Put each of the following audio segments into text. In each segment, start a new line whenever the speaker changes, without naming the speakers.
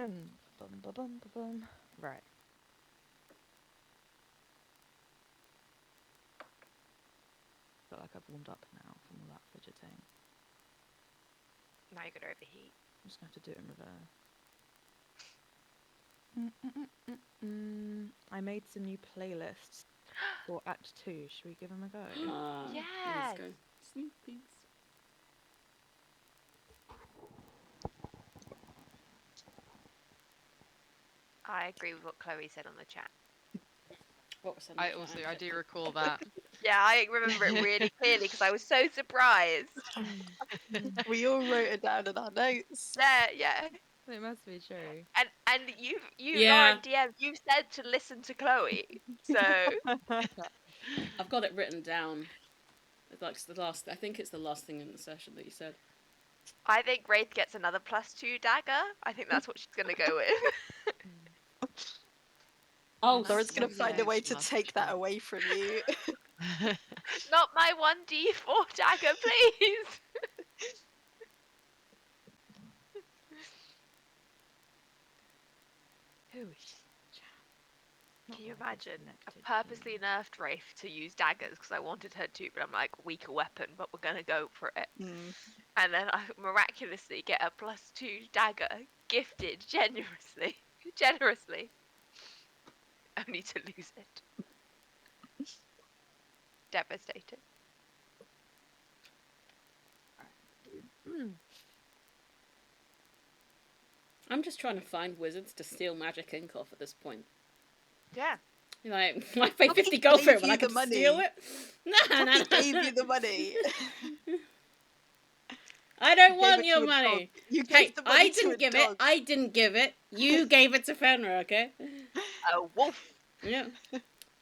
Bum. Right. Feel like I've warmed up now from all that fidgeting.
Now you're gonna overheat.
I'm just gonna have to do it in reverse. I made some new playlists for Act 2. Should we give them a go?
Yes.
Let's go. Sneak peeks.
I agree with what Chloe said on the chat.
What was
I do recall that.
Yeah, I remember it really clearly because I was so surprised.
We all wrote it down in our notes.
Yeah.
It must be true.
And you
Yeah.
Lauren DM, you said to listen to Chloe. So
I've got it written down. It's like the last. I think it's the last thing in the session that you said.
I think Wraith gets another +2 dagger. I think that's what she's gonna go with.
Oh,
Lauren's gonna find a way to
Must
take that
be.
away from you.
Not my 1d4 dagger, please.
Who is
Can you imagine? I purposely nerfed Wraith to use daggers because I wanted her to, but I'm like, weaker weapon, but we're gonna go for it. And then I miraculously get a +2 dagger gifted generously. Only to lose it. Devastated.
I'm just trying to find wizards to steal magic ink off at this point.
Yeah.
Like, I paid
Poppy
50 gold for it
gave
when
you
I could
the money.
steal it. No.
Poppy gave you the money.
I don't
You gave
want
it
your
to a
money.
dog. You
Hey,
gave the money
I
to
didn't
a
give
dog.
it. I didn't give it. You gave it to Fenrir, okay?
A wolf.
Yeah.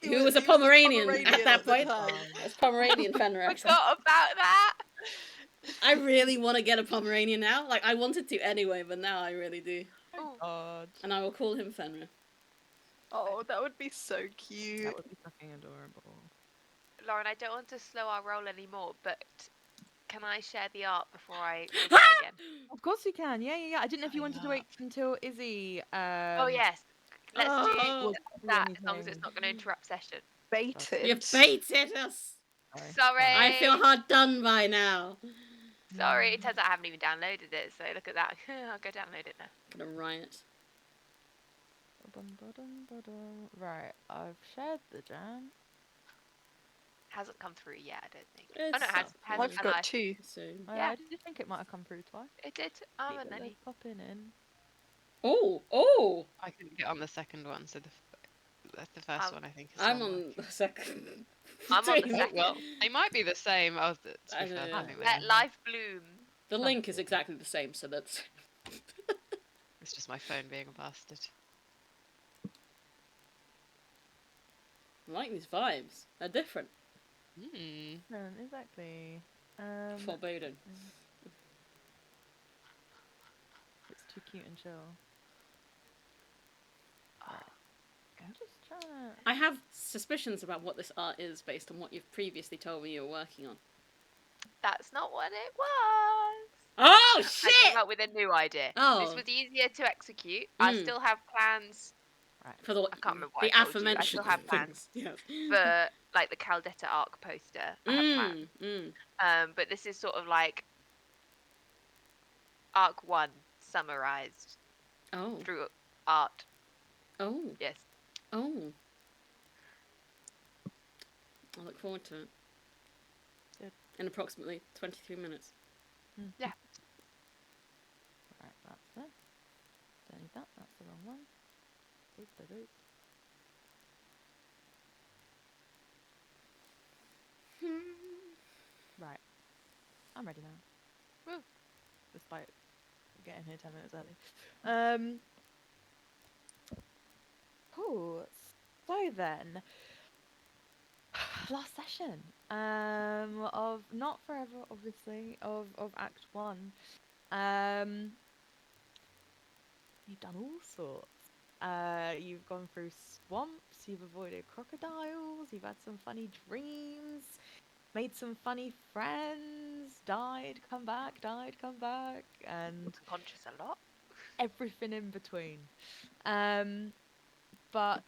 He
Who was a
he
Pomeranian
Pomeranian
at that
the
point?
time.
It's Pomeranian Fenrir. Actually.
Forgot about that.
I really want to get a Pomeranian now. Like, I wanted to anyway, but now I really do.
Ooh.
God.
And I will call him Fenrir.
Oh, that would be so cute.
That would be fucking adorable.
Lauren, I don't want to slow our roll anymore, but can I share the art before I begin again?
Of course you can. Yeah. I didn't know if you wanted to wait until Izzy.
Oh yes. Let's do
Oh,
that as long as it's not going to interrupt session.
Baited.
you baited us.
Sorry.
I feel hard done by now.
Sorry, it turns out I haven't even downloaded it, so look at that. I'll go download it now.
I'm gonna riot.
Right, I've shared the jam.
Hasn't come through yet, I don't think.
It's
Oh no, it has.
up.
I've got 2.
Soon.
Yeah.
I did think it might have come through twice.
It did. I'm a
People are
nanny.
popping in.
Oh!
I couldn't get on the second one, so the first one I think is.
I'm on the second.
I'm on the
Doing it.
second.
Well, they might be the same. Oh, to
I
be
know,
fair,
yeah.
anyway.
Let life bloom.
The link is exactly the same, so that's.
It's just my phone being a bastard.
I like these vibes. They're different.
No, exactly.
Foreboding.
It's too cute and chill. Right. I'm just trying to.
I have suspicions about what this art is based on what you've previously told me you were working on.
That's not what it was.
Oh
I
shit!
came up with a new idea.
Oh.
This was easier to execute. I still have plans
For the
I can't remember what
the
I told you. I
aforementioned
still have plans
things. Yeah.
for like the Caldetta arc poster. I have plans. But this is sort of like arc 1 summarized
Oh.
through art.
Oh.
Yes.
Oh. I look forward to it.
Good.
In approximately 23 minutes.
Yeah.
Right, that's it. Don't need that. That's the wrong one. Boop. Right. I'm ready now.
Woo.
Despite getting here 10 minutes early. Cool. So then, last session of Not Forever, obviously, of Act 1. You've done all sorts. You've gone through swamps, you've avoided crocodiles, you've had some funny dreams, made some funny friends, died, come back, and
Conscious a lot.
everything in between. But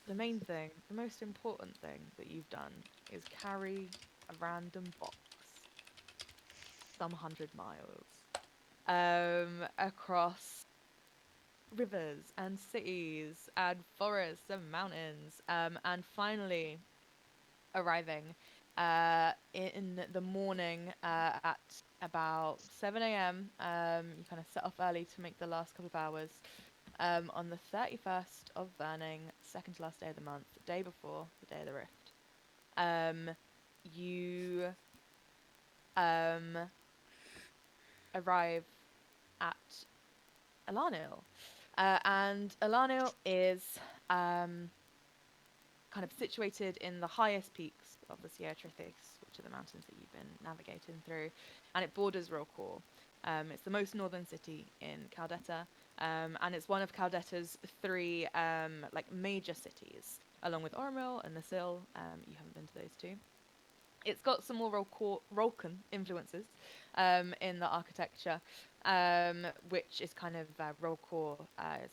the main thing, the most important thing that you've done is carry a random box some 100 miles across rivers and cities and forests and mountains, and finally arriving in the morning at about 7 a.m. You kind of set off early to make the last couple of hours. On the 31st of Burning, second to last day of the month, the day before the day of the Rift, you arrive at Alanil. And Alanil is kind of situated in the highest peaks of the Sierra Trithys, which are the mountains that you've been navigating through, and it borders Rolcor. It's the most northern city in Caldetta, and it's one of Caldetta's three like major cities, along with Oromil and Nasil. You haven't been to those two. It's got some more Rolcan influences in the architecture, which is kind of Rolcor,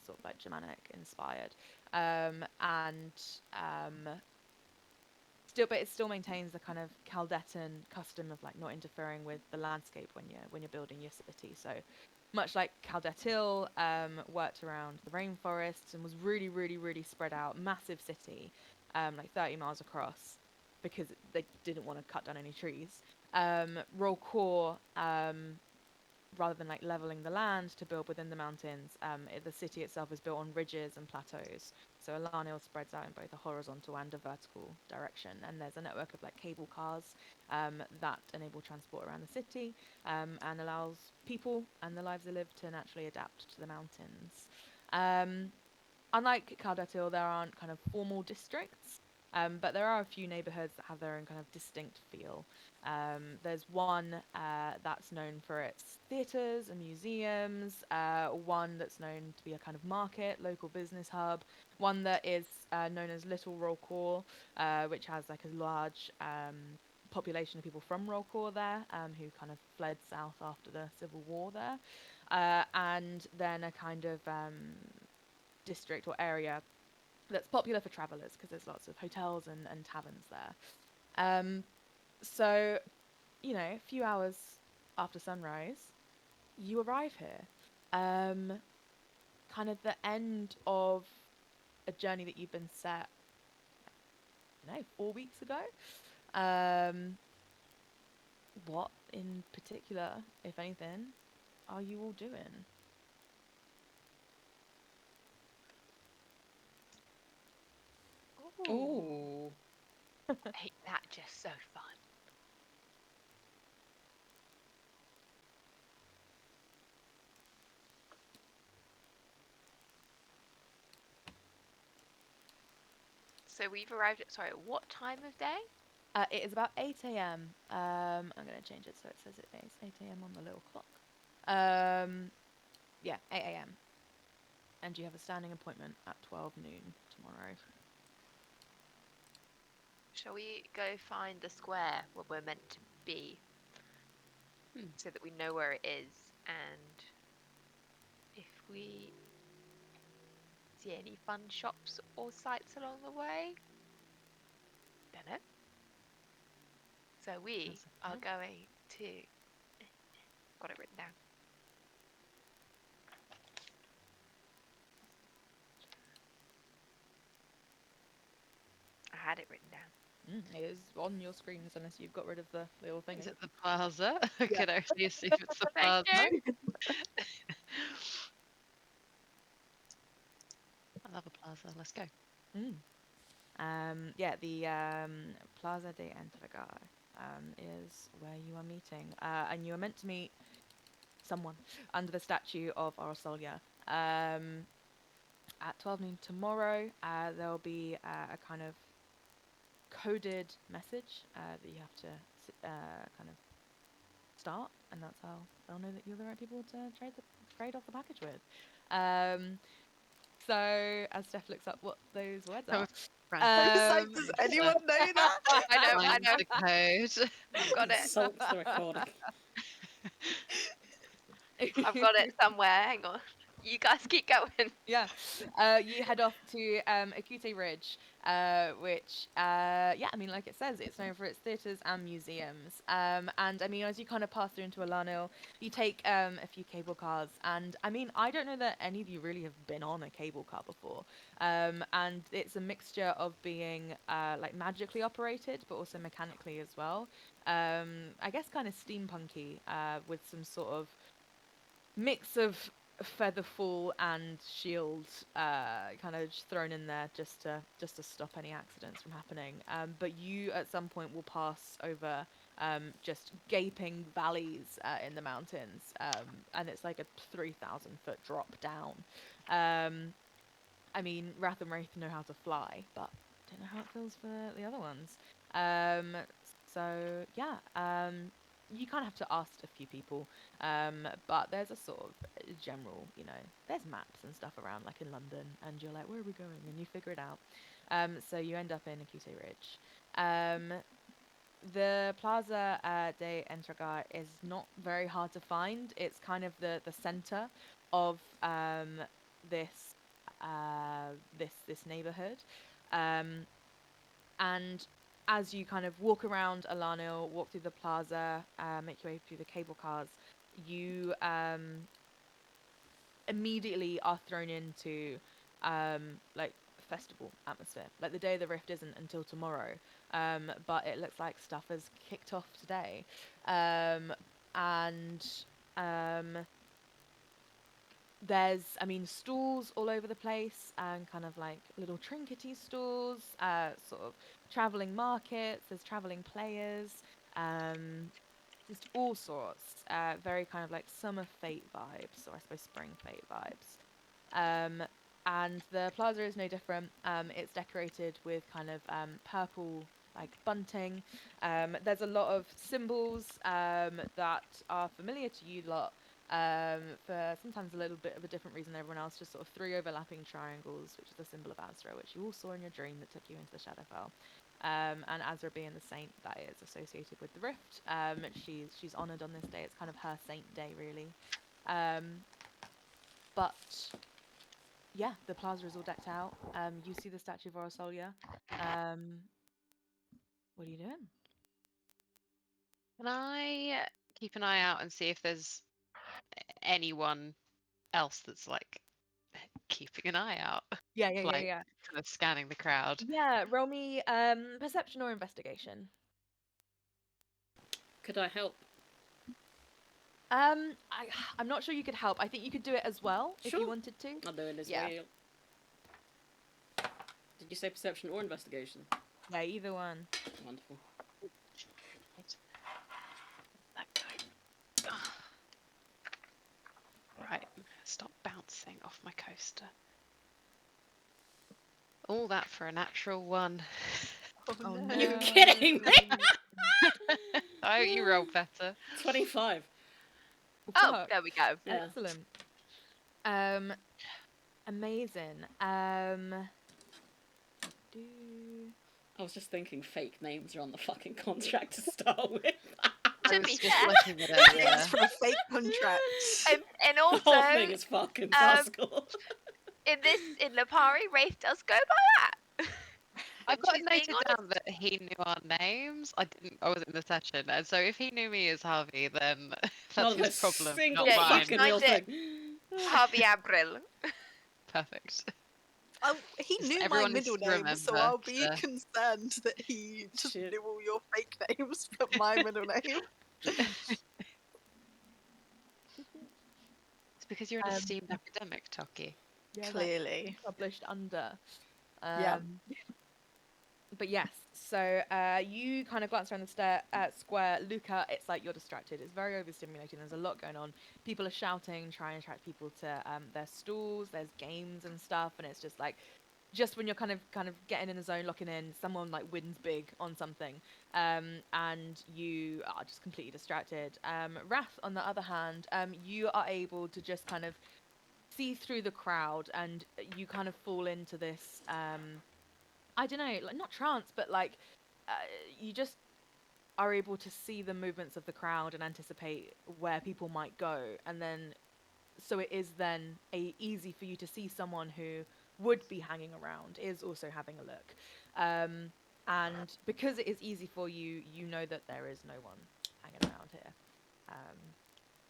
sort of like Germanic inspired, and still, but it still maintains the kind of Caldettan custom of like not interfering with the landscape when you're building your city. So much like Caldetil worked around the rainforests and was really, really, really spread out, massive city, like 30 miles across, because they didn't want to cut down any trees. Rolcor, rather than like leveling the land to build within the mountains, the city itself is built on ridges and plateaus. So Alanil spreads out in both a horizontal and a vertical direction, and there's a network of like cable cars that enable transport around the city, and allows people and the lives they live to naturally adapt to the mountains. Unlike Caldatil, there aren't kind of formal districts, but there are a few neighborhoods that have their own kind of distinct feel. There's one that's known for its theaters and museums, one that's known to be a kind of market, local business hub, one that is known as Little Rolcor, which has like a large population of people from Rolcor there, who kind of fled south after the civil war there, and then a kind of district or area that's popular for travelers because there's lots of hotels and taverns there. So, a few hours after sunrise, you arrive here. Kind of the end of a journey that you've been set, 4 weeks ago. What in particular, if anything, are you all doing?
Ooh.
Ain't that just so fun? So we've arrived at, sorry, what time of day?
It is about 8 a.m. I'm going to change it so it says it's 8 a.m. on the little clock. Yeah, 8 a.m. And you have a standing appointment at 12 noon tomorrow.
Shall we go find the square where we're meant to be? So that we know where it is, and if we see any fun shops or sights along the way? Don't know. So we are going to... Got it written down. I had it written down.
It is on your screens unless you've got rid of the little thing.
Is it the plaza? I
Yeah.
can actually assume it's the
Thank
plaza.
you.
I love a plaza. Let's go.
Yeah, the Plaza de Entrega is where you are meeting, and you are meant to meet someone under the statue of Orosolia. At 12 noon tomorrow, there'll be a kind of coded message that you have to kind of start, and that's how they'll know that you're the right people to trade off the package with. So as Steph looks up what those words are,
I was like, does anyone know that?
I know.
The code.
I've got it.
Salt the recording.
I've got it somewhere. Hang on. You guys keep going.
Yeah. You head off to Akute Ridge, which, yeah, I mean, like it says, it's known for its theatres and museums. And I mean, as you kind of pass through into Alano, you take a few cable cars. And I mean, I don't know that any of you really have been on a cable car before. And it's a mixture of being like magically operated, but also mechanically as well. I guess kind of steampunky with some sort of mix of featherfall and shield kind of just thrown in there just to stop any accidents from happening. But you at some point will pass over just gaping valleys in the mountains, and it's like a 3,000-foot drop down. I mean, Wrath and Wraith know how to fly, but don't know how it feels for the other ones. Um, so yeah, you kind of have to ask a few people, but there's a sort of general, there's maps and stuff around, like in London, and you're like, where are we going? And you figure it out. So you end up in Akute Ridge. The Plaza de Entrega is not very hard to find. It's kind of the center of this this neighborhood, and as you kind of walk around Alano, walk through the plaza, make your way through the cable cars, you immediately are thrown into like festival atmosphere. Like the day of the rift isn't until tomorrow, but it looks like stuff has kicked off today, and there's, I mean, stalls all over the place, and kind of like little trinkety stalls, sort of traveling markets. There's traveling players, just all sorts. Very kind of like summer fate vibes, or I suppose spring fate vibes. And the plaza is no different. It's decorated with kind of purple like bunting. There's a lot of symbols that are familiar to you lot, for sometimes a little bit of a different reason than everyone else. Just sort of three overlapping triangles, which is the symbol of Azra, which you all saw in your dream that took you into the Shadowfell. And Azra being the saint that is associated with the Rift. She's honoured on this day. It's kind of her saint day, really. But yeah, the plaza is all decked out. You see the statue of Orosolia. What are you doing?
Can I keep an eye out and see if there's anyone else that's like keeping an eye out,
Yeah, yeah, yeah,
like
yeah.
kind of scanning the crowd?
Yeah, roll me perception or investigation.
Could I help?
I'm not sure you could help. I think you could do it as well if you
Sure.
wanted to.
I'll do it as
Yeah.
well. Did you say perception or investigation?
Yeah, either one.
Wonderful.
That guy. Right, stop bouncing off my coaster. All that for a natural one.
Oh
no.
Are you kidding me?
Oh, you rolled better.
25.
Oh,
Fuck.
there we go.
Yeah.
Excellent. Amazing.
I was just thinking fake names are on the fucking contract to start with.
I
To
was
be
just
fair,
looking at it.
It's from a fake contract.
and
The whole thing
also
is fucking farcical.
in Lipari, Wraith does go by that.
I've got
She's
it
being
noted
honest.
down that he knew our names. I wasn't in the session, and so if he knew me as Harvey, then
Not
that's
a
his problem,
single
not
Yeah, you
mine.
fucking
signed
real
it.
thing.
Harvey Abril.
Perfect.
He
Just
knew my
everyone needs
middle
to
name, so
remember
I'll be
to-
concerned that he just
Shit.
knew all your fake names, but my middle name.
It's because you're an
Um,
esteemed academic, Toki.
Yeah, that's
Clearly.
published under.
Yeah.
But yes, so you kind of glance around the square. Luca, it's like you're distracted. It's very overstimulating. There's a lot going on. People are shouting, trying to attract people to their stalls. There's games and stuff, and it's just like, just when you're kind of getting in the zone, locking in, someone like wins big on something, and you are just completely distracted. Wrath, on the other hand, you are able to just kind of see through the crowd, and you kind of fall into this I don't know, like not trance, but like you just are able to see the movements of the crowd and anticipate where people might go, and then so it is then easy for you to see someone who would be hanging around is also having a look. And because it is easy for you, you know that there is no one hanging around here.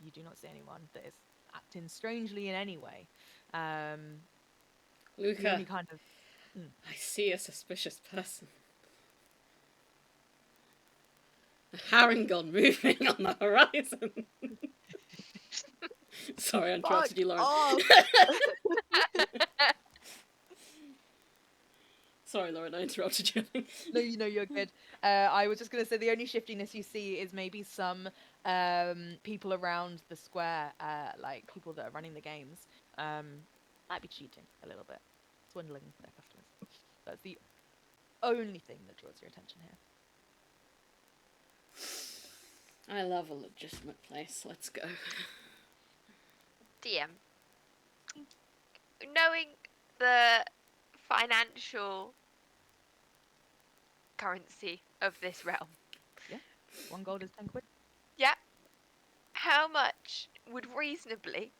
You do not see anyone that is acting strangely in any way. The
Luca,
only kind of
I see a suspicious person. A Harangon moving on the horizon. Sorry, I interrupted you, Lauren.
off.
Sorry, Lauren, I interrupted you.
No, you're good. I was just going to say the only shiftiness you see is maybe some people around the square, like people that are running the games, might be cheating a little bit, swindling their customers. That's the only thing that draws your attention here.
I love a legitimate place. Let's go.
DM. Knowing the financial currency of this realm.
1 gold is 10 quid.
Yeah. How much would reasonably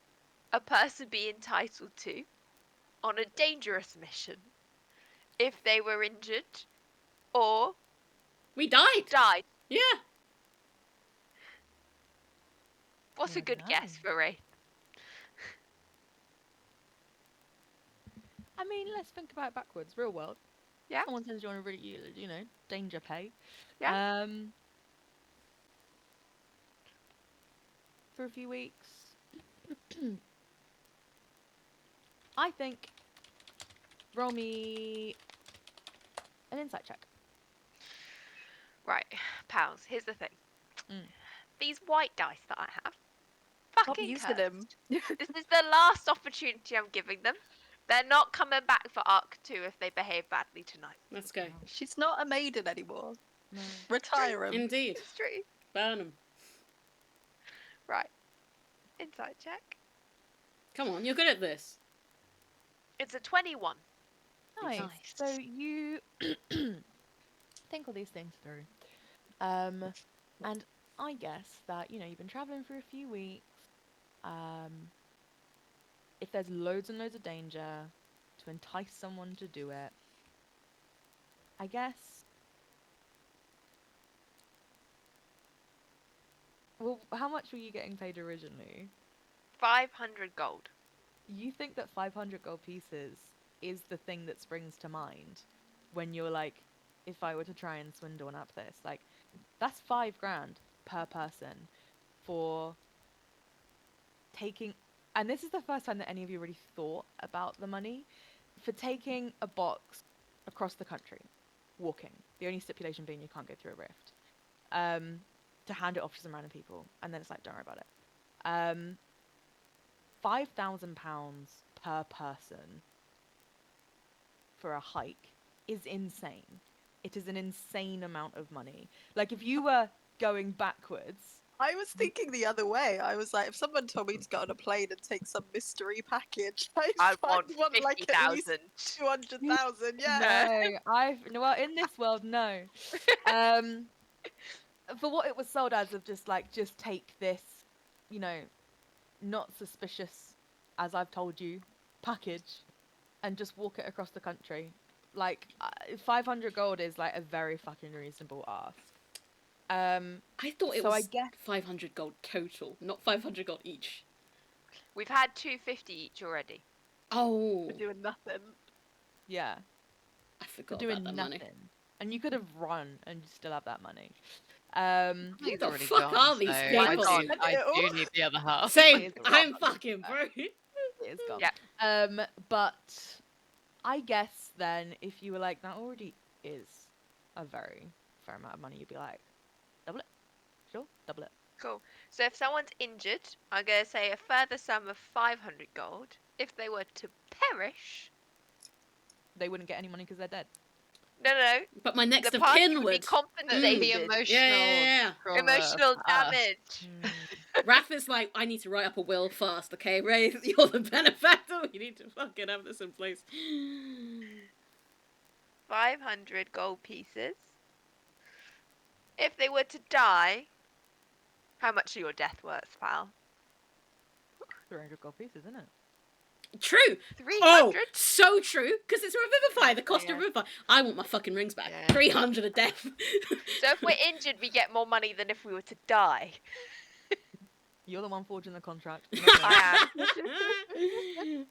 a person be entitled to on a dangerous mission if they were injured or
We died. Yeah.
What's a
Yeah,
good
no.
guess for Ray?
I mean, let's think about it backwards. Real world.
Yeah.
Someone sends you on a really, danger pay.
Yeah.
For a few weeks. I think roll me an insight check.
Right, pals, here's the thing.
Mm.
These white dice that I have,
Stop
fucking
using
cursed.
them.
This is the last opportunity I'm giving them. They're not coming back for Arc 2 if they behave badly tonight.
Let's go.
She's not a maiden anymore.
No.
Retire him.
Indeed.
It's true.
Burn them.
Right. Insight check.
Come on, you're good at this.
It's a 21.
Nice.
Nice.
So you think all these things through. And I guess that, you've been traveling for a few weeks. If there's loads and loads of danger to entice someone to do it, I guess. Well, how much were you getting paid originally?
500 gold.
You think that 500 gold pieces is the thing that springs to mind when you're like, if I were to try and swindle and up this, like, that's 5 grand per person for taking, and this is the first time that any of you really thought about the money, for taking a box across the country, walking, the only stipulation being you can't go through a rift, to hand it off to some random people, and then it's like, don't worry about it. £5,000 per person for a hike is insane. It is an insane amount of money. Like, if you were going backwards,
I was thinking the other way. I was like, if someone told me to get on a plane and take some mystery package,
I want
like at least
50,000.
200,000. Yeah.
no, well, in this world, no. For what it was sold as, of just take this, not suspicious, as I've told you, package, and just walk it across the country. Like, 500 gold is like a very fucking reasonable ask.
I thought it
So
was
I guess
500 gold total, not 500 gold each.
We've had 250 each already.
Oh,
For doing nothing.
yeah,
I
for
forgot
doing
about that
nothing,
money.
and you could have run and still have that money.
Who the
Already
fuck
gone,
are these
so
people?
I do need the other half.
Same,
It is
I'm
gone.
fucking broke.
It is gone.
Yeah.
But I guess then if you were like, that already is a very fair amount of money, you'd be like, double it. Sure, double it.
Cool. So if someone's injured, I'm going to say a further sum of 500 gold. If they were to perish,
They wouldn't get any money because they're dead.
no.
But my next
The
of
party
kin
would be
would.
The
compensated.
emotional,
Yeah.
trauma
Emotional
for us.
damage.
Raph is like, I need to write up a will fast, okay? Ray, you're the benefactor. You need to fucking have this in place.
500 gold pieces. If they were to die, how much are your death worth, pal?
300 gold pieces, isn't it?
True.
300?
Oh, so true. Because it's a revivify. The cost of
Yeah.
revivify. I want my fucking rings back.
Yeah.
300 a death.
So if we're injured, we get more money than if we were to die.
You're the one forging the contract. not me.
I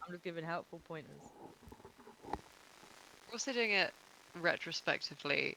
I'm just giving helpful pointers.
Also doing it retrospectively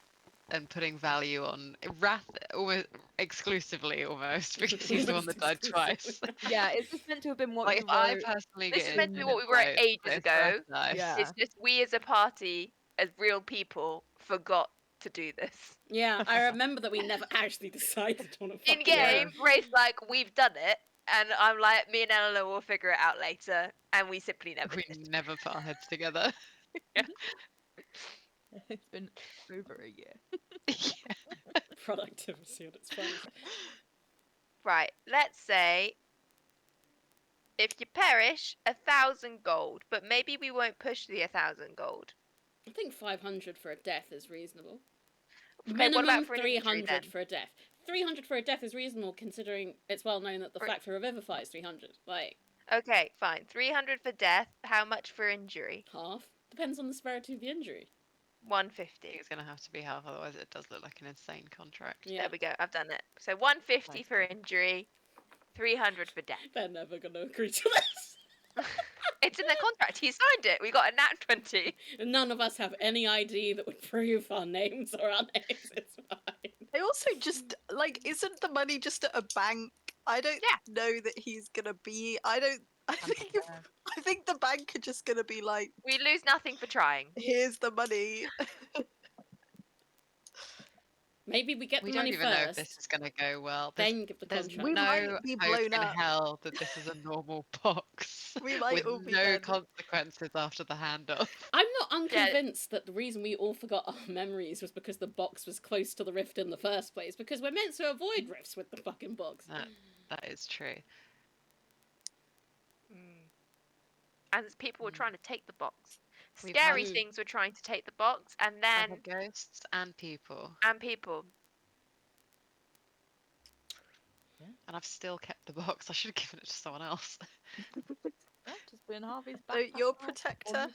and putting value on Wrath almost exclusively almost because he's the one that died twice.
Yeah, it's just meant to have been what
Like
you
if I
wrote.
personally
This
get
is meant to be
infinite
what we wrote
life,
ages
but if
ago.
Wrath dies-
Yeah.
It's just we as a party, as real people, forgot to do this.
Yeah, I remember that we never actually decided on a fucking
In game,
name.
Ray's like, we've done it. And I'm like, me and Eleanor will figure it out later. And we simply never
we
did.
never put our heads together.
It's been over a year.
Yeah.
Productivity at its finest.
Right, let's say if you perish, 1,000 gold. But maybe we won't push the 1,000 gold.
I think 500 for a death is reasonable.
Okay, what
Minimum
about for an injury
300
then?
for a death. 300 for a death is reasonable considering it's well known that the
Right.
fact for revivify is 300. Like,
Okay, fine. 300 for death. How much for injury?
half. Depends on the severity of the injury.
I
150.
think it's gonna have to be half, otherwise it does look like an insane contract.
Yeah.
There we go. I've done it. So 150
Nice.
for injury, 300 for death.
They're never going to agree to this.
It's in the contract. He signed it. We got a nat 20.
And none of us have any ID that would prove our names or our names. It's fine.
I also just like, isn't the money just at a bank? I don't
Yeah.
know that he's gonna be. I don't. I think if, I think the bank are just gonna be like,
We lose nothing for trying.
here's the money.
Maybe we get
We
the
don't
money
even know if
first,
this is gonna go well. There's,
then give the
there's
contract.
We
no
might be
hope
blown
in
up.
hell that this is a normal box
We might
with
all be
no
dead.
consequences after the handoff.
I'm not unconvinced that the reason we all forgot our memories was because the box was close to the rift in the first place, because we're meant to avoid rifts with the fucking box.
That is true.
And people were trying to take the box.
We've
Scary
had-
things were trying to take the box, and
I've
then
had ghosts and people,
and people.
and I've still kept the box. I should have given it to someone else.
Yeah, just been Harvey's
So
back.
your protector.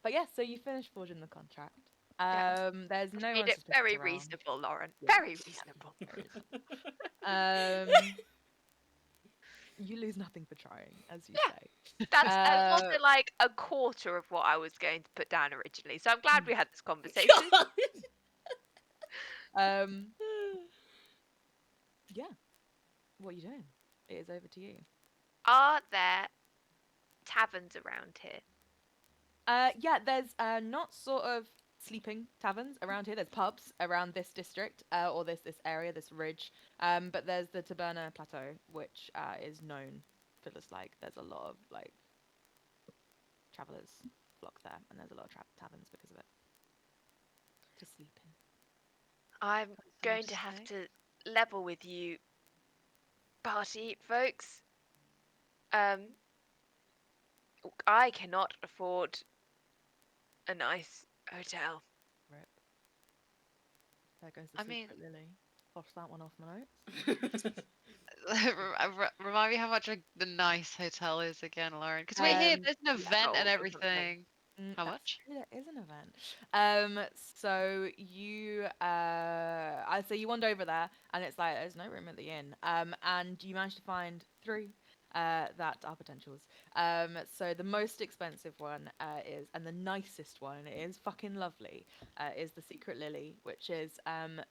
But yeah, so you finished forging the contract.
Yes.
There's no
Made
one
it
to stick
very
around.
reasonable, Lauren.
Yeah.
Very reasonable.
You lose nothing for trying, as you
Yeah.
say.
That's also like a quarter of what I was going to put down originally. So I'm glad we had this conversation.
Yeah. What are you doing? It is over to you.
Are there taverns around here?
Yeah, there's not sort of sleeping taverns around here. There's pubs around this district, or this area, this ridge. But there's the Taberna Plateau, which is known for this. Like, there's a lot of like travelers flock there, and there's a lot of taverns because of it. To sleep in.
I'm going
sounds
to have
safe.
to level with you, party folks. I cannot afford a nice hotel.
Rip. There goes the
I mean-
secret lily. Cross that one off my notes.
Remind me how much the nice hotel is again, Lauren. Because we're here, there's an event
gold
and
or something.
everything. How
That's
much?
true, there is an event. So you, I say you wander over there, and it's like there's no room at the inn. And you manage to find three, that are potentials. So the most expensive one, is, and the nicest one, and it is fucking lovely, is the Secret Lily, which is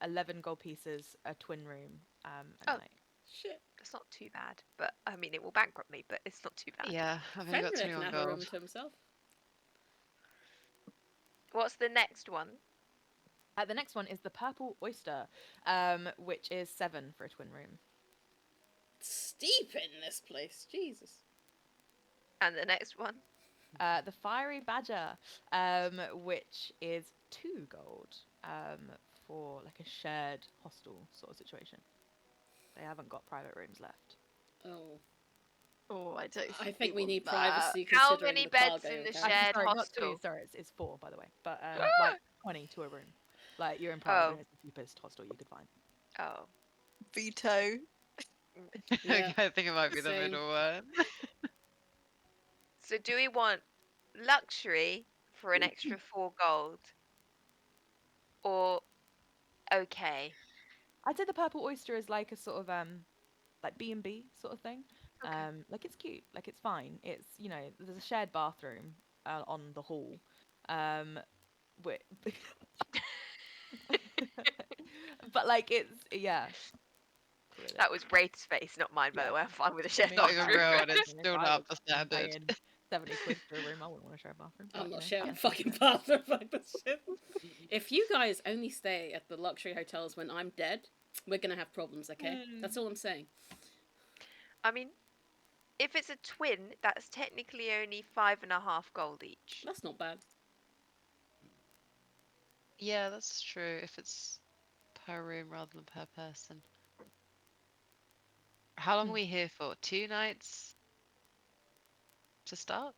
11 gold pieces, a twin room, at
Oh.
night.
Shit.
It's not too bad, but I mean, it will bankrupt me, but it's not too bad.
Yeah, I've only got
Fenrir can
21
have a room
gold.
to himself.
What's the next one?
The next one is the Purple Oyster, which is 7 for a twin room.
Steep in this place, Jesus.
And the next one?
The Fiery Badger, which is 2 gold, for like a shared hostel sort of situation. They haven't got private rooms left.
Oh.
Oh, I don't.
I think we
want
need
that.
privacy
How
considering
many
the
beds
cargo,
in the
okay?
Actually,
shared
sorry, not
hostel?
2. Sorry, it's 4, by the way. But like 20 to a room. Like you're in private,
Oh.
and it's the cheapest hostel you could find.
Oh.
Veto.
Yeah.
I think it might be the
Same.
middle one.
So do we want luxury for an extra 4 gold? Or okay?
I'd say the Purple Oyster is like a sort of like B&B sort of thing.
Okay.
Like it's cute, like it's fine. It's there's a shared bathroom on the hall, wi- but like it's really.
That was Wraith's face, not mine, by
Yeah.
the way. I'm fine with a
I
shared
mean,
Not even
bathroom.
real, and it's
if
still
I
not
was
the standard.
paying 70 quid for a room, I wouldn't want to share a bathroom.
I'm
but,
not
you know,
sharing a
yeah.
fucking bathroom like this shit. If you guys only stay at the luxury hotels when I'm dead, we're gonna have problems, okay? That's all I'm saying.
I mean, if it's a twin, that's technically only 5.5 gold each.
That's not bad.
Yeah, that's true. If it's per room rather than per person. How long are we here for? 2 nights to start?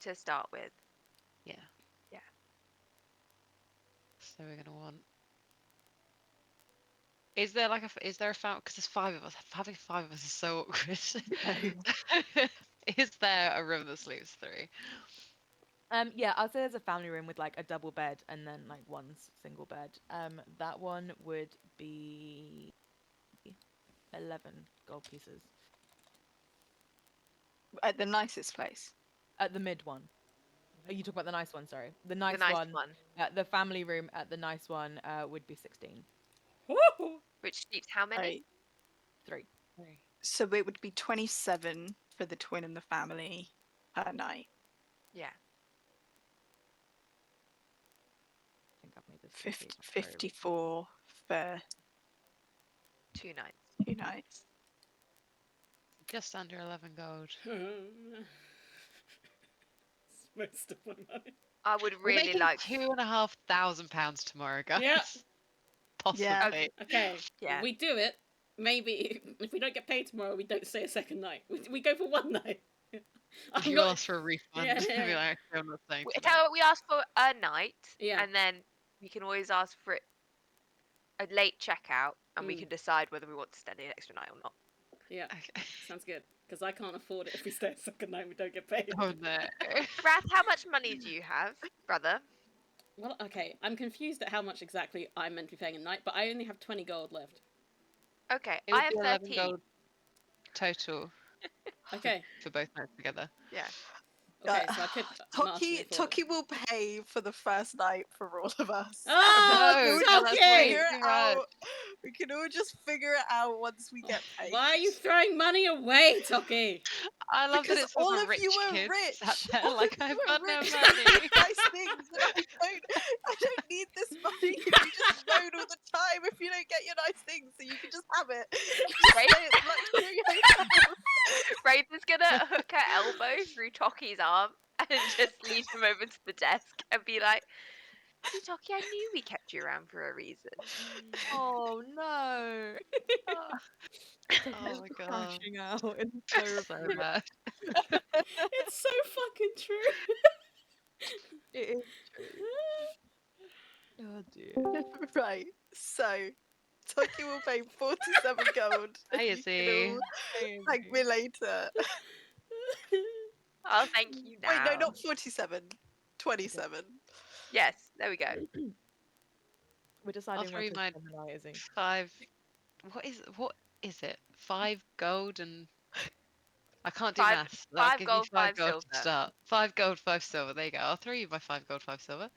To start with.
Yeah.
Yeah.
So we're gonna want. Is there like is there a fountain? Because there's 5 of us. Having 5 of us is so awkward. Is there a room that sleeps 3?
Yeah, I'll say there's a family room with like a double bed and then like one single bed. That one would be 11 gold pieces.
At the nicest place.
At the mid one. Oh, you talk about the nice one, sorry. The nice,
nice
one.
one.
The family room at the nice one would be 16.
Which sleeps how many?
Right.
3.
3.
So it would be 27 for the twin and the family per night.
Yeah.
I think I've made this
54 for
2 nights.
2 nights.
Just under 11 gold.
It's most of my money.
I would
We're
really
making
like.
£2,500 tomorrow, guys.
Yeah.
Possibly.
Yeah.
Okay.
Yeah.
We do it. Maybe if we don't get paid tomorrow, we don't stay a second night. We go for one night. I'm
You
not-
ask for a refund.
Yeah, yeah.
Be like, I'm not staying tonight.
Tell we ask for a night,
Yeah.
and then we can always ask for a late checkout, and we
Mm.
can decide whether we want to stay an extra night or not.
Yeah,
Okay.
sounds good. Because I can't afford it if we stay a second night and we don't get paid.
Oh no.
Wrath, how much money do you have, brother?
Well, okay, I'm confused at how much exactly I'm meant to be paying a night, but I only have 20 gold left.
Okay,
It
I
would
have
be 11
13.
gold total
Okay,
for both nights together.
Yeah.
okay, so I could marginally afford it.
Toki will pay for the first night for all of us.
Oh,
We'll
that's
just
Toki!
figure
too
it
much.
out. We can all just figure it out once we get paid.
Why are you throwing money away, Toki?
I love
Because
that it's
all
all the
of
rich
you are
kids
rich.
sat there
All
like
of you
I've
are
got no
rich.
money.
Nice things, and I don't need this money. You just moan all the time if you don't get your nice things, so you can just have it. Just
Right?
stay at the luxury hotel.
Wraith is gonna hook her elbow through Toki's arm and just lead him over to the desk and be like, "See, Toki, I knew we kept you around for a reason."
Oh no!
Oh my god.
Crashing out. It's so
So bad.
It's so fucking true.
It is true. Oh dear.
Right. So Toki will pay 47 gold. and
Hi,
you can
Izzy.
all thank me later.
I'll thank you now.
Wait, no, not 47. 27.
Yes, there we go.
We're deciding
throw
where
you
to
my
spend the night, is he?
5. What is it? 5 gold and I can't do
Five-
maths. I'll
5
give
gold,
you 5
5
gold
silver.
to start. 5 gold, 5 silver. There you go. I'll throw you my 5 gold, 5 silver.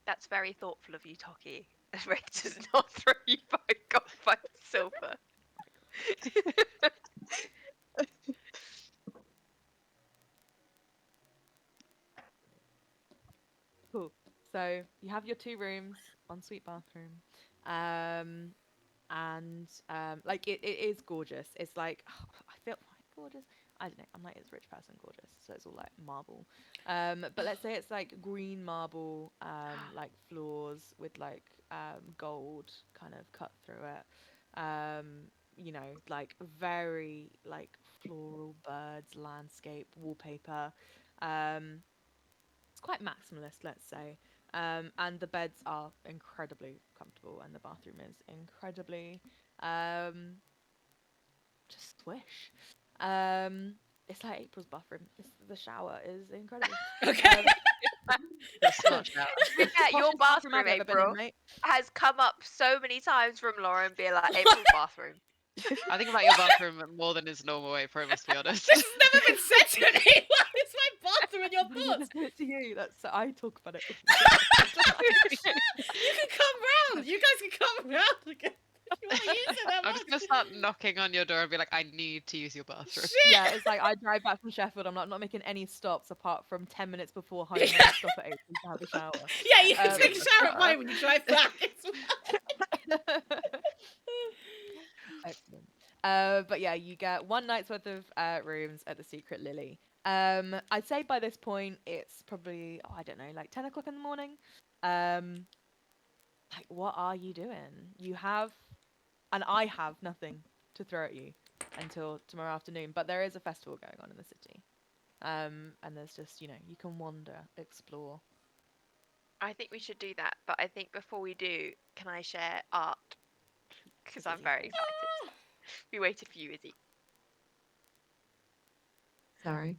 That's very thoughtful of you, Toki. Wraith does not throw you 5 gold, 5 silver.
Cool. So you have your 2 rooms, ensuite bathroom, and like it is gorgeous. It's like I feel like gorgeous. I don't know. I'm like, it's rich person gorgeous, so it's all like marble. But let's say it's like green marble, like floors with like gold kind of cut through it. You know, like very like floral birds, landscape, wallpaper. It's quite maximalist, let's say. And the beds are incredibly comfortable, and the bathroom is incredibly um, just swish. It's like April's bathroom. The shower is incredible.
Okay.
The smart shower.
Yeah, your
Hottest bathroom
bathroom,
I've ever been in,
April,
mate.
has come up so many times from Lauren being like, April's bathroom.
I think about your bathroom more than is normal, April, I must be honest.
This has never been said to anyone. It's my bathroom and your thoughts.
To you, that's I talk about it.
You can come round. You guys can come round again. If you want to use it that
I'm just
much.
gonna start knocking on your door and be like, I need to use your bathroom.
Shit.
Yeah, it's like I drive back from Sheffield. I'm like not making any stops apart from 10 minutes before home. And I stop at 8 to have a shower.
Yeah, you can take a shower at
uh,
mine when you drive back as well.
Excellent. But yeah, you get one night's worth of rooms at the Secret Lily. I'd say by this point it's probably I don't know, like 10 o'clock in the morning. Like what are you doing? You have, and I have nothing to throw at you until tomorrow afternoon. But there is a festival going on in the city, and there's just you can wander, explore.
I think we should do that, but I think before we do, can I share art? Because I'm very excited. We waited for you, Izzy.
Sorry.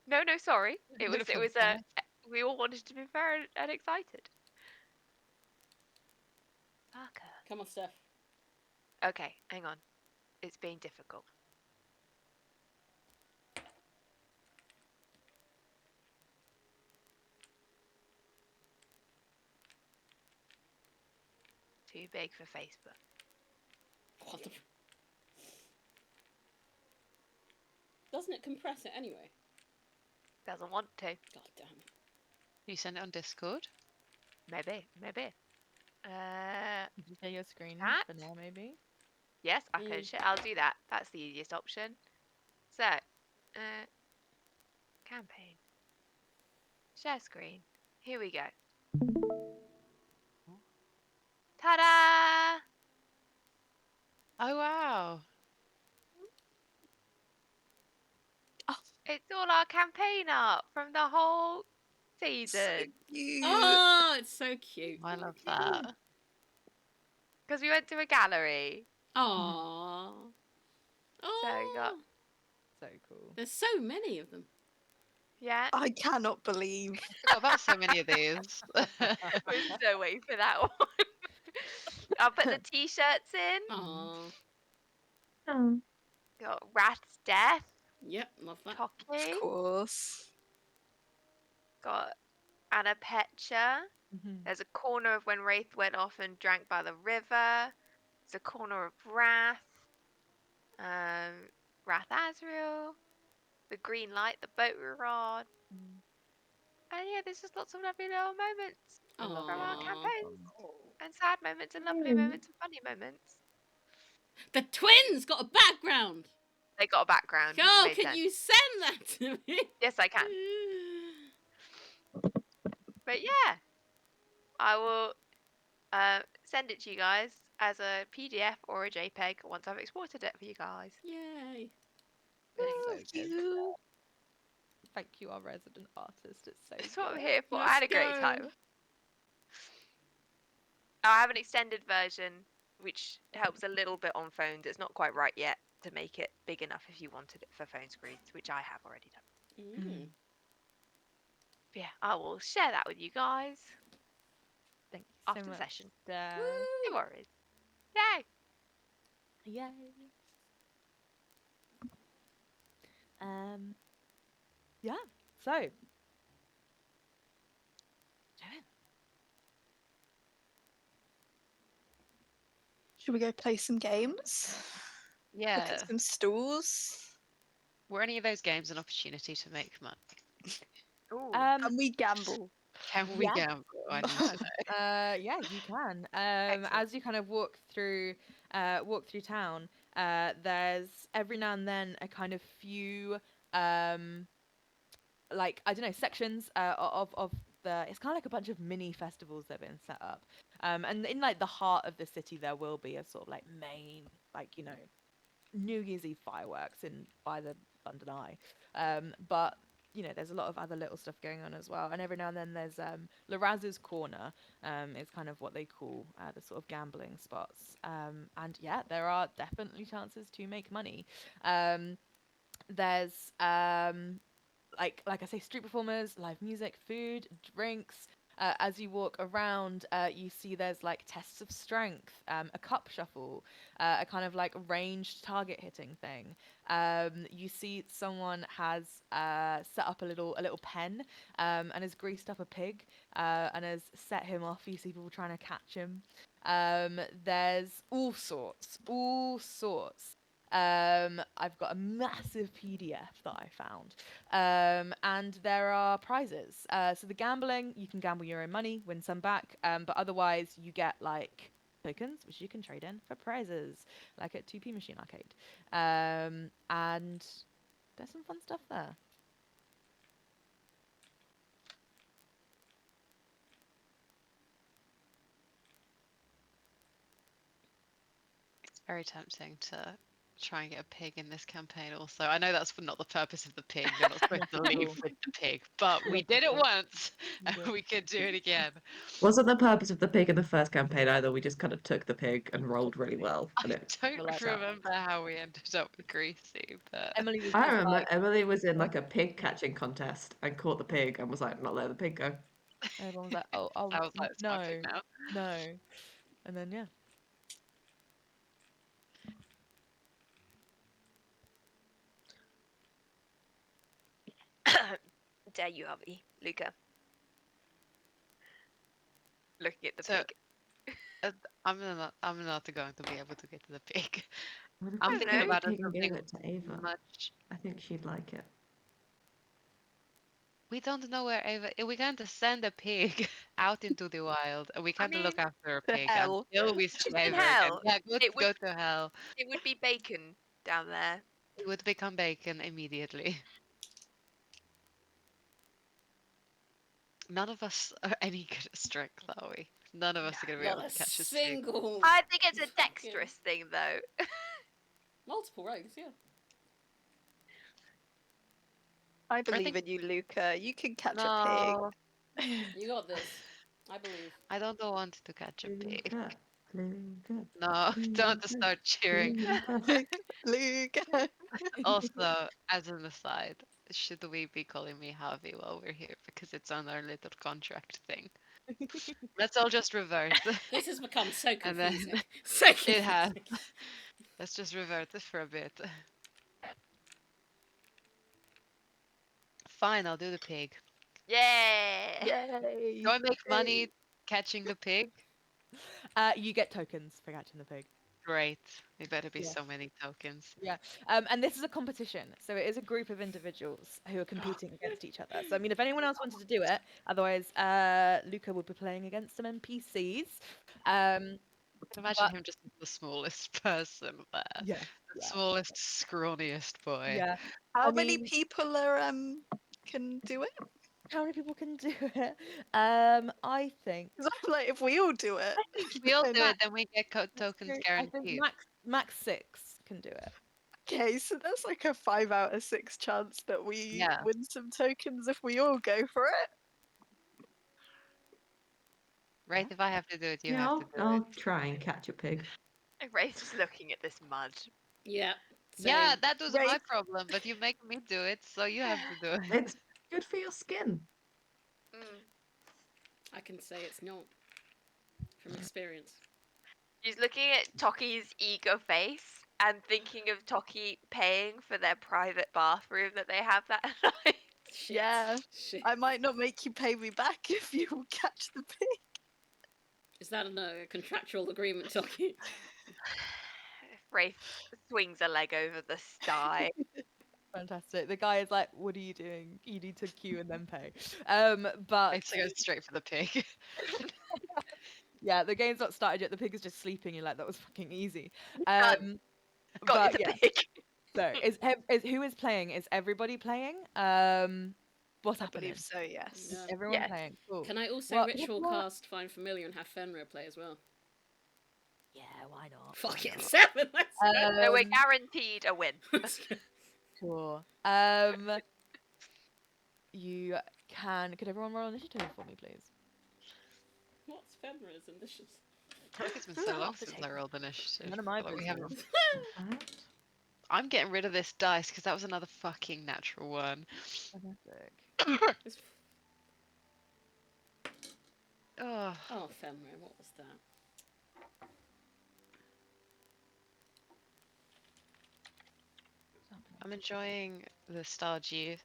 No, sorry. It was
Beautiful.
we all wanted to be fair and excited. Parker.
Come on, Steph.
Okay, hang on. It's being difficult. Too big for Facebook.
What the... Doesn't it compress it anyway?
Doesn't want to.
God damn it.
You send it on Discord?
Maybe.
Did you share your screen
That?
for now, maybe?
Yes, I can share. I'll do that. That's the easiest option. So, campaign. Share screen. Here we go. Ta-da!
Oh wow.
It's all our campaign art from the whole season.
Oh, it's so cute.
I love that.
Because we went to a gallery.
Aww.
So we got,
So cool.
There's so many of them.
yeah.
I cannot believe.
Oh, about so many of these.
We're so waiting for that one. I'll put the t-shirts in.
Aww.
Got Rat's Death.
Yep, love that.
Toki.
Of course.
Got Anna Pecha. There's a corner of when Wraith went off and drank by the river. There's a corner of Wrath. Wrath Azrael. The green light, the boat we were on. And yeah, there's just lots of lovely little moments from our campaigns. And sad moments and lovely moments and funny moments.
The twins got a background.
They got a background.
Oh,
Made
can
sense.
you send that to me?
Yes, I can. But yeah, I will send it to you guys as a PDF or a JPEG once I've exported it for you guys.
Yay.
It's so good. Thank you, our resident artist. It's so
That's what I'm
good.
here for. I
Let's
had a great
go.
time. I have an extended version which helps a little bit on phones. It's not quite right yet to make it big enough if you wanted it for phone screens, which I have already done. But yeah, I will share that with you guys
Thank you
after
so
the
much.
session.
Steph.
No worries. Yay!
Yay. Yeah. So. Doing.
Should we go play some games? Look
Yeah.
at some stools.
Were any of those games an opportunity to make money?
Ooh.
And we gamble.
Can we
Yeah.
gamble? I need to know.
Yeah, you can.
Excellent.
As you kind of walk through town, There's every now and then a kind of few like I don't know sections of the. It's kind of like a bunch of mini festivals that have been set up. And in like the heart of the city, there will be a sort of like main, like New Year's Eve fireworks in by the London Eye. But there's a lot of other little stuff going on as well. And every now and then there's Laraz's Corner, is kind of what they call the sort of gambling spots. And yeah, there are definitely chances to make money. There's like I say, street performers, live music, food, drinks. As you walk around, you see there's like tests of strength, a cup shuffle, a kind of like ranged target hitting thing. You see someone has set up a little pen, and has greased up a pig, and has set him off. You see people trying to catch him. There's all sorts. I've got a massive PDF that I found. And there are prizes. So the gambling, you can gamble your own money, win some back. But otherwise, you get like tokens, which you can trade in for prizes, like at 2p Machine Arcade. And there's some fun stuff there.
It's very tempting to try and get a pig in this campaign also. I know that's not the purpose of the pig. You're not supposed to leave with the pig, but we did it once and we could do it again.
Wasn't the purpose of the pig in the first campaign either? We just kind of took the pig and rolled really well.
I don't remember how we ended up with Greasy, but
Emily was
I
just
remember
like,
Emily was in like a pig catching contest and caught the pig and was like, not let the pig go.
everyone was like, oh,
I was like, it's my pig
no,
now.
no. And then, yeah.
Dare you, Harvey, Luca? Looking at the
So-
pig.
I'm not going to be able to get to the pig.
What if
I'm
we
thinking
took the
about
pig and gave
something
it to Ava?
much.
I think she'd like it.
We don't know where Ava. We're going to send a pig out into the wild, and we can't look
mean,
after a
to
pig
hell.
until we see
She's in
Ava again.
hell.
Yeah,
It
go
would-
to hell.
It would be bacon down there.
It would become bacon immediately. None of us are any good at strength, are we? None of us are going to be
Not
able
a
to catch this pig.
single.
I think it's a
fucking-
dexterous thing, though.
Multiple rogues, yeah.
I believe
think-
in you, Luca. You can catch a
No,
You got this. I believe.
I don't want to catch a pig.
Luca, Luca,
No, don't have to
Luca,
start cheering.
Luca.
pig. Luca.
Also, as an aside, should we be calling me Javi while we're here because it's on our little contract thing? Let's all just revert.
This has become so
And then
confusing. So confusing.
it has. Let's just revert this for a bit. Fine, I'll do the pig.
Yeah.
Yay.
Do I make money catching the pig?
You get tokens for catching the pig.
Great. There better be
Yes.
so many tokens.
And this is a competition, so it is a group of individuals who are competing against each other. So I mean, if anyone else wanted to do it, otherwise, Luca would be playing against some NPCs.
I can imagine
But-
him just the smallest person there.
Yeah,
The
yeah.
smallest, scrawniest boy.
yeah.
How
I
many
mean-
people are can do it?
How many people can do it? I think
'Cause I'm like, if we all do it,
If we all
then
do it, then we get tokens
I think
guaranteed.
max 6 can do it.
okay, so that's like a 5 out of 6 chance that we
Yeah.
win some tokens if we all go for it.
Right? If I have to do it, you
Yeah,
have to do
I'll
it.
try and catch a pig.
Ray's just looking at this mud.
Yeah.
Yeah,
same.
that was my
Right.
problem, but you make me do it, so you have to do it.
It's good for your skin.
Mm.
I can say it's not. From experience.
She's looking at Toki's eager face and thinking of Toki paying for their private bathroom that they have that night.
Shit.
Yeah.
Shit.
I might not make you pay me back if you catch the pig.
Is that a contractual agreement, Toki?
Wraith swings a leg over the sty.
Fantastic. The guy is like, "What are you doing? You need to queue and then pay." But
It's to go straight for the pig.
yeah, the game's not started yet. The pig is just sleeping. You're like, that was fucking easy.
Done. Got
But
you
yeah,
the pig.
so is who is playing? Is everybody playing? What's
I
happening?
believe so, yes.
Is
Yeah.
everyone
Yes.
playing? Cool.
Can I also
What?
ritual cast Find Familiar and have Fenrir play as well?
Yeah, why not?
Fuck
Why
it,
not?
7. Let's go.
So we're guaranteed a win.
Cool. You can. Could everyone roll initiative for me, please?
What's Fenrir's initiative?
I feel like it's been
It's
so
not
long
off the
since I
table.
rolled initiative.
None of my
I feel like we
business.
haven't. I'm getting rid of this dice because that was another fucking natural one.
Fantastic.
It's-
Oh,
Oh, Fenrir, what was that?
What's happening?
I'm enjoying the Stardew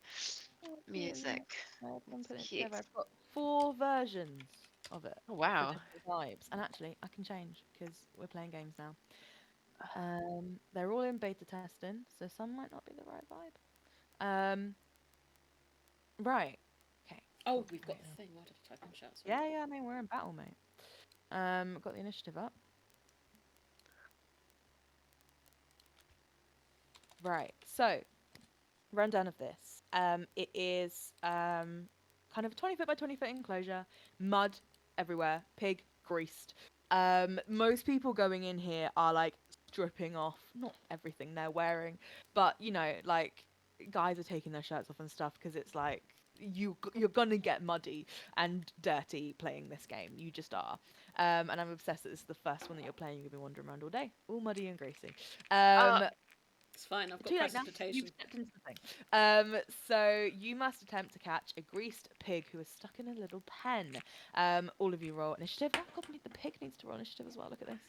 music.
I'm putting it
Cute.
together. I've got 4 versions of it.
Oh,
For
wow.
different vibes. And actually, I can change because we're playing games now. They're all in beta testing, so some might not be the right vibe. Right. Okay.
Oh,
Cool.
we've got
Right.
the thing. Why did I type in chat? Sorry.
Yeah. I mean, we're in battle, mate. Got the initiative up. Right. So, rundown of this. It is kind of a 20-foot by 20-foot enclosure, mud everywhere, pig greased. Most people going in here are like stripping off not everything they're wearing, but you know, like guys are taking their shirts off and stuff because it's like you're gonna get muddy and dirty playing this game. You just are. And I'm obsessed that this is the first one that you're playing. You're gonna be wandering around all day, all muddy and greasy.
It's fine. I've got
Too late now.
precipitation.
You've stepped into the thing. So you must attempt to catch a greased pig who is stuck in a little pen. All of you roll initiative. Oh, God, the pig needs to roll initiative as well. Look at this.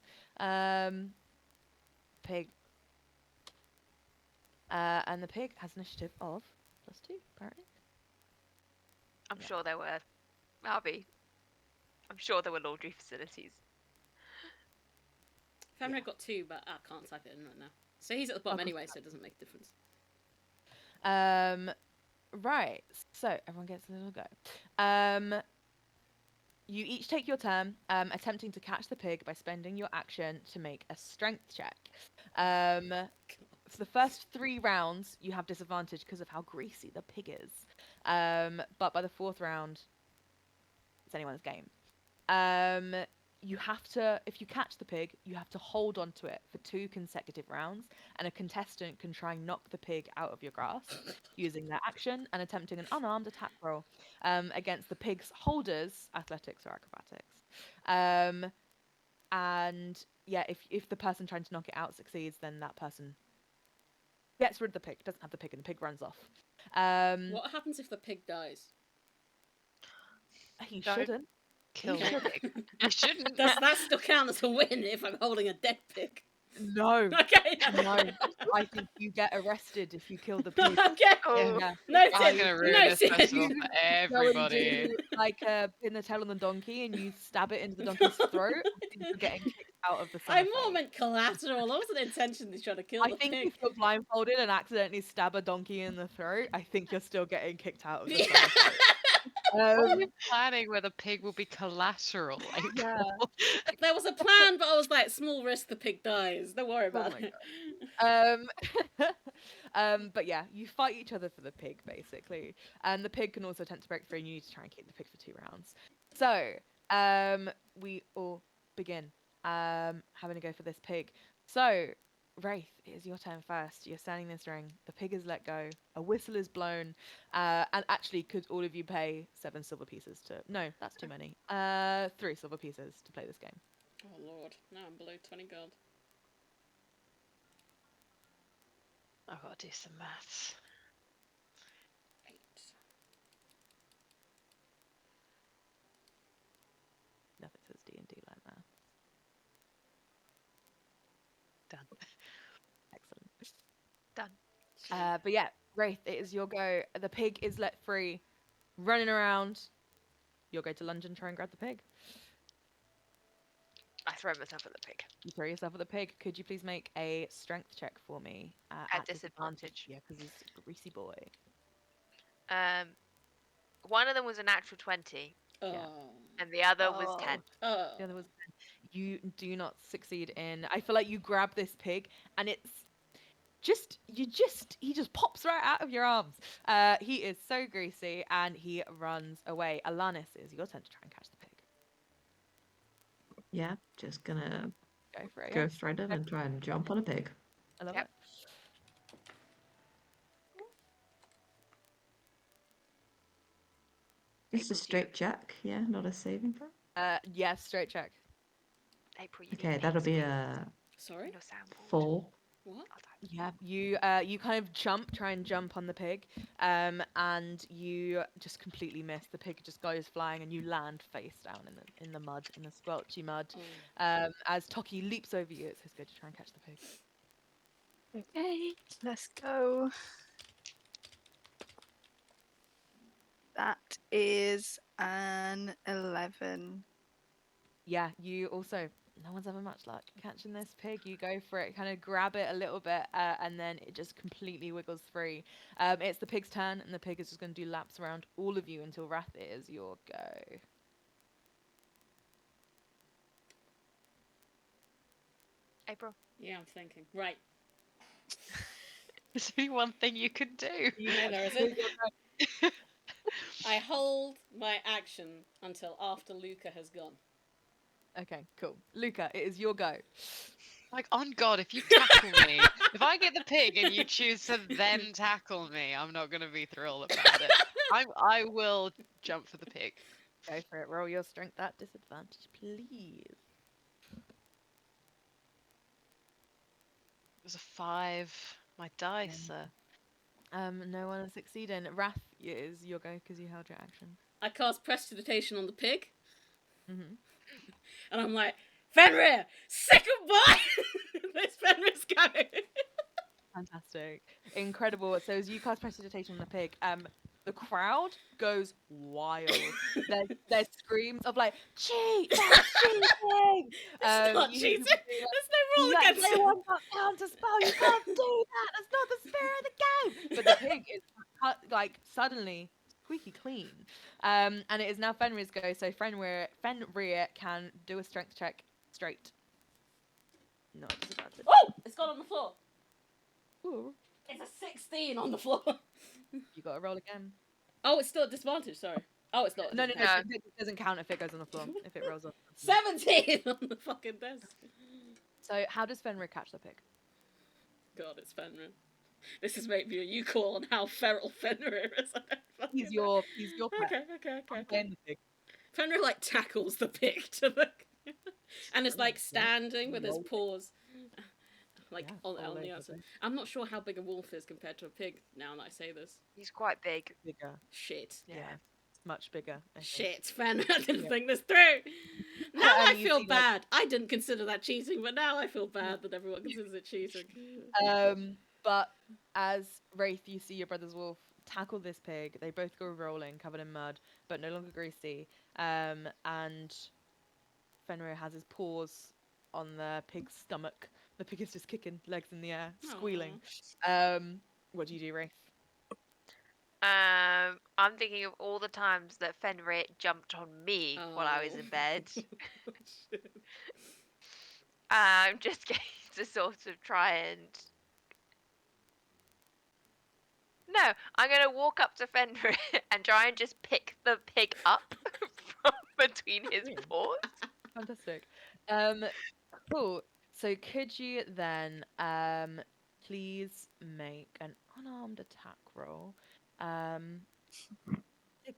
Pig. And the pig has initiative of +2, apparently.
I'm
Yeah.
sure there were. Harvey. I'm sure there were laundry facilities.
Fenrir got 2, but I can't type it in right now. So he's at the bottom
cool.
anyway, so it doesn't make a difference.
Right. So everyone gets a little go. You each take your turn, attempting to catch the pig by spending your action to make a strength check. For the first 3 rounds, you have disadvantage because of how greasy the pig is. But by the 4th round, it's anyone's game. You have to, if you catch the pig, you have to hold onto it for 2 consecutive rounds, and a contestant can try and knock the pig out of your grasp using their action and attempting an unarmed attack roll against the pig's holders, athletics or acrobatics. And yeah, if the person trying to knock it out succeeds, then that person gets rid of the pig, doesn't have the pig, and the pig runs off.
What happens if the pig dies?
You
Don't
shouldn't.
Kill
You
the
shouldn't.
pig. You shouldn't.
Does that still count as a win if I'm holding a dead pig?
No.
Okay.
No. I think you get arrested if you kill the pig.
Okay.
Oh,
Yeah.
Noted.
I'm gonna ruin this
Noted.
festival
You
for
go and
everybody.
do like pin the tail on the donkey and you stab it into the donkey's throat. I think you're getting kicked out of the
I
summer
more
fete.
meant collateral. I wasn't intentionally trying to kill
I
the
think
pig.
if you're blindfolded and accidentally stab a donkey in the throat, I think you're still getting kicked out of the
Yeah.
summer fete.
What are you planning where the pig will be collateral? Like,
Yeah.
There was a plan, but I was like, small risk the pig dies. Don't worry about
my
it.
But yeah, you fight each other for the pig basically, and the pig can also attempt to break free. And you need to try and keep the pig for 2 rounds. So, we all begin having a go for this pig. So, Wraith, it is your turn first. You're standing in this ring. The pig is let go. A whistle is blown. And actually, could all of you pay 7 silver pieces to? No, that's too many. 3 silver pieces to play this game.
Oh lord, now I'm below 20 gold.
I've got to do some maths.
8.
Nothing says D&D like that.
Done.
Excellent.
done.
But yeah, Wraith, it is your go. The pig is let free, running around. You'll go to lunge and try and grab the pig.
I throw myself at the pig.
You throw yourself at the pig. Could you please make a strength check for me?
At disadvantage.
Yeah, because he's a greasy boy.
One of them was a natural 20,
Oh.
and the other was 10.
Oh.
The other was you do not succeed in. I feel like you grab this pig and it's he just pops right out of your arms. He is so greasy and he runs away. Alanis, is your turn to try and catch the pig.
Yeah, just gonna
Go for it.
go
Yeah,
straight in and try and jump on a pig.
I love
Yep.
it.
It's a
April,
straight check, yeah, not a saving throw.
Yeah, straight check.
April, you
Okay,
need
that'll
pig
be
squeak
a
Sorry?
on your soundboard.
4.
What?
I'll type.
Yeah, you kind of try and jump on the pig, and you just completely miss. The pig just goes flying, and you land face down in the mud, in the squelchy mud.
Oh.
As Toki leaps over you, it's his go to try and catch the pig.
Okay, let's go. That is an 11.
Yeah, you also. No one's ever much luck catching this pig. You go for it, kind of grab it a little bit, and then it just completely wiggles free. It's the pig's turn, and the pig is just going to do laps around all of you until Wrath, it is your go.
April.
Yeah, I'm thinking. Right.
There's only one thing you can do.
You know there isn't. I hold my action until after Luca has gone.
Okay, cool. Luca, it is your go.
Like, on God, if you tackle me, if I get the pig and you choose to then tackle me, I'm not going to be thrilled about it. I will jump for the pig.
Go for it. Roll your strength at disadvantage, please.
It was a 5. My dice are...
No one is succeeding. Wrath, it is your go because you held your action.
I cast Prestidigitation on the pig,
Mm-hmm.
and I'm like, Fenrir, say goodbye! There's Fenrir's going.
Fantastic. Incredible. So as you cast Prestidigitation on the pig, the crowd goes wild. There's screams of like, cheat! That's cheating!
It's not
you
cheating.
hear people being
There's no rule
like,
against
no
it.
one got counter spell. You can't do that. That's not the spirit of the game. But the pig is like suddenly squeaky clean. And it is now Fenrir's go. So Fenrir can do a strength check straight. Not disadvantage.
Oh! It's gone on the floor.
Ooh,
It's a 16 on the floor.
you got to roll again.
Oh, it's still at disadvantage, sorry. Oh, it's not.
No,
It's
it doesn't count if it goes on the floor. If it rolls off.
17 on the fucking desk.
So how does Fenrir catch the pig?
God, it's Fenrir. This is maybe a you call on how feral Fenrir is. I don't fucking
He's
know.
your pet.
Okay.
Playing the pig.
Fenrir like tackles the pig to the and is like standing with his paws like
Yeah,
on
all
the
over
outside.
the-
I'm not sure how big a wolf is compared to a pig now that I say this.
He's quite big.
Bigger.
Shit.
Yeah. It's much bigger. I think.
Shit, Fenrir, I didn't
Yeah.
think this through. Now
And
I
you
feel
see, like-
bad. I didn't consider that cheating, but now I feel bad that everyone considers it cheating.
But as Wraith, you see your brother's wolf tackle this pig. They both go rolling, covered in mud, but no longer greasy. And Fenrir has his paws on the pig's stomach. The pig is just kicking legs in the air, squealing. What do you do, Wraith?
I'm thinking of all the times that Fenrir jumped on me while I was in bed. I'm just going to sort of try and... No, I'm going to walk up to Fenrir and try and just pick the pig up from between his paws.
Fantastic. Cool. So could you then please make an unarmed attack roll?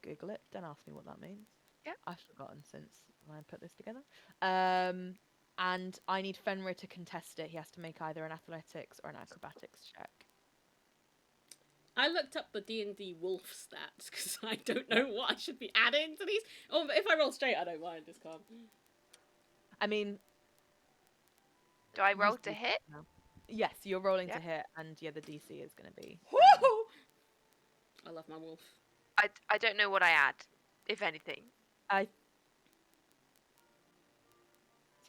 Google it. Don't ask me what that means.
Yep.
I've forgotten since I put this together. And I need Fenrir to contest it. He has to make either an athletics or an acrobatics check.
I looked up the D&D wolf stats because I don't know what I should be adding to these. Oh, but if I roll straight, I don't mind. It's calm.
I mean,
Do I roll
use
to
these
hit?
now. Yes, you're rolling
Yeah.
to hit, and yeah, the DC is going to be.
Woo! I love my wolf.
I don't know what I add, if anything.
Does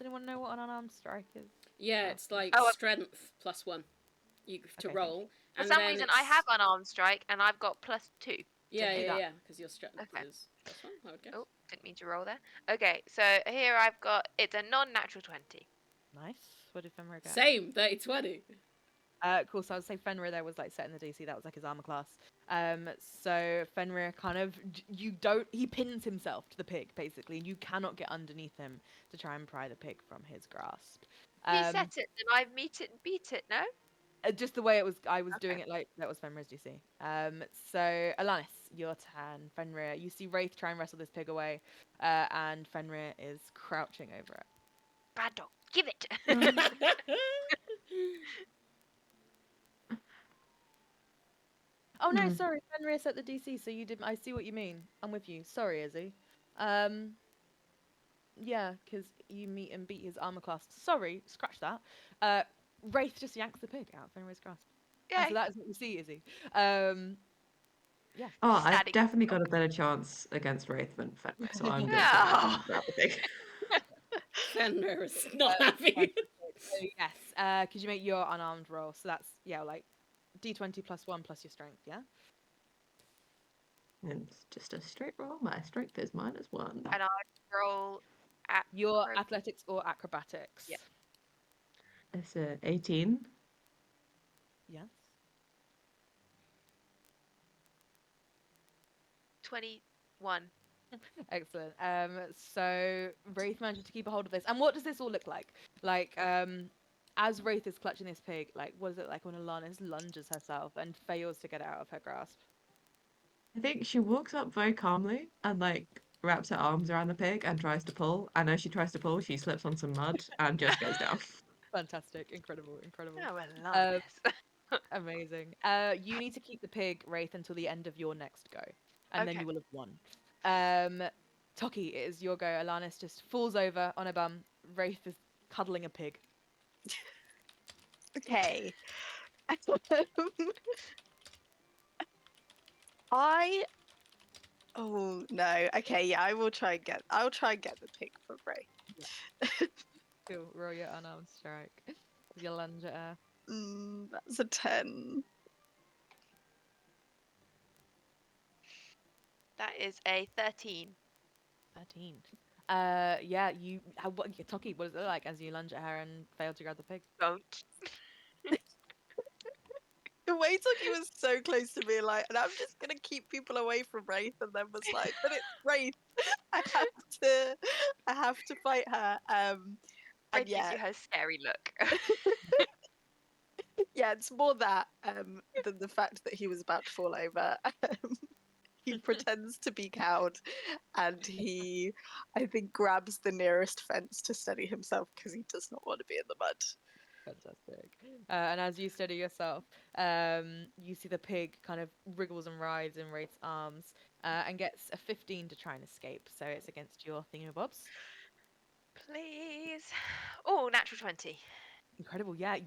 anyone know what an unarmed strike is?
Yeah,
Oh.
it's like
Oh,
strength +1 to
Okay,
roll.
For
And
some
then
reason,
it's-
I have unarmed strike, and I've got +2.
Yeah,
do that.
yeah, because your strength
Okay.
is +1, I would guess.
Oh, didn't mean to roll there. Okay, so here I've got, it's a non-natural 20.
Nice. What did Fenrir get?
Same, 30-20.
Cool. So I would say Fenrir there was like set in the DC. That was like his armor class. So Fenrir kind of he pins himself to the pig basically, and you cannot get underneath him to try and pry the pig from his grasp.
He set it, then I meet it and beat it. No.
Just the way it was, I was doing
Okay.
it like that was Fenrir's DC. So Alanis, your turn. Fenrir, you see Wraith try and wrestle this pig away, and Fenrir is crouching over it.
Bad dog, give it.
Oh no, sorry, Fenrir set the DC, so you didn't. I see what you mean. I'm with you. Sorry, Izzy. Yeah, because you meet and beat his armor class. Sorry, scratch that. Wraith just yanks the pig out of Fenrir's grasp. And so that is what you see, Izzy. Yeah.
Oh, I've
Static
definitely
dog.
got a better chance against Wraith than Fenrir, so I'm gonna
No.
try and grab the pig.
Fenrir is not happy.
So yes. Could you make your unarmed roll? So that's like D20 plus 1 plus your strength. Yeah.
It's just a straight roll. My strength is -1.
And I roll at
Your athletics or acrobatics.
Yeah.
It's a 18.
Yes.
21.
Excellent. So Wraith managed to keep a hold of this. And what does this all look like? Like, as Wraith is clutching this pig, like, what is it like when Alanis lunges herself and fails to get it out of her grasp?
I think she walks up very calmly and like wraps her arms around the pig and tries to pull. And as she tries to pull, she slips on some mud and just goes down.
Fantastic. Incredible.
Oh, I love this.
Amazing. You need to keep the pig, Wraith, until the end of your next go. And then
Okay.
you will have won. Toki, it is your go. Alanis just falls over on her bum. Wraith is cuddling a pig.
Okay. Oh no. Okay, yeah, I'll try and get the pig from Ray.
Cool. Roll your unarmed strike. You lunge at her.
That's a 10.
That is a 13.
13. Yeah, Toki, what is it like as you lunge at her and fail to grab the pig?
Don't.
The way Tucky was so close to me, like, and I'm just gonna keep people away from Wraith, and then was like, but it's Wraith. I have to fight her. And
Red
yeah,
gives you her scary look.
yeah, it's more that than the fact that he was about to fall over. He pretends to be cowed, and he, I think, grabs the nearest fence to steady himself because he does not want to be in the mud.
Fantastic. And as you steady yourself, you see the pig kind of wriggles and writhes in Wraith's arms and gets a 15 to try and escape. So it's against your thingamabobs.
Please. Oh, natural 20.
Incredible. Yeah,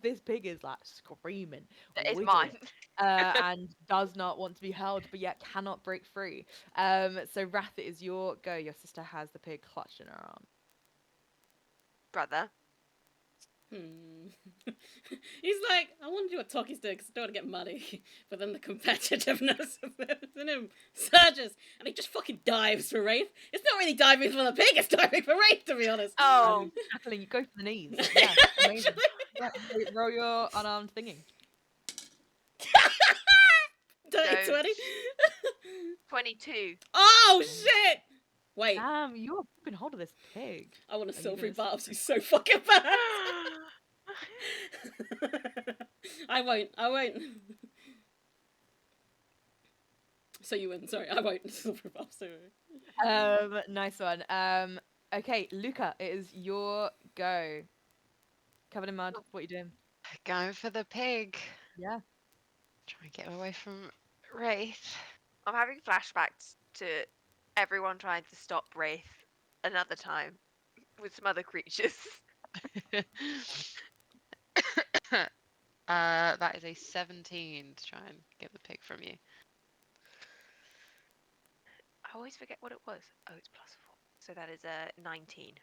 this pig is like screaming.
That is
wiggling,
mine.
and does not want to be held, but yet cannot break free. So Wrath, it is your go. Your sister has the pig clutched in her arm.
Brother.
He's like, I want to do what Toki's doing because I don't want to get muddy. But then the competitiveness of it in him surges, and he just fucking dives for Wraith. It's not really diving for the pig, it's diving for Wraith, to be honest.
Oh.
Tackling, you go for the knees. Yeah, amazing. Yeah, roll your unarmed thingy.
Dirty 20.
22.
Oh, shit! Wait.
Damn, you are keeping hold of this pig.
I want a
Are you
silvery
gonna
barbs. He's so fucking bad. I won't. So you win. Sorry, I won't. Silvery barbs.
Nice one. Okay, Luca, it is your go. Covered in mud. What are you doing?
Going for the pig.
Yeah.
Try and get away from Wraith.
I'm having flashbacks to everyone trying to stop Wraith another time with some other creatures.
That is a 17 to try and get the pig from you.
I always forget what it was. Oh, it's +4. So that is a 19.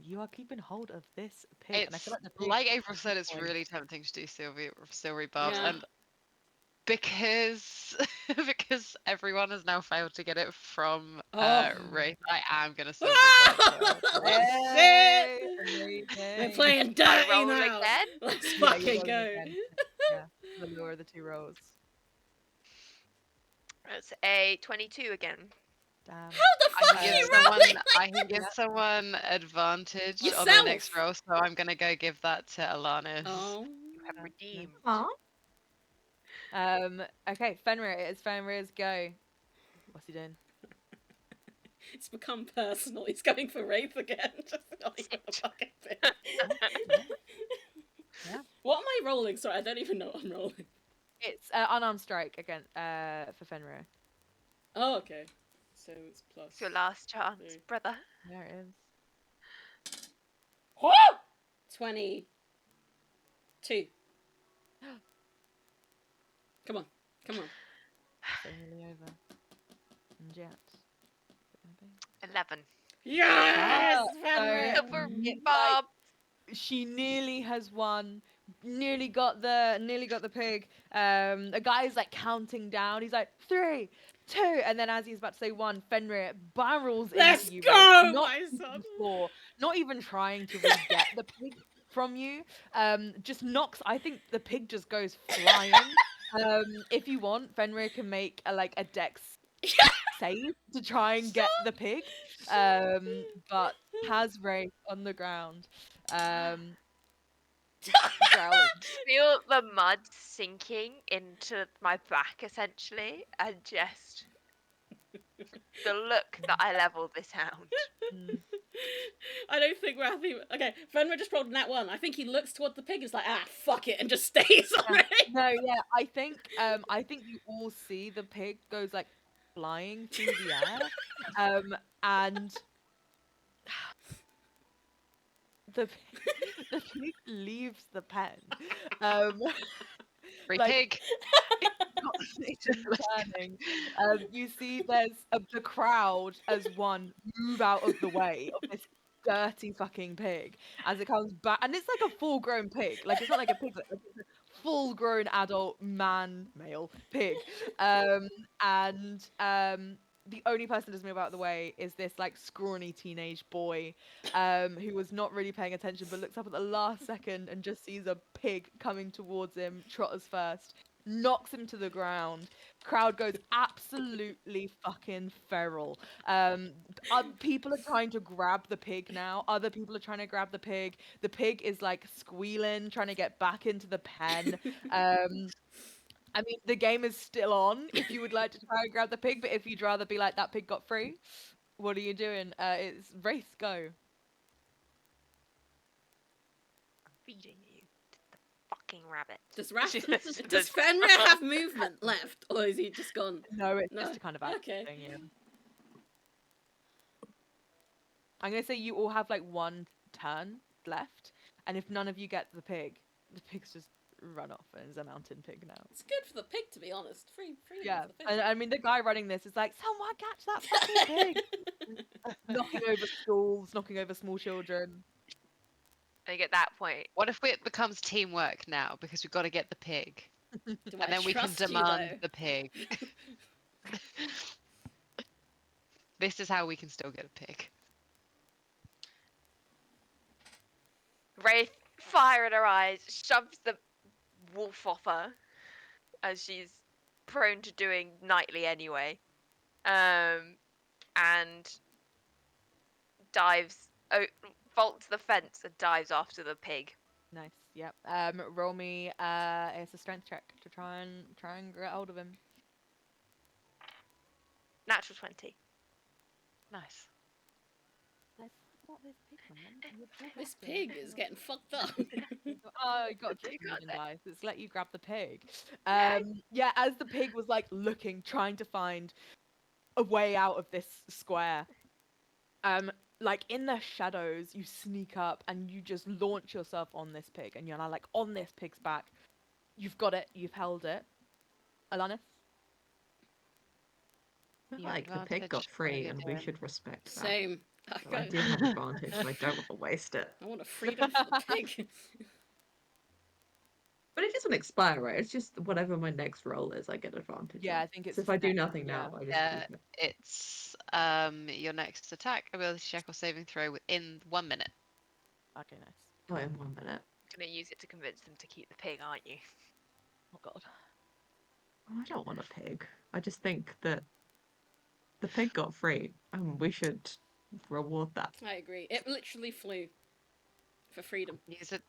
You are keeping hold of this pig. And I
It's
feel like the pig
like April said, it's really tempting to do silvery barbs,
Yeah.
and Because because everyone has now failed to get it from
Oh.
Wraith, I am gonna celebrate that.
Oh, shit!
Amazing.
We're playing
I
dirty
roll
now.
again.
Let's
Yeah, you're
fucking
rolling
go.
again. Yeah, the lower of the two rolls.
It's a 22 again.
Damn.
How the
I
fuck
can
are
give
you
someone
rolling?
I can give someone advantage on the next
Yourself.
roll, so I'm gonna go give that to Alanis.
Oh.
You have redeemed.
Aw.
Okay, Fenrir. It's Fenrir's go. What's he doing?
It's become personal. He's going for Wraith again. Just not even a fucking thing.
Yeah.
What am I rolling? Sorry, I don't even know what I'm rolling.
It's unarmed strike again. For Fenrir.
Oh, okay. So it's plus.
It's your last chance,
Three.
brother.
There it is.
Woo! 22. Come on. Come on.
So nearly over. And yet. What's it gonna be?
11.
Yes!
Ah,
Fenrir!
so
Silver
it's
Bob.
she nearly has won. Nearly got the pig. A guy's like counting down. He's like 3, 2, and then as he's about to say 1, Fenrir barrels
Let's
into you.
go,
Not
my
even
son!
before, not even trying to really get the pig from you. Just knocks. I think the pig just goes flying. If you want, Fenrir can make a dex save to try and get the pig. But has Ray on the ground. Growling.
Feel the mud sinking into my back, essentially, and just the look that I level this hound.
Mm.
I don't think we're happy. Okay, Fenrir just rolled nat 1. I think he looks toward the pig and is like, fuck it, and just stays on it.
No, yeah, I think you all see the pig goes like flying through the air. And the pig leaves the pen.
Free
Like,
pig.
it's just turning. You see the crowd as one move out of the way of this dirty fucking pig as it comes back, and it's like a full-grown pig. Like it's not like a pig, like it's a full-grown adult male pig. And the only person that doesn't move out of the way is this like scrawny teenage boy, who was not really paying attention but looks up at the last second and just sees a pig coming towards him, trotters first, knocks him to the ground. Crowd goes absolutely fucking feral. People are trying to grab the pig now. Other people are trying to grab the pig. The pig is like squealing, trying to get back into the pen. I mean, the game is still on if you would like to try and grab the pig, but if you'd rather be like, that pig got free, what are you doing? It's Wraith, go.
Feeding you to the fucking rabbit.
Does Fenrir have movement left, or is he just gone?
No, it's
No.
just a kind of action
Okay.
thing, yeah. I'm going to say you all have like 1 turn left, and if none of you get the pig's just run off and is a mountain pig now.
It's good for the pig, to be honest. Free
Yeah,
for the pig.
and I mean the guy running this is like, someone catch that fucking pig! Knocking over stools, knocking over small children.
I think at that point,
What if it becomes teamwork now because we've got to get the pig,
Do
and
I
then we can
trust you,
demand
though?
the pig? This is how we can still get a pig.
Wraith, fire in her eyes, shoves the wolf off her, as she's prone to doing nightly anyway, and dives, vaults the fence and dives after the pig.
Nice, yep. Roll me, it's a strength check to try and get hold of him.
Natural 20.
Nice.
This pig is getting fucked up.
Oh, you got a
You
keep
got
moving
it.
dice. It's let you grab the pig.
Yeah.
Yeah, as the pig was like looking, trying to find a way out of this square. Like in the shadows, you sneak up and you just launch yourself on this pig, and you're now like on this pig's back. You've got it. You've held it. Alanis?
I feel
You
like the pig
advantage
got
what
free,
you're
and we
doing.
should respect that.
Same.
So I do have advantage, and I don't want to waste it.
I want a freedom for the pig.
But it doesn't expire, right? It's just whatever my next roll is, I get advantage
Yeah,
on.
I think it's
So if
just
I do
next.
nothing
Yeah.
now, I just
Yeah,
keep it.
it's your next attack, ability check, or saving throw within 1 minute.
Okay, nice.
Oh, in 1 minute.
Gonna use it to convince them to keep the pig, aren't you?
Oh god.
Oh, I don't want a pig. I just think that the pig got free, and we should reward that.
I agree. It literally flew for freedom.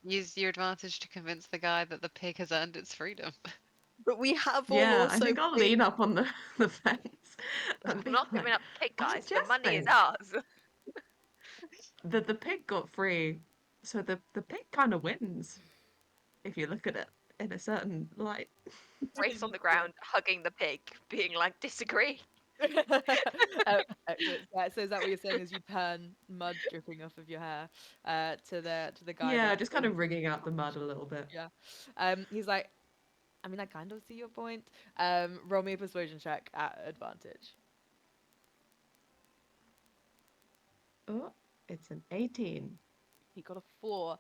Use your advantage to convince the guy that the pig has earned its freedom.
But we have all
Yeah, I
also
think I'll
been...
lean up on the fence and
I'm
be
not giving
like,
up the pig,
I
guys. The
just
money is
think
ours.
that the pig got free, so the pig kind of wins if you look at it in a certain light.
Race on the ground, hugging the pig, being like, disagree.
Excellent. Yeah, so is that what you're saying? Is you turn mud dripping off of your hair to the guy
Yeah,
that
just kind of wrigging out the mud a little bit.
yeah. He's like, I mean, I kind of see your point. Roll me a persuasion check at advantage.
Oh, it's an 18.
He got a 4.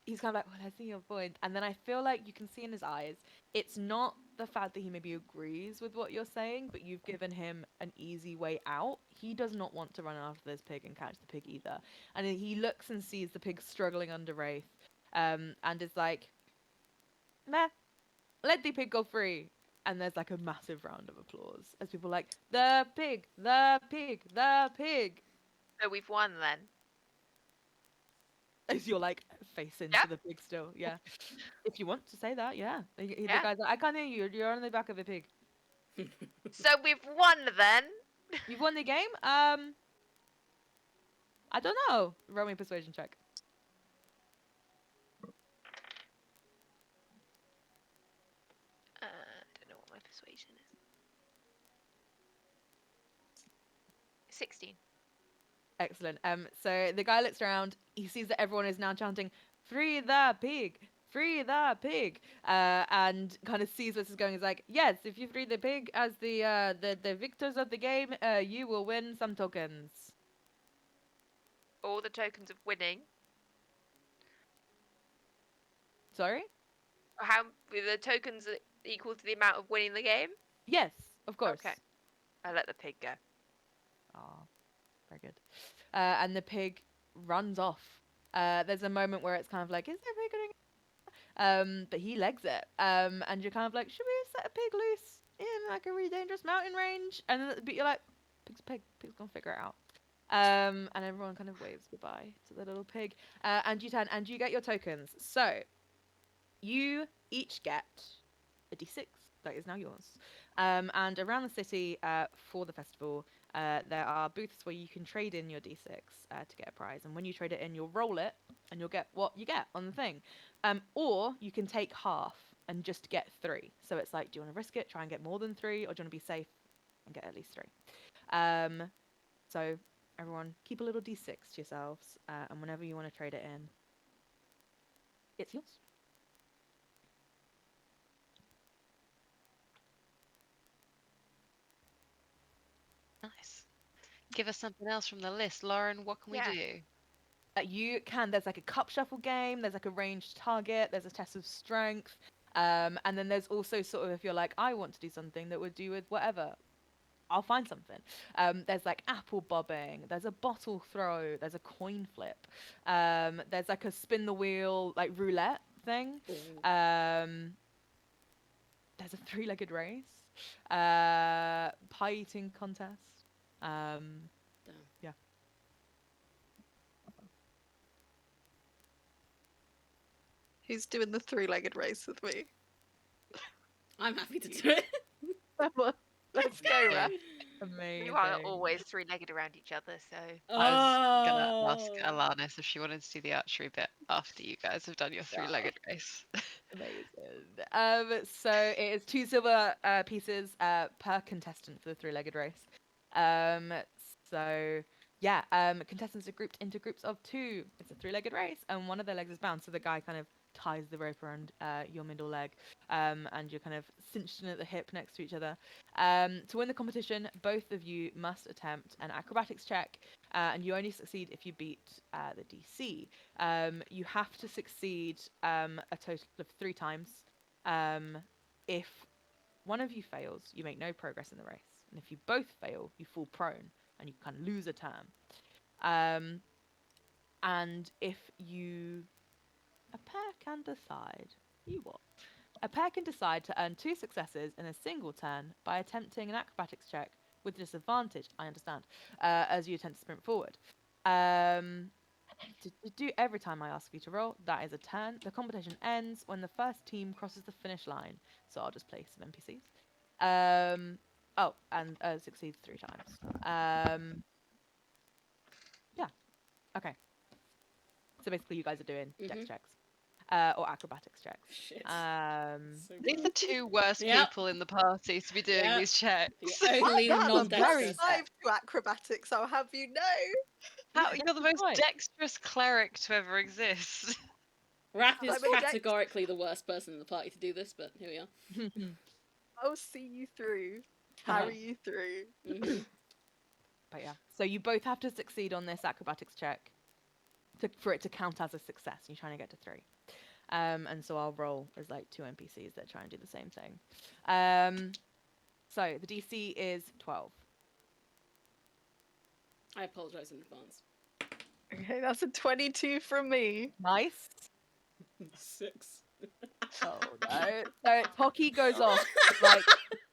He's kind of like, well, I see your point. And then I feel like you can see in his eyes, it's not the fact that he maybe agrees with what you're saying, but you've given him an easy way out. He does not want to run after this pig and catch the pig either. And he looks and sees the pig struggling under Wraith, and is like, meh, let the pig go free. And there's like a massive round of applause as people are like, the pig, the pig, the pig.
So we've won then.
As you're like face into
Yep.
the pig still, yeah. If you want to say that, yeah. The
Yeah.
guy's like, I can't hear you. You're on the back of a pig.
So we've won then.
You've won the game. I don't know. Roll me a persuasion check.
I don't know what my persuasion is. 16.
Excellent. So the guy looks around. He sees that everyone is now chanting, "Free the pig! Free the pig!" And kind of sees what's going. He's like, "Yes, if you free the pig as the victors of the game, you will win some tokens."
All the tokens of winning.
Sorry?
How the tokens are equal to the amount of winning the game?
Yes, of course.
Okay. I let the pig go.
Oh, very good. And the pig runs off. There's a moment where it's kind of like, is there a pig going? But he legs it. And you're kind of like, should we set a pig loose in like a really dangerous mountain range? But you're like, pig's a pig. Pig's gonna figure it out. And everyone kind of waves goodbye to the little pig. And you turn and you get your tokens. So you each get a d6 that is now yours. And around the city for the festival, there are booths where you can trade in your d6 to get a prize. And when you trade it in, you'll roll it and you'll get what you get on the thing. Or you can take half and just get 3. So it's like, do you want to risk it, try and get more than 3, or do you want to be safe and get at least 3? So everyone, keep a little d6 to yourselves, and whenever you want to trade it in, it's yours.
Nice. Give us something else from the list, Lauren. What can we do?
You can. There's like a cup shuffle game. There's like a ranged target. There's a test of strength. And then there's also sort of if you're like, I want to do something that would do with whatever, I'll find something. There's like apple bobbing. There's a bottle throw. There's a coin flip. There's like a spin the wheel like roulette thing. There's a 3-legged race. Pie eating contest. Yeah.
Who's doing the 3-legged race with me?
I'm happy to do it.
Let's go, Raf.
Amazing.
You are always 3-legged around each other, so.
I was gonna ask Alanis if she wanted to do the archery bit after you guys have done your 3-legged race.
Amazing. So it is 2 silver pieces per contestant for the 3-legged race. So yeah, contestants are grouped into groups of 2. It's a 3-legged race, and one of their legs is bound. So the guy kind of ties the rope around your middle leg, and you're kind of cinched in at the hip next to each other. To win the competition, both of you must attempt an acrobatics check, and you only succeed if you beat the DC. You have to succeed a total of 3 times. If one of you fails, you make no progress in the race. And if you both fail, you fall prone and you kind of lose a turn. And if a pair can decide, a pair can decide to earn 2 successes in a single turn by attempting an acrobatics check with disadvantage, I understand, as you attempt to sprint forward. To do every time I ask you to roll, that is a turn. The competition ends when the first team crosses the finish line. So I'll just play some NPCs. And succeeds 3 times. Yeah. Okay. So basically, you guys are doing dex checks. Or acrobatics checks.
Shit.
These are 2 worst people in the party to be doing these checks.
The only
I have a
non-dexterous.
+5 to acrobatics, I'll have you know.
You're the most dexterous cleric to ever exist.
Wrath is
I'm a
categorically the worst person in the party to do this, but here we are.
I'll see you through. Carry you through.
But yeah. So you both have to succeed on this acrobatics check for it to count as a success. You're trying to get to 3. And so I'll roll as like 2 NPCs that try and do the same thing. So the DC is 12.
I apologize in advance.
Okay, that's a 22 from me.
Nice.
6.
Oh no. So Toki goes off like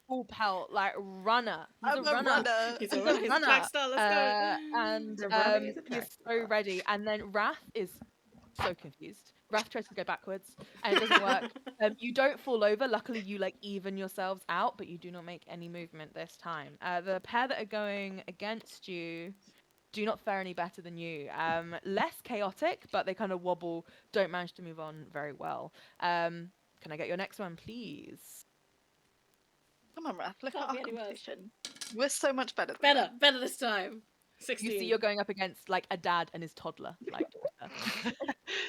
full pelt, like runner. He's
I'm
a runner.
He's
He's
a
a
runner.
runner.
Track star, let's go.
And
The running is a
he's
track
so
star.
ready. And then Wrath is so confused. Wrath tries to go backwards and it doesn't work. You don't fall over. Luckily, you like even yourselves out, but you do not make any movement this time. The pair that are going against you do not fare any better than you. Less chaotic, but they kind of wobble, don't manage to move on very well. Can I get your next one, please?
Come on, Raph, look
Can't
at our
be any worse.
competition. We're so much better than them.
Better this time. 16.
You see you're going up against like a dad and his toddler, like daughter.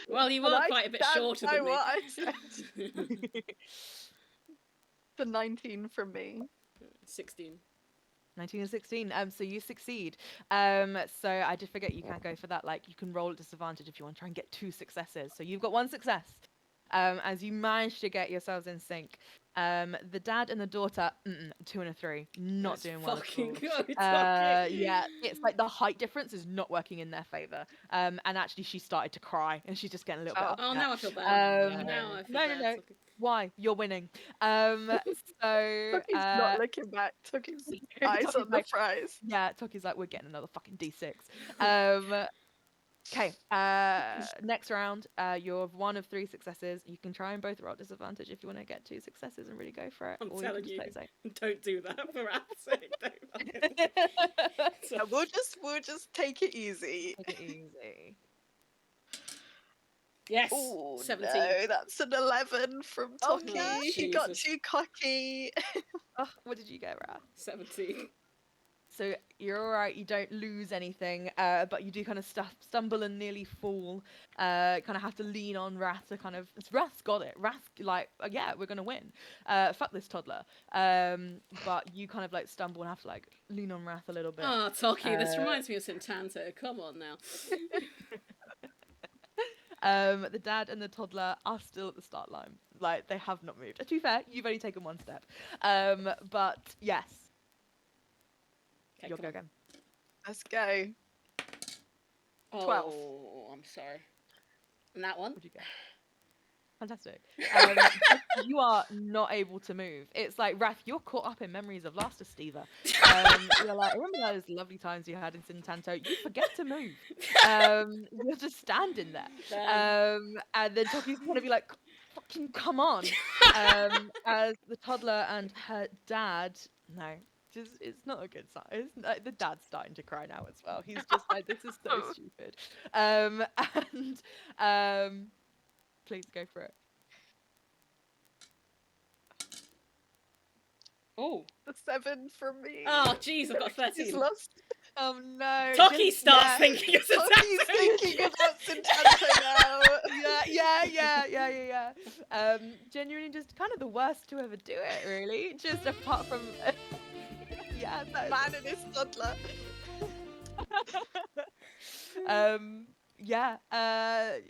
Well, you
And
were
I
quite a bit
stand
shorter
by
than me.
what I said. The 19 from me.
16.
19 and 16. So you succeed. So I did forget you can't go for that. Like you can roll at disadvantage if you want to try and get 2 successes. So you've got 1 success. As you manage to get yourselves in sync. The dad and the daughter, 2 and a 3, not
Let's
doing well at all.
fucking go, Toki.
Yeah, it's like the height difference is not working in their favor. And actually, she started to cry, and she's just getting a little bit.
Oh,
upset.
now I feel bad.
Um,
Now I feel
no,
bad.
no.
Toki.
Why? You're winning. So
Toki's not looking back. Toki's eyes
Toki's
on the
like-
prize.
yeah, Toki's like, we're getting another fucking D6. Okay. Next round, you have 1 of 3 successes. You can try and both roll at disadvantage if you want to get 2 successes and really go for it.
I'm
or
telling
you
you.
can just play it
Don't do that for Rap's sake. Don't
safe.
So-
Yeah, we'll just take it easy.
Take it easy.
Yes.
Oh
17.
no, that's an 11 from
Oh,
Toki.
no.
He got
Jesus.
too cocky.
Oh, what did you get, Raph?
17.
So you're all right. You don't lose anything, but you do kind of stumble and nearly fall. Kind of have to lean on Wrath to kind of. Wrath's got it. Wrath, like, yeah, we're gonna win. Fuck this toddler. But you kind of like stumble and have to like lean on Wrath a little bit.
Oh, Toki, this
Uh,
reminds me of Sintanto. Come on now.
The dad and the toddler are still at the start line. Like they have not moved. To be fair, you've only taken 1 step. But yes,
Okay,
you'll
come
go
on.
again.
Let's go. 12.
Oh, I'm sorry. And that one?
What'd you get? Fantastic. You are not able to move. It's like, Raph, you're caught up in memories of Last Estiva. You're like, I remember those lovely times you had in Sintanto. You forget to move. You're just standing there.
Damn.
And then Toki's going to be like, fucking come on. As the toddler and her dad, no, just, it's not a good sign. It's like, the dad's starting to cry now as well. He's just like, this is so stupid. Please go for it.
Oh.
The 7 from me.
Oh, jeez, I've got
He's
13.
lost.
Oh no.
Toki starts
yeah.
thinking of
Toki's
Sintanto.
thinking about Sintanto now.
Yeah. Genuinely just kind of the worst to ever do it, really. Just apart from, yeah, that
Man and his toddler.
yeah,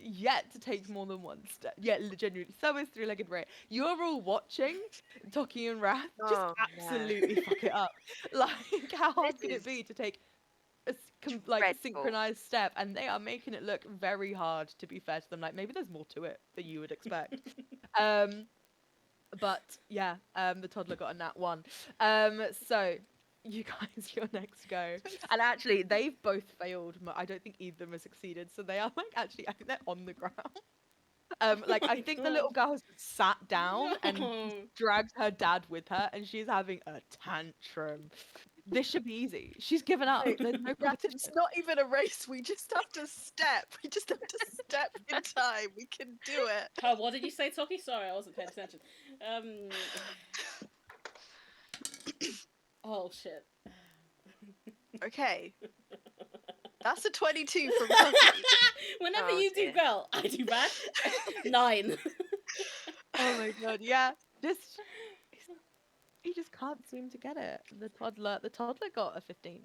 yet to take more than one step. Yeah, genuinely. So is three-legged ray. You're all watching Toki and Wrath just
Oh, no.
absolutely fuck it up. Like, how hard
This
could it
is
be to take a like
dreadful.
synchronized step? And they are making it look very hard, to be fair to them. Like, maybe there's more to it than you would expect. But yeah, the toddler got a nat 1. So you guys, your next go. And actually, they've both failed. I don't think either of them has succeeded. So they are like, actually, I think they're on the ground. Like,
Oh
I
my
think the
God.
little girl has sat down and
No.
dragged her dad with her, and she's having a tantrum. This should be easy. She's given up.
Wait,
There's no
Wrath,
competition.
it's not even a race. We just have to step. We just have to step in time. We can do it.
Oh, what did you say, Toki? Sorry, I wasn't paying attention. Oh shit.
Okay. That's a 22 from Tucky.
Whenever
Oh,
you do
dear.
well, I do bad. 9.
Oh my god, yeah. Just he just can't seem to get it. The toddler got a 15.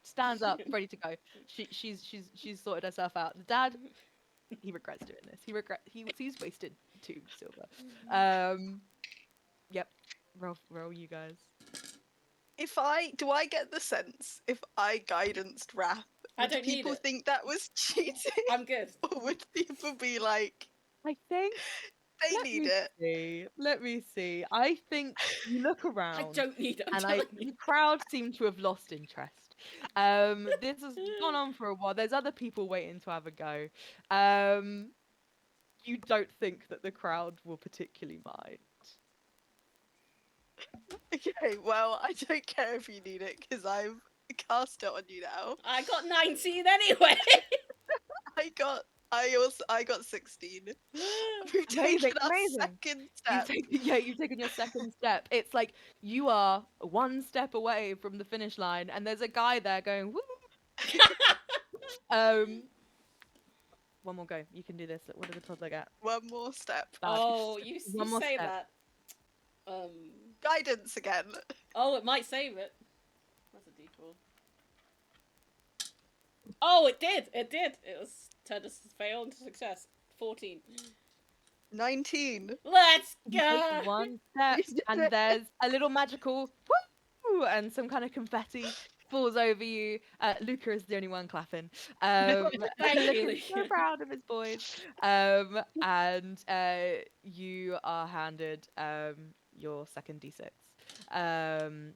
Stands up, ready to go. She's sorted herself out. The dad, he regrets doing this. He's wasted 2 silver. Yep. Roll you guys.
Do I get the sense if I guidanced Wrath,
I
would
don't need
people
it.
think that was cheating?
I'm good.
Or would people be like,
I think
they
let
need
me
it?
see. Let me see. I think you look around.
I don't need it. I'm
And
telling you.
the crowd seem to have lost interest. This has gone on for a while. There's other people waiting to have a go. You don't think that the crowd will particularly mind.
Okay, well, I don't care if you need it because I've cast it on you now.
I got 19 anyway.
I got 16. We've taken our
Amazing.
second step.
You've taken your second step. It's like you are one step away from the finish line, and there's a guy there going, woo! One more go. You can do this. What did the toddler get?
One more step.
Bad.
Oh, you
One more
say
step.
that.
Guidance again.
Oh, it might save it. That's a D4. Oh, it did. It did. It was turned a fail into success. 14.
19.
Let's
You take
go.
one step, and there's a little magical woo, and some kind of confetti falls over you. Luca is the only one clapping.
Thank you,
Luca's so
Luca.
proud of his boys. And you are handed your second D6,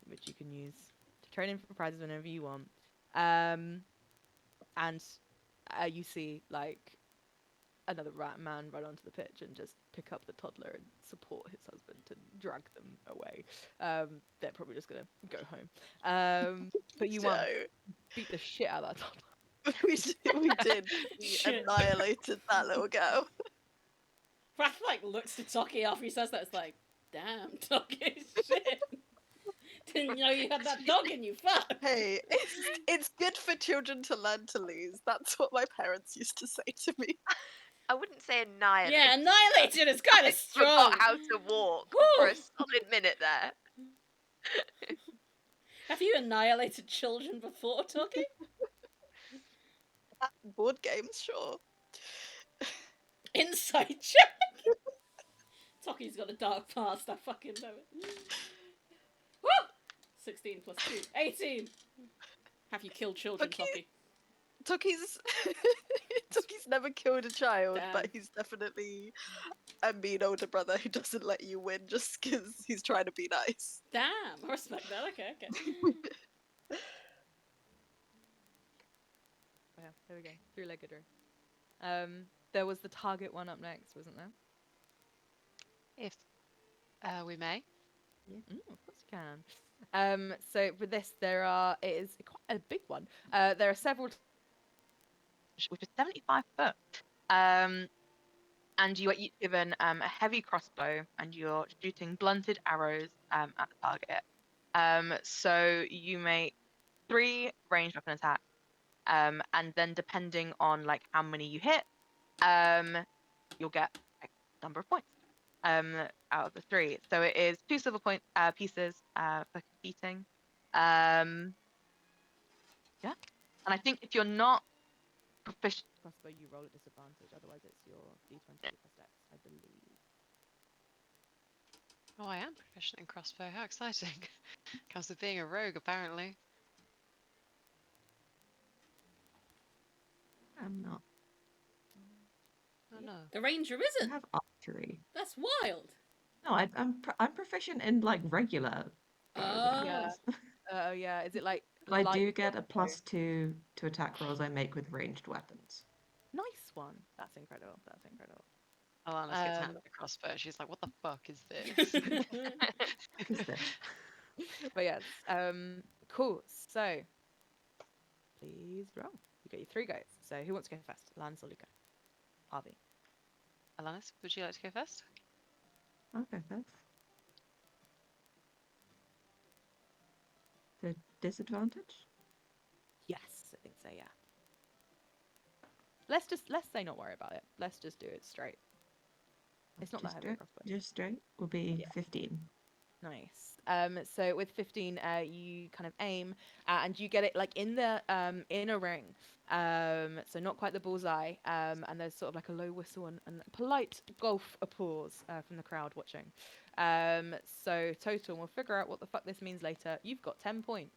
which you can use to trade in for prizes whenever you want. And you see like another man run onto the pitch and just pick up the toddler and support his husband and drag them away. They're probably just gonna go home. But you won. Beat the shit out of that toddler.
we did. We
Shit.
annihilated that little girl.
Wrath like looks to Toki after he says that. It's like, damn, Toki, shit. Didn't know you had that dog in you. Fuck.
Hey, it's good for children to learn to lose. That's what my parents used to say to me.
I wouldn't say annihilate.
Yeah, annihilated is kind
I
of strong.
forgot how to walk
Woo!
for a solid minute there.
Have you annihilated children before, Toki?
Board games, sure.
Inside check. Toki's got a dark past. I fucking know it. Woo! 16 plus 2. 18. Have you killed children, Toki?
Toki's never killed a child,
Damn.
but he's definitely a mean older brother who doesn't let you win just because he's trying to be nice.
Damn, I respect that. Okay.
Yeah, there we go. Three-legged ray. There was the target one up next, wasn't there?
If we may.
Of course you can. So for this, it is quite a big one. There are several, which is 75 foot. And you are each given a heavy crossbow, and you're shooting blunted arrows at the target. So you make 3 ranged weapon attacks, and then depending on like how many you hit, you'll get a number of points. out of the 3. So it is 2 silver pieces for competing. Yeah. And I think if you're not proficient crossbow, you roll at disadvantage. Otherwise, it's your d20 plus dex, I believe.
Oh, I am proficient in crossbow. How exciting. Comes with being a rogue, apparently.
I'm not.
Oh, no.
The ranger
I
isn't.
have archery.
That's wild.
No, I'm proficient in like regular bows and
Oh.
Yeah.
arrows.
Yeah. Is it like
But I
light
do get a
crossbow?
+2 to attack rolls I make with ranged weapons.
Nice one. That's incredible. That's incredible.
Alana's gets handed a crossbow. She's like, what the fuck is this?
What is this?
But yes. Cool. So please roll. You get your 3 goes. So who wants to go first? Lance or Luca? Harvey.
Alanis, would you like to go first?
I'll go first. The disadvantage?
Yes, I think so. Yeah. Let's say not worry about it. Let's just do it straight. It's not that heavy a crossbow.
Just straight will be 15.
Nice. So with 15, you kind of aim and you get it like in the inner ring. So not quite the bullseye. And there's sort of like a low whistle and polite golf applause from the crowd watching. So total, we'll figure out what the fuck this means later. You've got 10 points.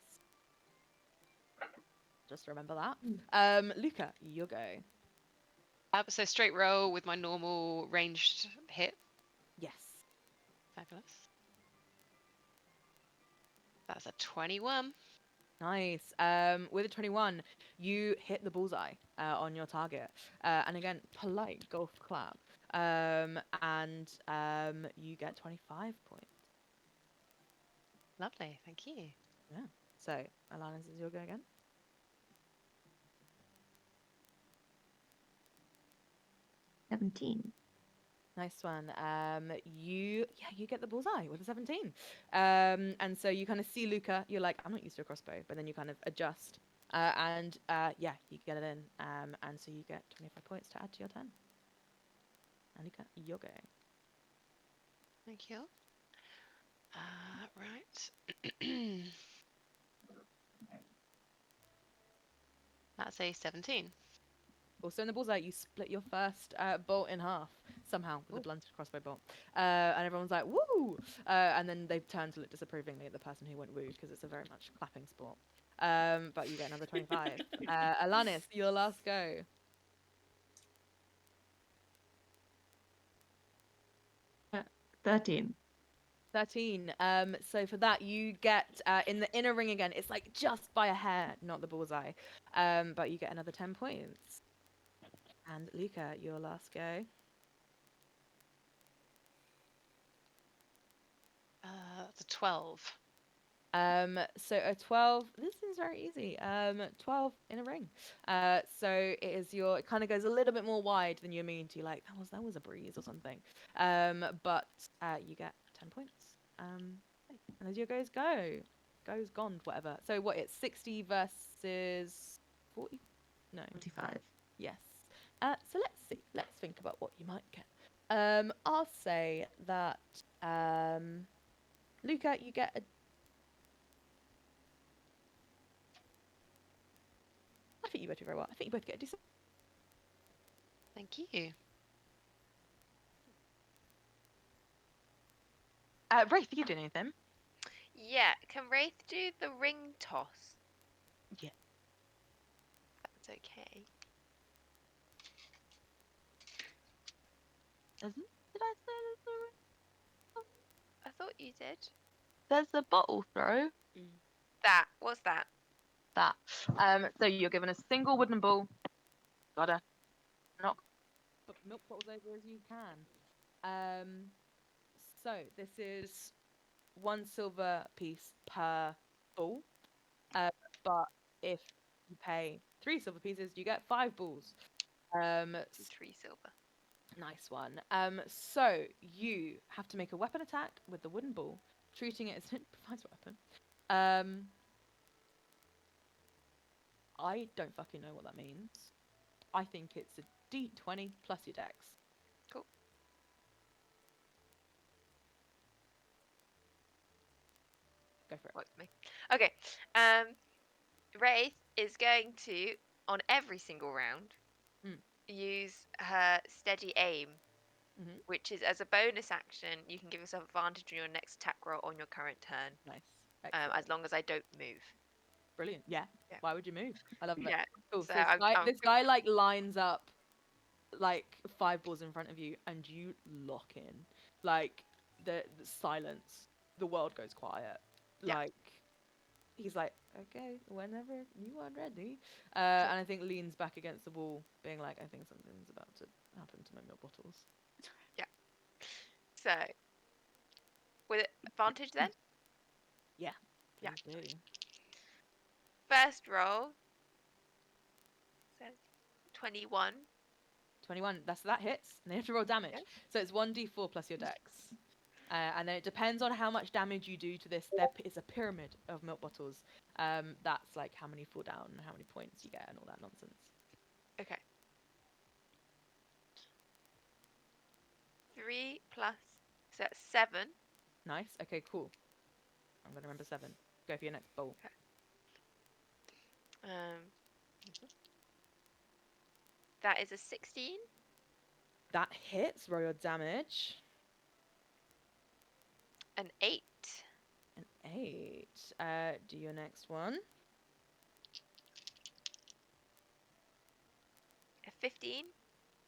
Just remember that. Luca, you go.
So straight roll with my normal ranged hit.
Yes.
Fabulous. That's a 21.
Nice. With a 21, you hit the bullseye on your target. And again, polite golf clap. And you get 25 points.
Lovely, thank you.
Yeah. So, Alanis, is your go again?
17.
Nice one. You get the bullseye with a 17. And so you kind of see Luca. You're like, I'm not used to a crossbow, but then you kind of adjust, and yeah, you get it in. And so you get 25 points to add to your 10. And Luca, you're going.
Thank you. Right. That's a 17.
Also in the bullseye, you split your first bolt in half somehow with a blunted crossbow bolt, and everyone's like, "Woo!" And then they turn to look disapprovingly at the person who went woo because it's a very much clapping sport. But you get another 25. Alanis, your last go.
13.
13. So for that, you get in the inner ring again. It's like just by a hair, not the bullseye. But you get another 10 points. And Luca, your last go.
That's a 12.
So a 12. This is very easy. 12 in a ring. So it kind of goes a little bit more wide than you're mean to. Like that was a breeze or something. But you get 10 points. And as your goes gone, whatever. So what? It's 60 versus 40. No.
45.
Yes. So let's see. Let's think about what you might get. I'll say that Luca, you get a. I think you both do very well. I think you both get a decent.
Thank you.
Wraith, are you doing anything?
Yeah, can Wraith do the ring toss?
Yeah.
That's okay.
Did I say there's a
I thought you did.
There's a bottle throw.
What's that?
That. So you're given a single wooden ball. Gotta knock milk bottles over as you can. So this is 1 silver piece per ball. But if you pay 3 silver pieces, you get 5 balls.
3 silver.
Nice one. So you have to make a weapon attack with the wooden ball, treating it as an improvised weapon. I don't fucking know what that means. I think it's a D20 plus your dex.
Cool.
Go for it.
Works for me. Okay. Wraith is going to, on every single round, use her steady aim, which is as a bonus action, you can give yourself advantage on your next attack roll on your current turn.
Nice.
As long as I don't move.
Brilliant. Yeah.
Yeah.
Why would you move? I love it.
Yeah.
Cool.
So
So
I'm
this guy like lines up like 5 balls in front of you, and you lock in. Like the silence. The world goes quiet.
Yeah.
Like he's like, okay, whenever you are ready. And I think leans back against the wall, being like, I think something's about to happen to my milk bottles.
Yeah. So with advantage then?
Yeah.
Yeah.
Please do.
First roll says 21.
21. That hits, and they have to roll damage.
Yeah.
So it's 1d4 plus your dex. And then it depends on how much damage you do to this. It's a pyramid of milk bottles. That's like how many fall down and how many points you get and all that nonsense.
Okay. 3 plus, so that's 7.
Nice. Okay, cool. I'm going to remember 7. Go for your next bowl.
Okay. That is a 16.
That hits. Roll your damage.
An 8.
An 8. Do your next one.
A 15.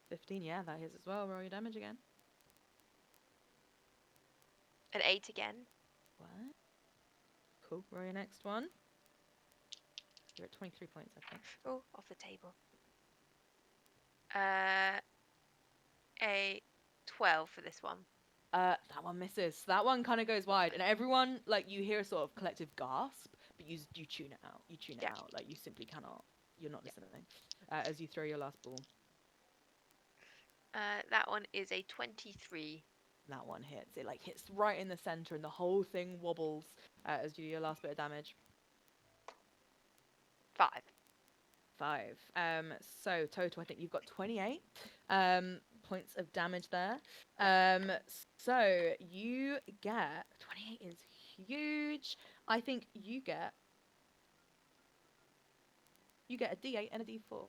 15, yeah, that hits as well. Roll your damage again.
An 8 again.
What? Cool. Roll your next one. You're at 23 points, I think.
Oh, off the table. A 12 for this one.
That one misses. That one kind of goes wide, and everyone, like, you hear a sort of collective gasp, but you tune it out. You tune it out. Like, you simply cannot. You're not listening. As you throw your last ball.
That one is a 23.
That one hits. It, like, hits right in the center, and the whole thing wobbles as you do your last bit of damage.
5.
5. So total, I think you've got 28 points of damage there. So you get 28 is huge. I think you get a D8 and a D4.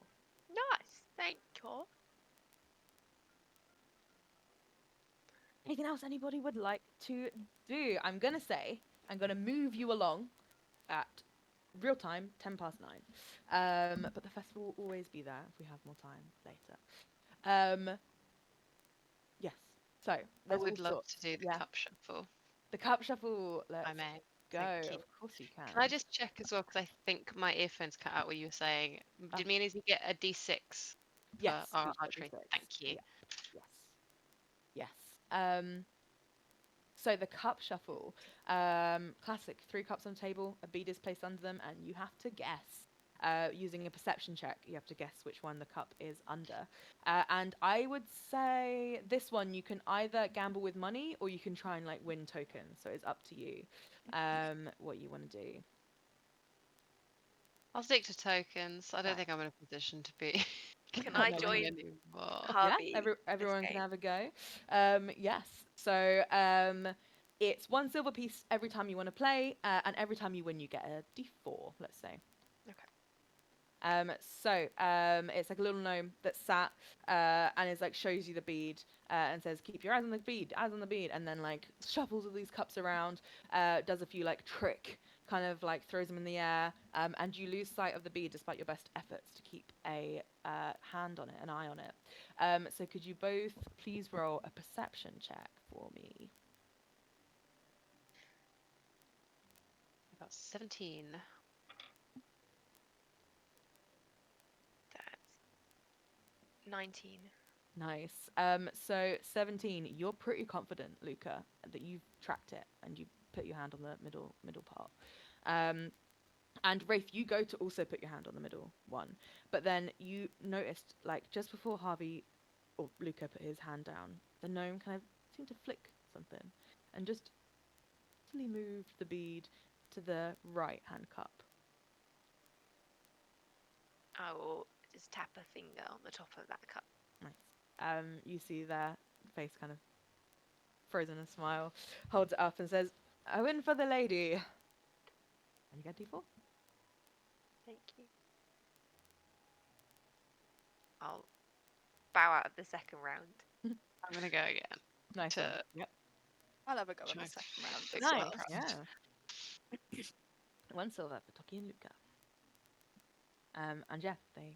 Nice, thank you.
Anything else anybody would like to do? I'm gonna move you along at real time, 10 past 9. But the festival will always be there if we have more time later. Yes. So
I would love to do the cup shuffle.
The cup shuffle. Let's
I may.
go.
Thank you.
Of course you can.
Can I just check as well, because I think my earphones cut out what you were saying. Did mean is you get a D6
yes,
for our archery? Thank you.
Yes. So the cup shuffle, classic. 3 cups on the table, a bead is placed under them, and you have to guess. Using a perception check, you have to guess which one the cup is under. And I would say this one, you can either gamble with money or you can try and like win tokens. So it's up to you what you want to do.
I'll stick to tokens. I don't think I'm in a position to be.
Can I join
anymore?
Harvey?
Yeah, everyone
this
can
game?
have a go. Yes. So it's 1 silver piece every time you want to play, and every time you win, you get a D4. Let's say.
Okay.
So it's like a little gnome that's sat and is like shows you the bead and says, "Keep your eyes on the bead, and then like shuffles all these cups around, does a few like trick, kind of like throws them in the air, and you lose sight of the bead despite your best efforts to keep a hand on it, an eye on it. So could you both please roll a perception check for me?
I got 17.
That's 19.
Nice. So 17, you're pretty confident, Luca, that you've tracked it and you put your hand on the middle part. And Rafe, you go to also put your hand on the middle one, but then you noticed, like, just before Harvey or Luca put his hand down, the gnome kind of seemed to flick something and just suddenly moved the bead to the right hand cup.
I will just tap a finger on the top of that cup.
Nice. You see their face kind of frozen a smile, holds it up and says, "I win for the lady." And you get D4.
Thank you. I'll bow out of the second round.
I'm gonna go again
Nice one.
to
Yep.
I'll have a go on
try
the
and
second round as
fix my
Nice.
well.
craft.
Yeah. 1 silver for Toki and Luca. And yeah, they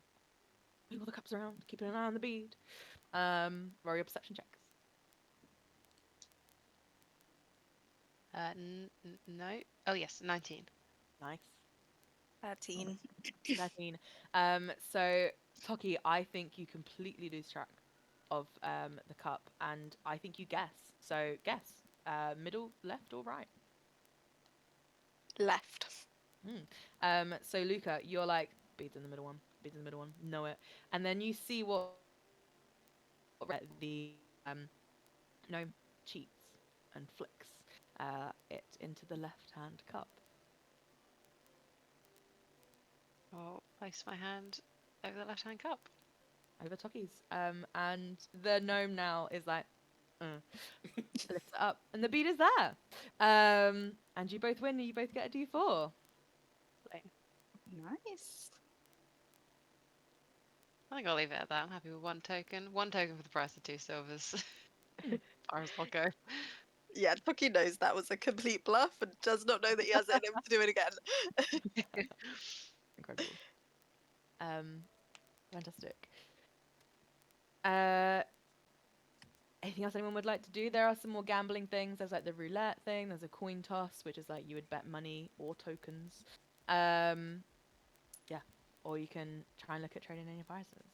move all the cups around, keeping an eye on the bead. Roll your perception checks.
No. Oh yes, 19.
Nice.
13.
13. So Toki, I think you completely lose track of the cup, and I think you guess. So guess. Middle, left, or right?
Left.
So Luca, you're like beads in the middle one, beads in the middle one, know it, and then you see what the gnome cheats and flicks it into the left-hand cup.
I'll place my hand over the left-hand cup.
Over Toki's. And the gnome now is like, lifts it up, and the bead is there. And you both win. You both get a D4.
Nice.
I think I'll leave it at that. I'm happy with 1 token. 1 token for the price of 2 silvers. As far as I'll go.
Yeah, Tucky knows that was a complete bluff and does not know that he has it in him to do it again.
Incredible. Fantastic. Anything else anyone would like to do? There are some more gambling things. There's like the roulette thing. There's a coin toss, which is like you would bet money or tokens. Yeah. Or you can try and look at trading any viruses.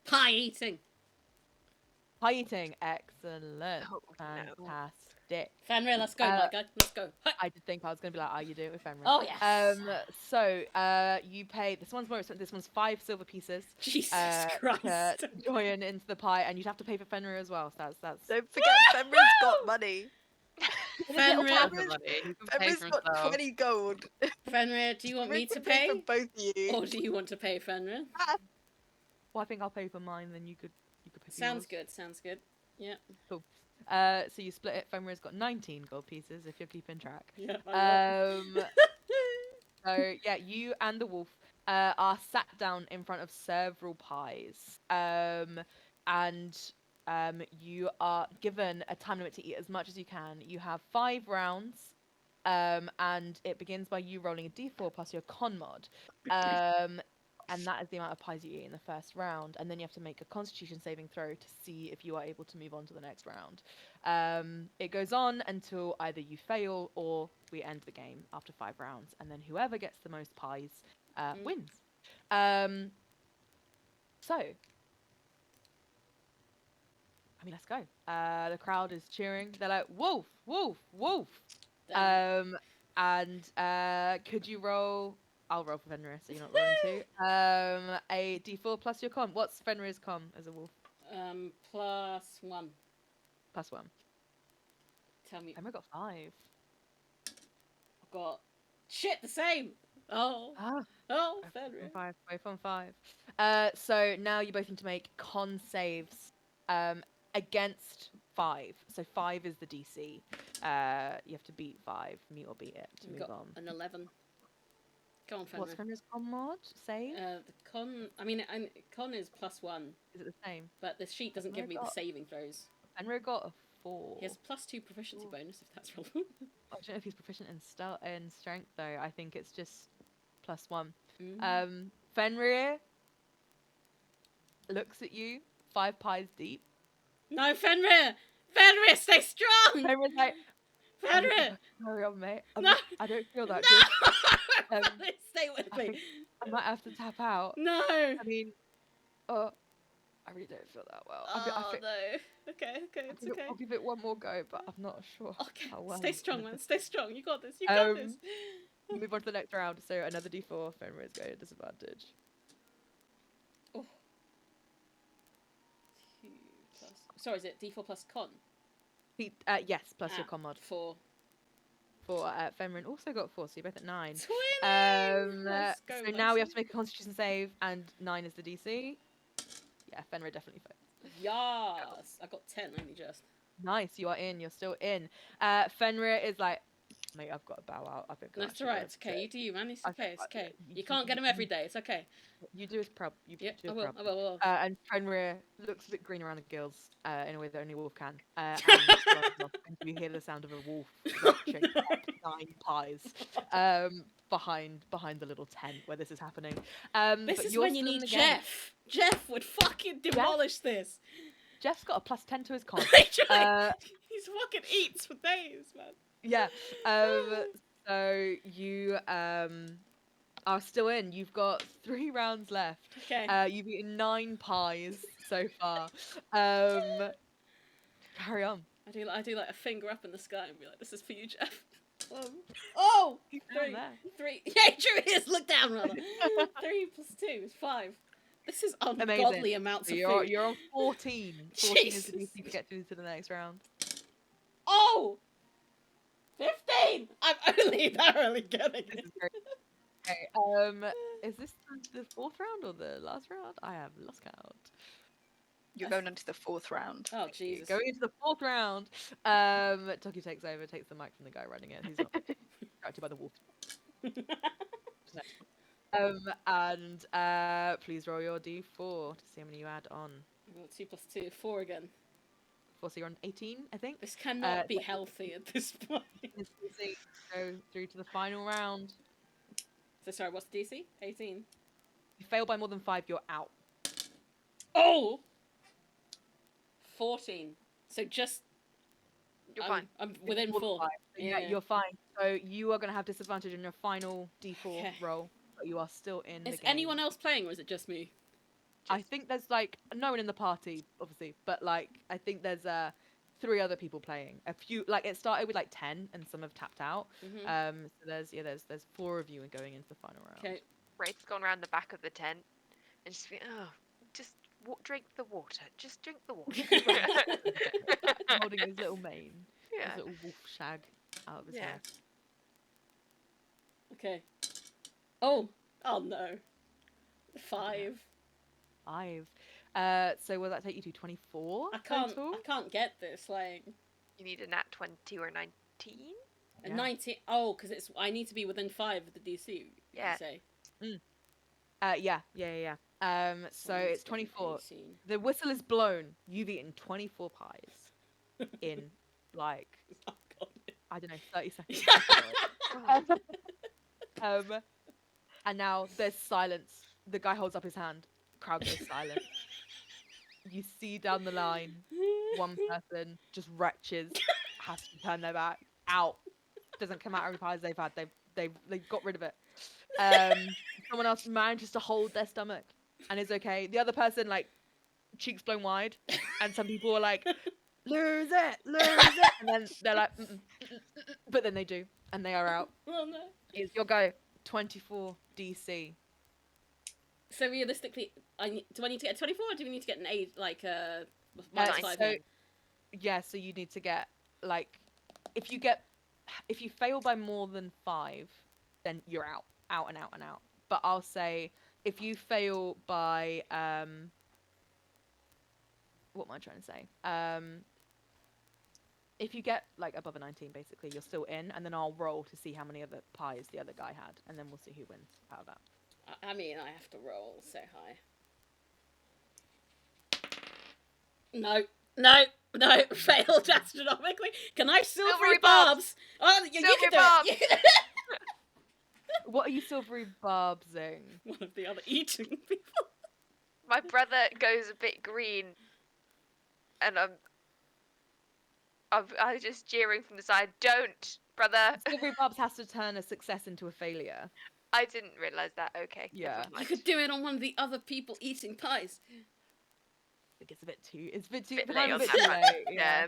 Pie eating.
Pie eating. Excellent.
Oh, no.
Fantastic.
Fenrir, let's go, my guy. Let's go. Hi.
I did think I was going to be like, oh, you do it with Fenrir.
Oh, yes.
So, you pay, this one's more expensive, this one's 5 silver pieces.
Jesus
To
Christ.
join into the pie, and you'd have to pay for Fenrir as well, so that's...
Don't forget, Fenrir's got money.
Fenrir,
Have the money. He can pay
Fenrir's
for
got
himself.
20 gold.
Fenrir, do you want me
Fenrir
to
can pay
pay?
for both of you.
Or do you want to pay, Fenrir?
Well, I think I'll pay for mine, then you could pay for
Sounds
yours.
good, sounds good. Yeah.
Cool. So you split it. Fenrir's got 19 gold pieces, if you're keeping track.
Yeah.
So yeah, you and the wolf are sat down in front of several pies, and you are given a time limit to eat as much as you can. You have 5 rounds, and it begins by you rolling a d4 plus your con mod, and that is the amount of pies you eat in the first round. And then you have to make a Constitution saving throw to see if you are able to move on to the next round. It goes on until either you fail or we end the game after 5 rounds, and then whoever gets the most pies wins. So, I mean, let's go. The crowd is cheering. They're like, "Wolf, wolf, wolf!" And could you roll? I'll roll for Fenrir, so you're not rolling 2. A d4 plus your con. What's Fenrir's con as a wolf?
+1.
+1.
Tell me.
Fenrir got 5.
I've got shit the same. Oh.
Ah.
Oh,
Both
Fenrir.
on 5. Both on 5. So now you both need to make con saves against 5. So 5 is the DC. You have to beat 5, meet or beat it to
We've
move
got
on.
an 11. Go on, Fenrir.
What's Fenrir's con mod? Save?
The con, I mean, con is +1,
Is it the same?
but the sheet doesn't give me the saving throws.
Fenrir got a 4.
He has +2 proficiency bonus, if that's relevant.
I don't know if he's proficient in strength though. I think it's just +1.
Mm.
Fenrir looks at you 5 pies deep.
No, Fenrir! Fenrir, stay strong!
Fenrir's like,
Fenrir!
hurry on, mate.
No!
I don't feel that
No!
good.
Stay with
I
me.
think I might have to tap out.
No!
I mean, I really don't feel that well.
Oh, no. Okay, it's okay.
I'll give it one more go, but I'm not sure
Okay,
how well.
stay strong, man. Stay strong. You got this. You got this.
You move on to the next round. So another d4. Fenrir is going at disadvantage.
Oh. 2 plus... Sorry, is it D4 plus con?
Yes, plus your con mod.
4.
For Fenrir also got 4, so you're both at 9.
Twinning! Let's go,
So now we have
Mason.
to make a Constitution save, and 9 is the DC. Yeah, Fenrir definitely fails.
Yes! I got 10 only just.
Nice, you are in. You're still in. Fenrir is like, mate, I've got to bow out. I think
No, it's alright. It's okay. You do you, man. It's okay. It's okay. You can't get him every day. It's okay.
You do his prob. You
Yeah,
do
I
his
will.
prob.
I will. I will.
And Fenrir looks a bit green around the gills in a way that only a wolf can. And runs off, and you hear the sound of a wolf retching 9 pies behind the little tent where this is happening.
This
but
is
you're
when you
still in
need
the game.
Jeff. Jeff would fucking demolish this.
Jeff's got a +10 to his con.
Literally, he's fucking eats for days, man.
Yeah. So you are still in. You've got 3 rounds left.
Okay.
You've eaten 9 pies so far. Carry on.
I do like a finger up in the sky and be like, "This is for you, Jeff." Oh,
He's down there.
3. Yeah, true. It is. Look down, rather. 3 plus 2 is 5. This is ungodly
Amazing.
amounts
So
of
you're
food.
you're on 14. 14 is the
Jesus.
DC to get through to the next round.
Oh! 15! I'm only barely getting
This
it.
is great. Okay. Is this the 4th round or the last round? I have lost count.
You're going into the 4th round.
Oh, Jesus.
Going into the 4th round. Toki takes over, takes the mic from the guy running it. He's not distracted by the wolf. And please roll your d4 to see how many you add on.
2 plus 2, 4 again.
4, so you're on 18, I think.
This cannot be healthy at this point.
Go through to the final round.
So sorry, what's the DC? 18.
If you fail by more than 5, you're out.
Oh! 14. So just...
You're fine.
I'm within 4.
Yeah, you're fine. So you are going to have disadvantage on your final d4 roll, but you are still in the
Is
game.
anyone else playing, or is it just me?
I think there's like no one in the party, obviously, but like I think there's 3 other people playing. A few, like it started with like 10, and some have tapped out.
Mm-hmm.
So there's 4 of you going into the final round.
Okay.
Wraith's gone round the back of the tent and just been, just drink the water. Just drink the water.
Holding his little mane,
Yeah.
his little wolf shag out of his hair.
Okay. Oh no. 5.
5. So will that take you to 24?
I can't.
total?
I can't get this. Like
You need a nat 20 or 19.
a
Yeah.
19. Oh, because it's. I need to be within 5 of the DC.
Yeah.
You say.
Yeah. So it's 24. The whistle is blown. You've eaten 24 pies in like
Oh, God.
I don't know 30 seconds. And now there's silence. The guy holds up his hand. Crowd goes silent. You see down the line, one person just wretches, has to turn their back, out. Doesn't come out every pies they've had. They've got rid of it. Someone else manages to hold their stomach and is okay. The other person like cheeks blown wide, and some people are like, lose it, and then they're like, but then they do, and they are out.
Oh no.
It's your go. 24 DC.
So realistically, do I need to get a 24, or do we need to get an 8, like
Nice.
minus 5?
So, yeah, so you need to get like, if you fail by more than 5, then you're out and out and out. But I'll say if you fail by what am I trying to say? If you get like above a 19, basically, you're still in, and then I'll roll to see how many other pies the other guy had, and then we'll see who wins out of that.
I mean, I have to roll so high. No, failed astronomically. Can I silvery barbs? Oh, you can
Silvery
do
barbs.
it.
What are you silvery barbsing?
One of the other eating people.
My brother goes a bit green, and I'm just jeering from the side. Don't, brother.
Silvery barbs has to turn a success into a failure.
I didn't realise that. Okay.
Yeah.
Never
You
mind.
could do it on one of the other people eating pies.
I think it's a bit too
Bit
kind of
late
a
on
bit
that
too late.
Yeah.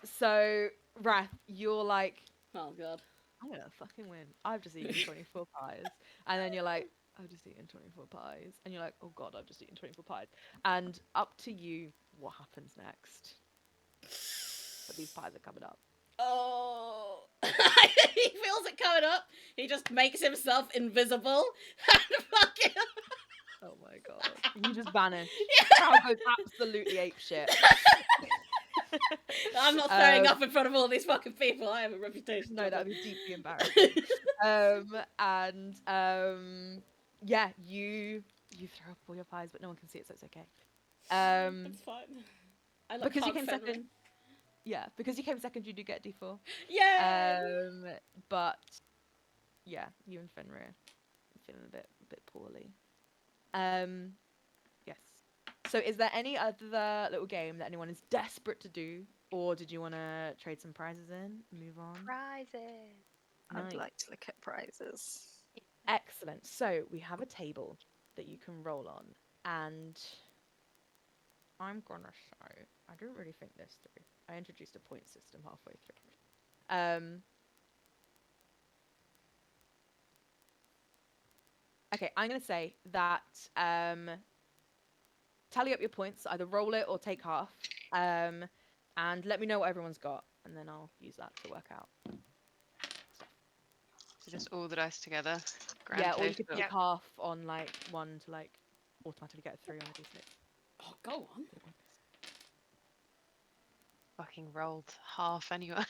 So Wrath, you're like,
Oh god.
I'm gonna fucking win. I've just eaten 24 pies, and then you're like, I've just eaten 24 pies, and you're like, oh god, I've just eaten 24 pies, and up to you, what happens next? But these pies are coming up.
Oh. He feels it coming up. He just makes himself invisible. And fucking.
Oh my god, you just vanish.
Yeah.
Crowd goes absolutely apeshit.
I'm not throwing up in front of all these fucking people. I have a reputation.
No, that would be deeply embarrassing. Yeah, you throw up all your pies, but no one can see it, so it's okay.
That's fine. I like
Because you
hug
came
Fenrir.
second. Yeah, because you came second, you do get D4.
Yay!
But yeah, you and Fenrir are feeling a bit poorly. Yes. So, is there any other little game that anyone is desperate to do, or did you want to trade some prizes in, and move on?
Prizes.
I'd
Nice.
like to look at prizes.
Excellent. So we have a table that you can roll on, and I'm gonna say I didn't really think this through. I introduced a point system halfway through. Okay, I'm gonna say that tally up your points, either roll it or take half, and let me know what everyone's got, and then I'll use that to work out stuff.
So just all the dice together. Grand
Yeah, or you could
total.
take half on like one to like automatically get a 3 on the d6.
Oh, go on.
Fucking rolled half anyway.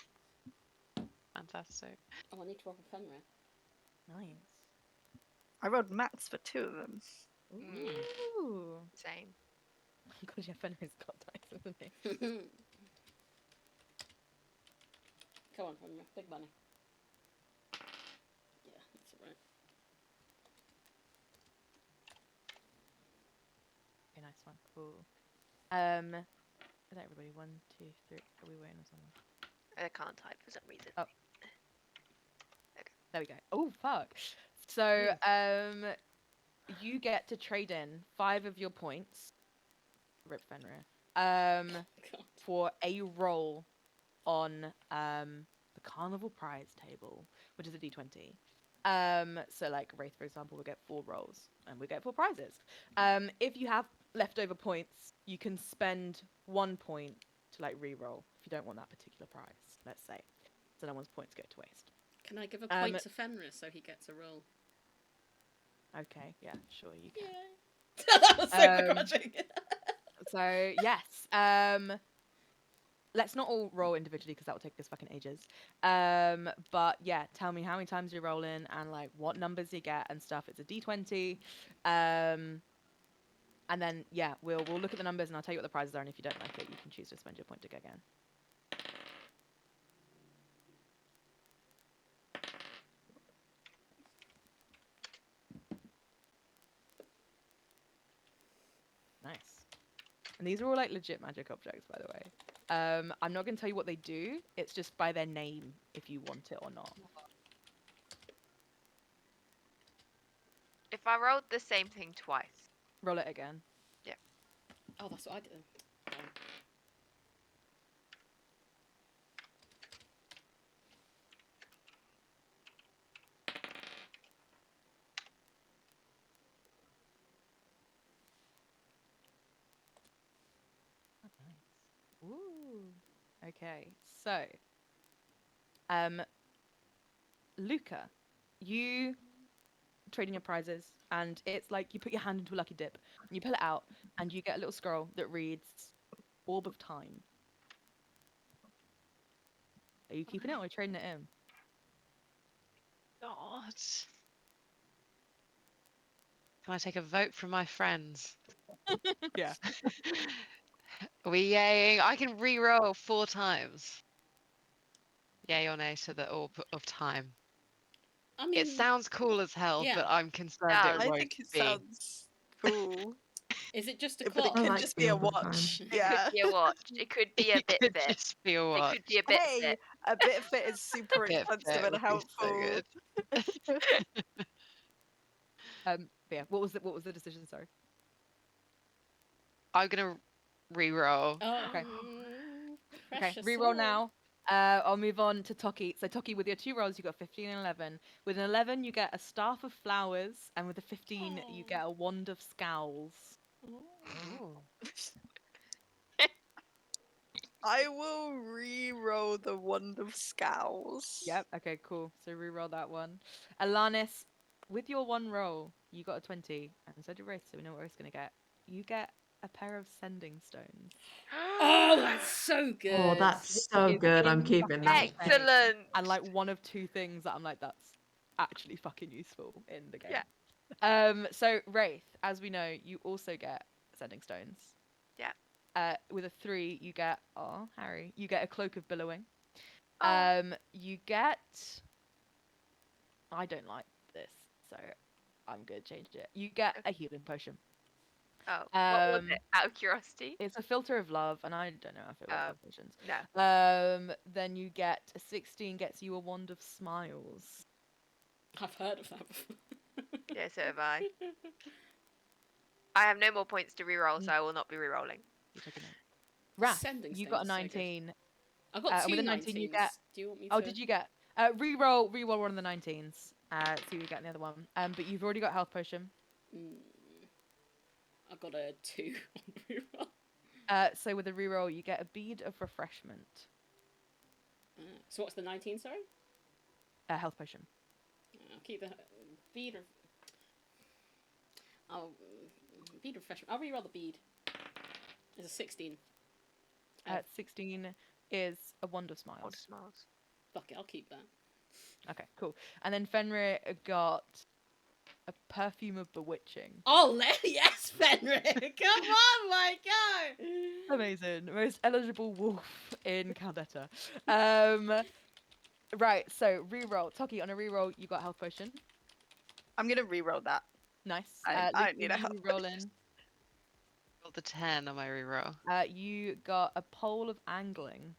Fantastic.
Oh, I need to roll for Fenrir.
Nice.
I rolled max for 2 of them.
Ooh.
Same.
God, yeah, Fenrir's got dice, isn't he?
Come on, Fenrir. Big money. Yeah, that's alright.
Okay, nice one. Cool. Is that everybody? 1, 2, 3. Are we waiting on someone?
I can't type for some reason.
Oh. There we go. Oh, fuck. So, you get to trade in 5 of your points, Rip Fenrir,
God.
for a roll on the carnival prize table, which is a d20. So like Wraith, for example, will get 4 rolls and we get 4 prizes. If you have leftover points, you can spend 1 point to like re-roll if you don't want that particular prize, let's say. So no one's points go to waste.
Can I give a point to Fenrir so he gets a roll?
Okay, yeah, sure you can.
Yeah. That was so begrudging.
So yes, let's not all roll individually because that will take us fucking ages. But yeah, tell me how many times you're rolling and like what numbers you get and stuff. It's a d20. And then yeah, we'll look at the numbers and I'll tell you what the prizes are. And if you don't like it, you can choose to spend your point to go again. Nice. And these are all like legit magic objects, by the way. I'm not going to tell you what they do. It's just by their name if you want it or not.
If I rolled the same thing twice.
Roll it again.
Oh, that's what I did.
Oh, nice. Ooh. Okay, so, Luca, you trade in your prizes, and it's like you put your hand into a lucky dip, and you pull it out, and you get a little scroll that reads "Orb of Time." Are you keeping it or are you trading it in?
God. Can I take a vote from my friends?
Yeah.
Are we yaying? I can re-roll 4 times. Yay or nay to the orb of time.
I mean,
It sounds cool as hell,
yeah.
but I'm concerned
No.
it
I
won't
think it
be.
sounds cool.
Is it just a
But it
clock?
I
could
like
just
the
be a
orb of time.
watch.
It
Yeah.
could be a watch. It could be a
It
bit
could
fit.
just be a
It
watch.
could be a bit
Hey,
fit.
a bit fit is super
Bit
expensive
fit
and
would be so
helpful.
good.
But yeah. What was the decision? Sorry.
I'm gonna re-roll.
Oh,
Okay. Okay.
precious
Reroll
sword.
now. I'll move on to Toki. So Toki, with your 2 rolls, you got 15 and 11. With an 11, you get a staff of flowers, and with a 15, you get a wand of scowls.
Ooh.
I will re-roll the Wand of Scowls.
Yep. Okay. Cool. So reroll that one. Alanis, with your 1 roll, you got a 20, and so did Wraith. So we know what Wraith's gonna get. You get a pair of sending stones.
Oh, that's so good.
Oh, that's so
Is
good. I'm
in the
keeping that.
campaign,
Excellent.
And like one of two things that I'm like, that's actually fucking useful in the game.
Yeah.
So Wraith, as we know, you also get sending stones.
Yeah.
With a 3, you get Harry, you get a cloak of billowing.
Oh.
You get. I don't like this, so I'm gonna change it. You get a healing potion.
Oh. What was
Um,
it? Out of curiosity.
it's a filter of love, and I don't know how I feel about love potions.
No.
Then you get a 16, gets you a wand of smiles.
I've heard of that before.
Yeah, so have I. I have no more points to reroll, so I will not be rerolling.
You take a note. Wrath,
Sending
you got a
stones is so good.
19.
I've got two
with a
19s.
19, you get.
Do you want me
Oh,
to?
did you get? Reroll one of the 19s. See what you get in the other one. But you've already got health potion.
I've got a 2 on reroll.
So with a reroll, you get a bead of refreshment.
So what's the 19, sorry?
Health potion.
I'll keep the bead of... bead refreshment. I'll reroll the bead. It's a 16.
16 is a wand of smiles.
Wand of smiles.
Fuck it, I'll keep that.
Okay, cool. And then Fenrir got a perfume of bewitching.
Oh, yes, Fenrir! Come on, my guy!
Amazing. Most eligible wolf in Caldetta. Right, so reroll. Toki, on a reroll, you got health potion.
I'm gonna re-roll that.
Nice.
I don't need a
you
health
roll
potion.
in.
Rolled the 10 on my reroll.
You got a pole of angling.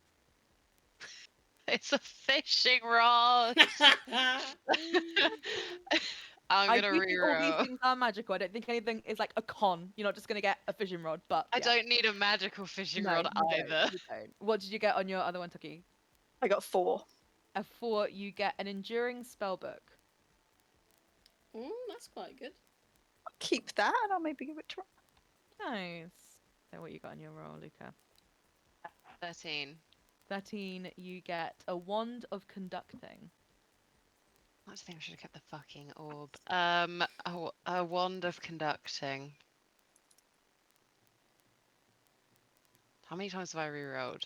It's a fishing rod. I'm
I
gonna
do think all these
reroll.
things are magical. I don't think anything is like a con. You're not just gonna get a fishing rod, but
I
yeah.
don't need a magical fishing
No,
rod
you
either.
don't, you don't. What did you get on your other one, Toki?
I got 4.
A 4, you get an enduring spellbook.
That's quite good.
I'll keep that and I'll maybe give it to her.
Nice. So what you got on your roll, Luca?
13.
13, you get a wand of conducting.
I just think I should have kept the fucking orb. A wand of conducting. How many times have I rerolled?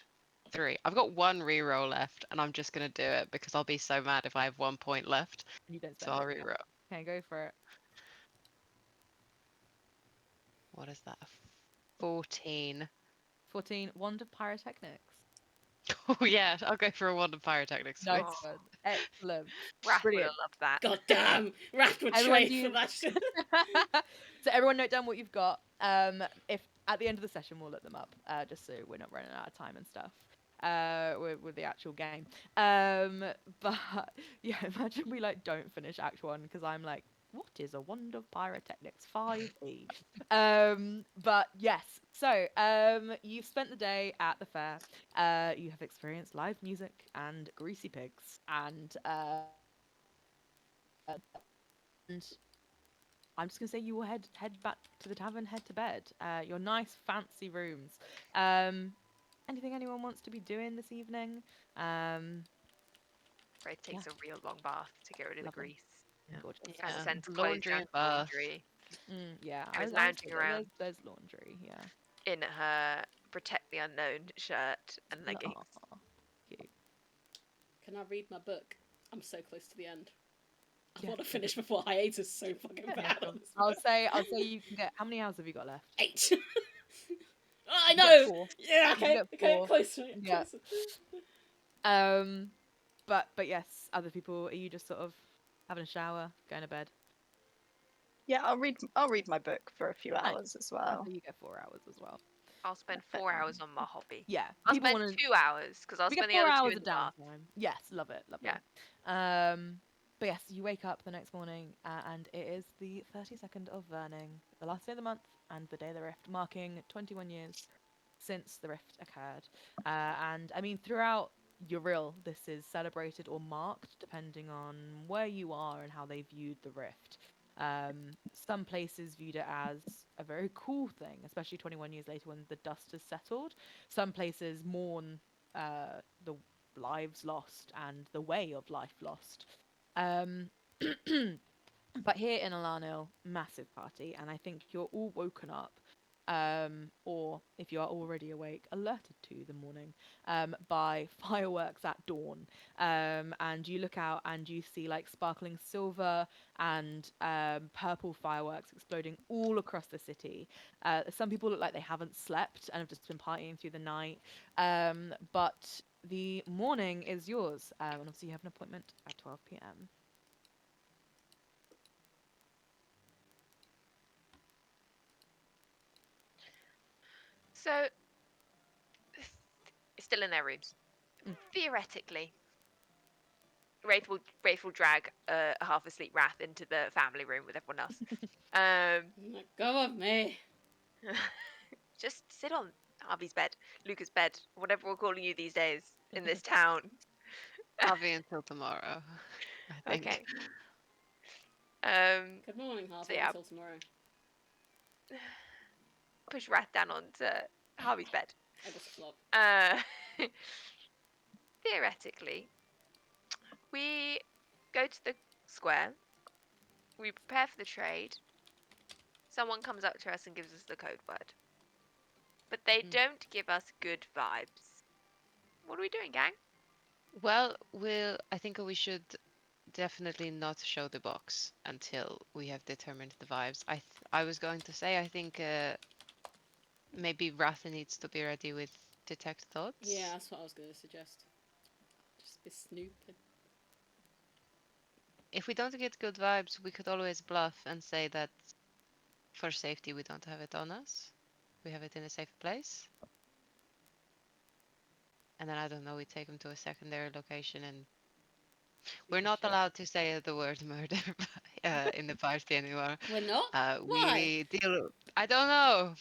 3. I've got 1 reroll left, and I'm just gonna do it because I'll be so mad if I have 1 point left.
You don't
So
spend
I'll
it. Yeah.
reroll.
Okay, go for it.
What is that? 14.
14, wand of pyrotechnics.
Oh yeah, I'll go for a wand of pyrotechnics.
Nice
please.
one. Excellent.
Raph would
Brilliant.
have loved that.
God damn! Raph would
Everyone
trade for
do-
that shit.
So everyone note down what you've got. If at the end of the session we'll look them up, just so we're not running out of time and stuff. With the actual game. But yeah, imagine we like don't finish Act 1 because I'm like, what is a wand of pyrotechnics? 5e. But yes, so you've spent the day at the fair. You have experienced live music and greasy pigs and I'm just gonna say you will head back to the tavern, head to bed. Your nice fancy rooms. Anything anyone wants to be doing this evening?
Ray takes a real long bath to get rid of the
Lovely.
grease.
Yeah. Gorgeous.
And
Yeah.
sends clothes
Laundry
down
and
to
bath.
laundry
Yeah,
I was
would
lounging
say
around.
There's laundry. Yeah.
in her Protect the Unknown shirt and leggings.
Aw, cute.
Can I read my book? I'm so close to the end. I
Yeah.
want to finish before hiatus is so fucking bad. On this
I'll
book.
say you can get. How many hours have you got left?
8. Oh, I
You get
know.
4.
Yeah.
You
Okay.
get
Okay.
4.
Closer.
Yeah.
Closer.
But yes, other people. Are you just sort of having a shower, going to bed?
Yeah, I'll read my book for a few
Nice.
hours as well.
You get 4 hours as well.
I'll spend 4 hours on my hobby.
Yeah,
I'll
people
spend
wanna-
2 hours because I'll
we
spend
get
the
4
other 2
hours
in
of
the bath.
downtime. Yes, love it.
Yeah.
But yes, you wake up the next morning and it is the 32nd of Verning, the last day of the month and the day of the Rift, marking 21 years since the Rift occurred. And I mean, throughout Uriel, this is celebrated or marked depending on where you are and how they viewed the Rift. Some places viewed it as a very cool thing, especially 21 years later when the dust has settled. Some places mourn the lives lost and the way of life lost. But here in Alanil, massive party, and I think you're all woken up or if you are already awake, alerted to the morning by fireworks at dawn. And you look out and you see like sparkling silver and purple fireworks exploding all across the city. Some people look like they haven't slept and have just been partying through the night. But the morning is yours. And obviously, you have an appointment at 12 p.m.
So, still in their rooms.
Mm.
Theoretically, Wraith will drag a half asleep Wrath into the family room with everyone else.
Go with me.
Just sit on Harvey's bed, Luca's bed, whatever we're calling you these days in this town.
Harvey until tomorrow, I think.
Okay.
Good morning, Harvey.
So yeah,
Until tomorrow.
push Wrath down onto Harvey's bed.
I just flop.
Theoretically, we go to the square. We prepare for the trade. Someone comes up to us and gives us the code word. But they don't give us good vibes. What are we doing, gang?
Well, I think we should definitely not show the box until we have determined the vibes. I was going to say I think maybe Ratha needs to be ready with detect thoughts.
Yeah, that's what I was going to suggest. Just be snooping.
If we don't get good vibes, we could always bluff and say that for safety we don't have it on us. We have it in a safe place. And then I don't know, we take them to a secondary location and we're not allowed to say the word murder in the party anymore.
We're not?
We deal. I don't know.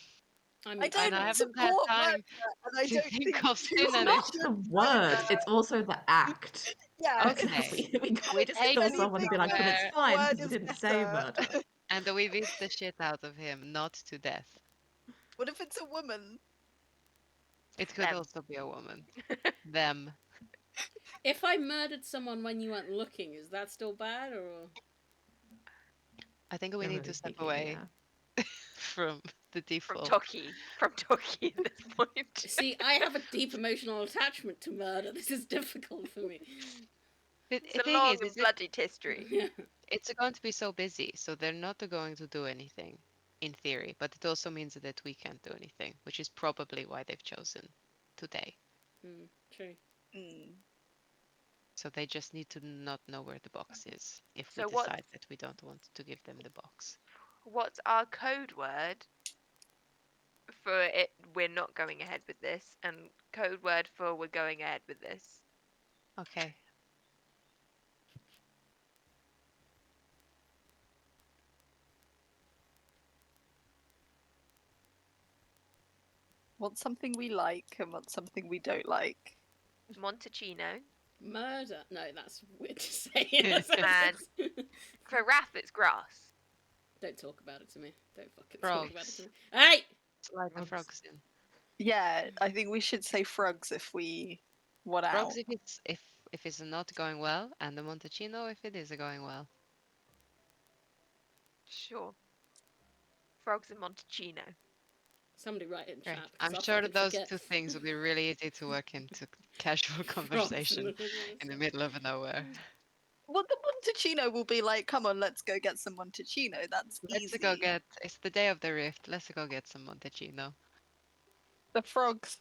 I don't
I haven't had
support
time
murder, and I
to
don't
think
think
of
you
It's
synonym.
not the word, it's also the act.
Yeah,
Okay.
We can't
We
just
take
kill
anything
someone and be like, but it's
where
fine
word
because you
is
didn't say
better.
murder.
and we beat the shit out of him, not to death.
What if it's a woman?
It could
Them.
also be a woman. Them.
If I murdered someone when you weren't looking, is that still bad, or...?
I think we need
Generally
to step
speaking,
away
yeah.
from the
From
default.
Toki at this point.
See, I have a deep emotional attachment to murder. This is difficult for me.
The
It's a
thing
long
is,
and bloody history.
it's going to be so busy, so they're not going to do anything, in theory. But it also means that we can't do anything, which is probably why they've chosen today.
True.
So they just need to not know where the box is if we
So
decide that we don't want to give them the box.
what's our code word for it? We're not going ahead with this, and code word for we're going ahead with this.
Okay.
What's something we like and what's something we don't like?
Montalcino.
Murder? No, that's weird to say.
And for Wrath, it's grass.
Don't talk about it to me. Don't fucking
Frogs.
talk about it to me. Hey!
Slide the frogs in.
Yeah, I think we should say frogs if we want out.
Frogs if it's not going well, and the Montalcino if it is going well.
Sure. Frogs and Montalcino.
Somebody write it in
Great.
chat. 'Cause
I'm
I'll
sure
fucking
those
forget.
two things will be really easy to work into casual conversation in the middle of nowhere.
Well, the Montalcino will be like, come on, let's go get some Montalcino. That's
Let's
easy.
go get. It's the day of the rift. Let's go get some Montalcino.
The frogs.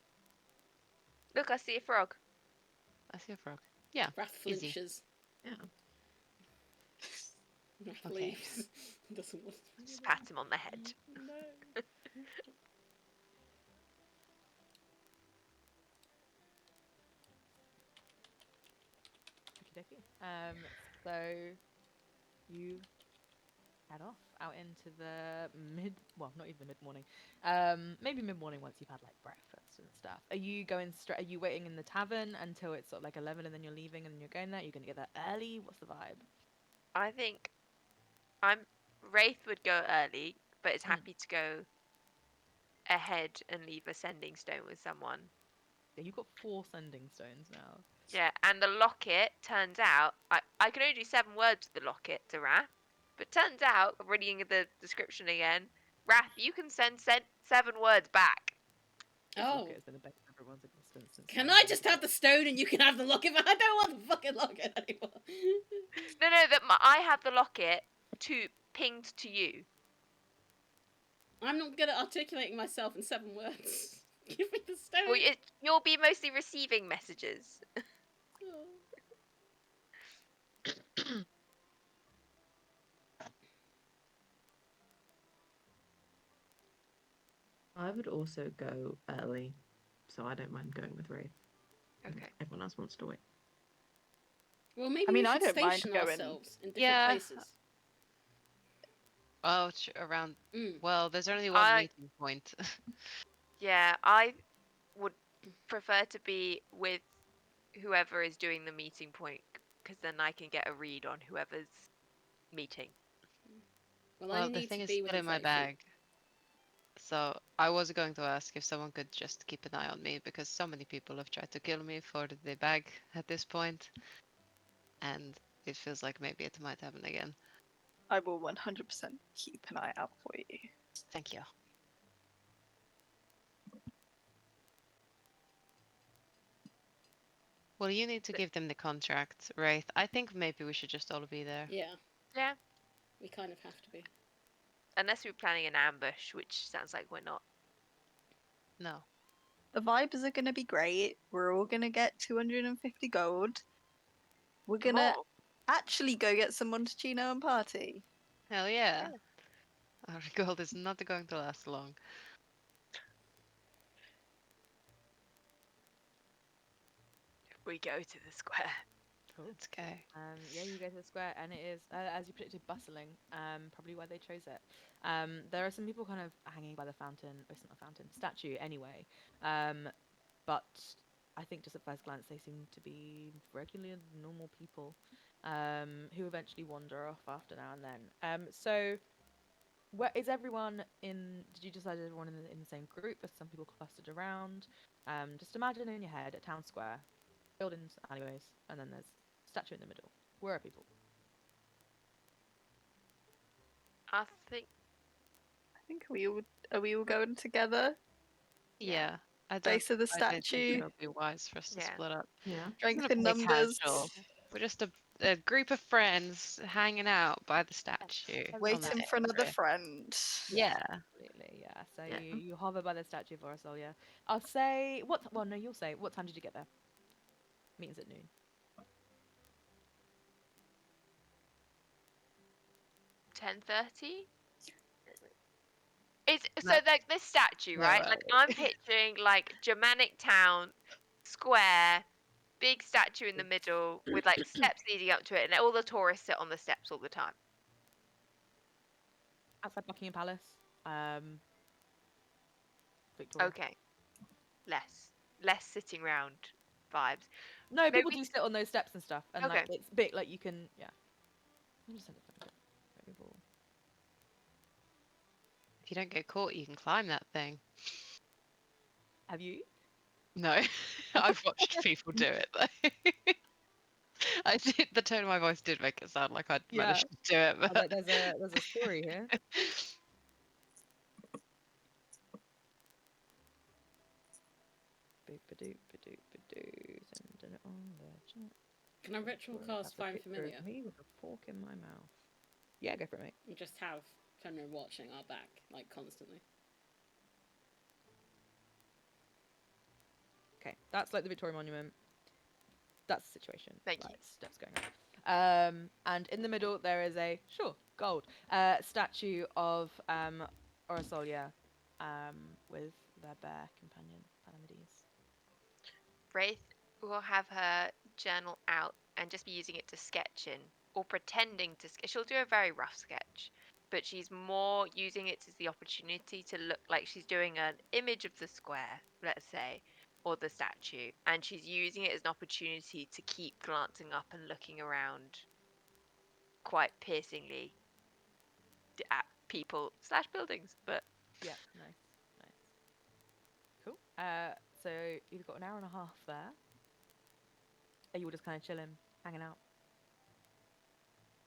Look, I see a frog.
I see a frog. Yeah.
Wrath
Easy.
flinches.
Yeah.
Wrath
Okay.
leaves. Doesn't want.
Just pat him on the head.
No.
Okey-dokey. So you head off out into the not even mid-morning. Maybe mid-morning once you've had like breakfast and stuff. Are you going straight? Are you waiting in the tavern until it's sort of like 11 and then you're leaving and then you're going there? You're going to get there early? What's the vibe?
I think Wraith would go early, but is happy to go ahead and leave a sending stone with someone.
Yeah, you've got 4 sending stones now.
Yeah, and the locket turns out I can only do 7 words with the locket to Wrath, but turns out, reading the description again, Wrath, you can send 7 words back.
This
Oh.
locket has been a bane of everyone's existence since.
Can I just have the stone and you can have the locket? I don't want the fucking locket anymore.
No, I have the locket pinged to you.
I'm not good at articulating myself in 7 words. Give me the stone.
Well, you'll be mostly receiving messages.
I would also go early, so I don't mind going with Wraith.
Okay.
Everyone else wants to wait.
Well, maybe
I mean,
we
I
should
don't mind
station
going.
ourselves in different
Yeah.
places.
Oh, around.
Mm.
Well, there's only one meeting point.
Yeah, I would prefer to be with whoever is doing the meeting point, because then I can get a read on whoever's meeting.
Well,
Well,
I
the
need
thing
to
is
be
still
within
in my
30 feet.
bag. So I was going to ask if someone could just keep an eye on me, because so many people have tried to kill me for the bag at this point, and it feels like maybe it might happen again.
I will 100% keep an eye out for you.
Thank you. Well, you need to give them the contract, Wraith. I think maybe we should just all be there.
Yeah.
Yeah.
We kind of have to be.
Unless we're planning an ambush, which sounds like we're not.
No.
The vibes are going to be great. We're all going to get 250 gold. We're going to actually go get some Montecino and party.
Hell yeah. Our gold is not going to last long.
We go to the square.
Cool.
Let's go.
Yeah, you go to the square, and it is, as you predicted, bustling. Probably why they chose it. There are some people kind of hanging by the fountain. Oh, it's not a fountain, statue anyway. But I think just at first glance, they seem to be regular, normal people, who eventually wander off after now and then. So, where is everyone in? Did you decide everyone in the same group? Are some people clustered around? Just imagine in your head a town square, buildings, alleyways, and then there's statue in the middle. Where are people?
I think
Are we all going together?
Yeah.
Base of the
I don't think
statue.
it'll be wise for us to split up.
Yeah.
Strength
Gonna
in
play
numbers.
casual. We're just a group of friends hanging out by the statue. on the
Waiting for another
area.
friend.
Yeah.
Absolutely, yeah. So
Yeah.
you hover by the statue of Orasolia. I'll say what? Well, no, you'll say. What time did you get there? Meeting's at noon.
10:30. It's so
That's-
like this statue, right? Like I'm picturing like Germanic town square, big statue in the middle with like steps leading up to it, and all the tourists sit on the steps all the time.
Outside Buckingham Palace. Victoria.
Okay, less sitting round vibes.
No,
Maybe
people do sit on those steps and stuff, and
Okay.
like it's big. Like you can, yeah. Let me just send it back. People.
If you don't get caught, you can climb that thing.
Have you?
No, I've watched people do it though. I did. The tone of my voice did make it sound like I'd
Yeah.
managed to do it,
Oh,
but
there's a story here. Sending it on the chat.
Can I ritual cast
That's a
Find
picture of
Familiar?
Me with a fork in my mouth. Yeah, go for it, mate.
And just have Fenrir watching our back, like, constantly.
Okay, that's like the Victoria Monument. That's the situation.
Thank you.
Steps going up. And in the middle there is a gold statue of Orasolia, with their bear companion Palamedes.
Wraith will have her journal out and just be using it to sketch in, or pretending to sketch. She'll do a very rough sketch, but she's more using it as the opportunity to look like she's doing an image of the square, let's say, or the statue, and she's using it as an opportunity to keep glancing up and looking around quite piercingly at people / buildings. But
Yeah, nice. Cool. So you've got an hour and a half there. Are you all just kind of chilling, hanging out?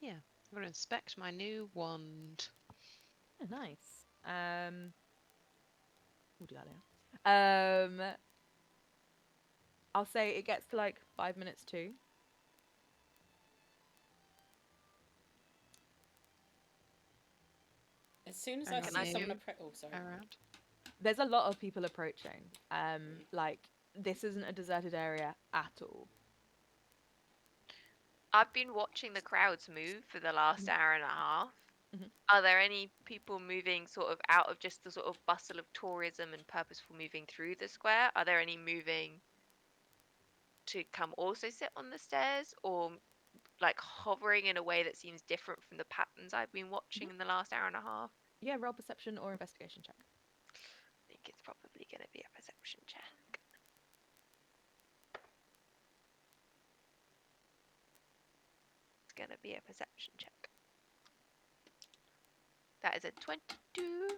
yeah, I'm gonna inspect my new wand.
Oh, nice. We'll do that later. I'll say it gets to like 5 minutes too.
As soon as
And
I
you're
see someone
seeing
approach, oh sorry.
Around.
there's a lot of people approaching. Like this isn't a deserted area at all.
I've been watching the crowds move for the last hour and a half.
Mhm.
Are there any people moving sort of out of just the sort of bustle of tourism and purposeful moving through the square? Are there any moving to come also sit on the stairs, or like hovering in a way that seems different from the patterns I've been watching in the last hour and a half?
Yeah, roll perception or investigation check.
I think it's probably going to be a perception check. It's going to be a perception check. That is a 22.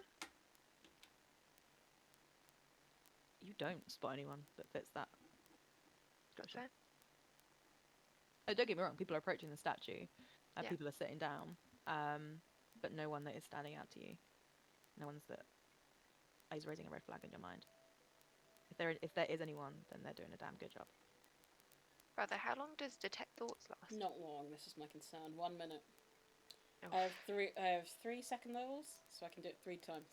You don't spot anyone that fits that description.
Fair.
Oh, don't get me wrong. People are approaching the statue.
Yeah.
People are sitting down. But no one that is standing out to you. No one's that is raising a red flag in your mind. If there is anyone, then they're doing a damn good job.
Brother, how long does detect thoughts last?
Not long. This is my concern. 1 minute.
Oh.
I have 3 second levels, so I can do it 3 times.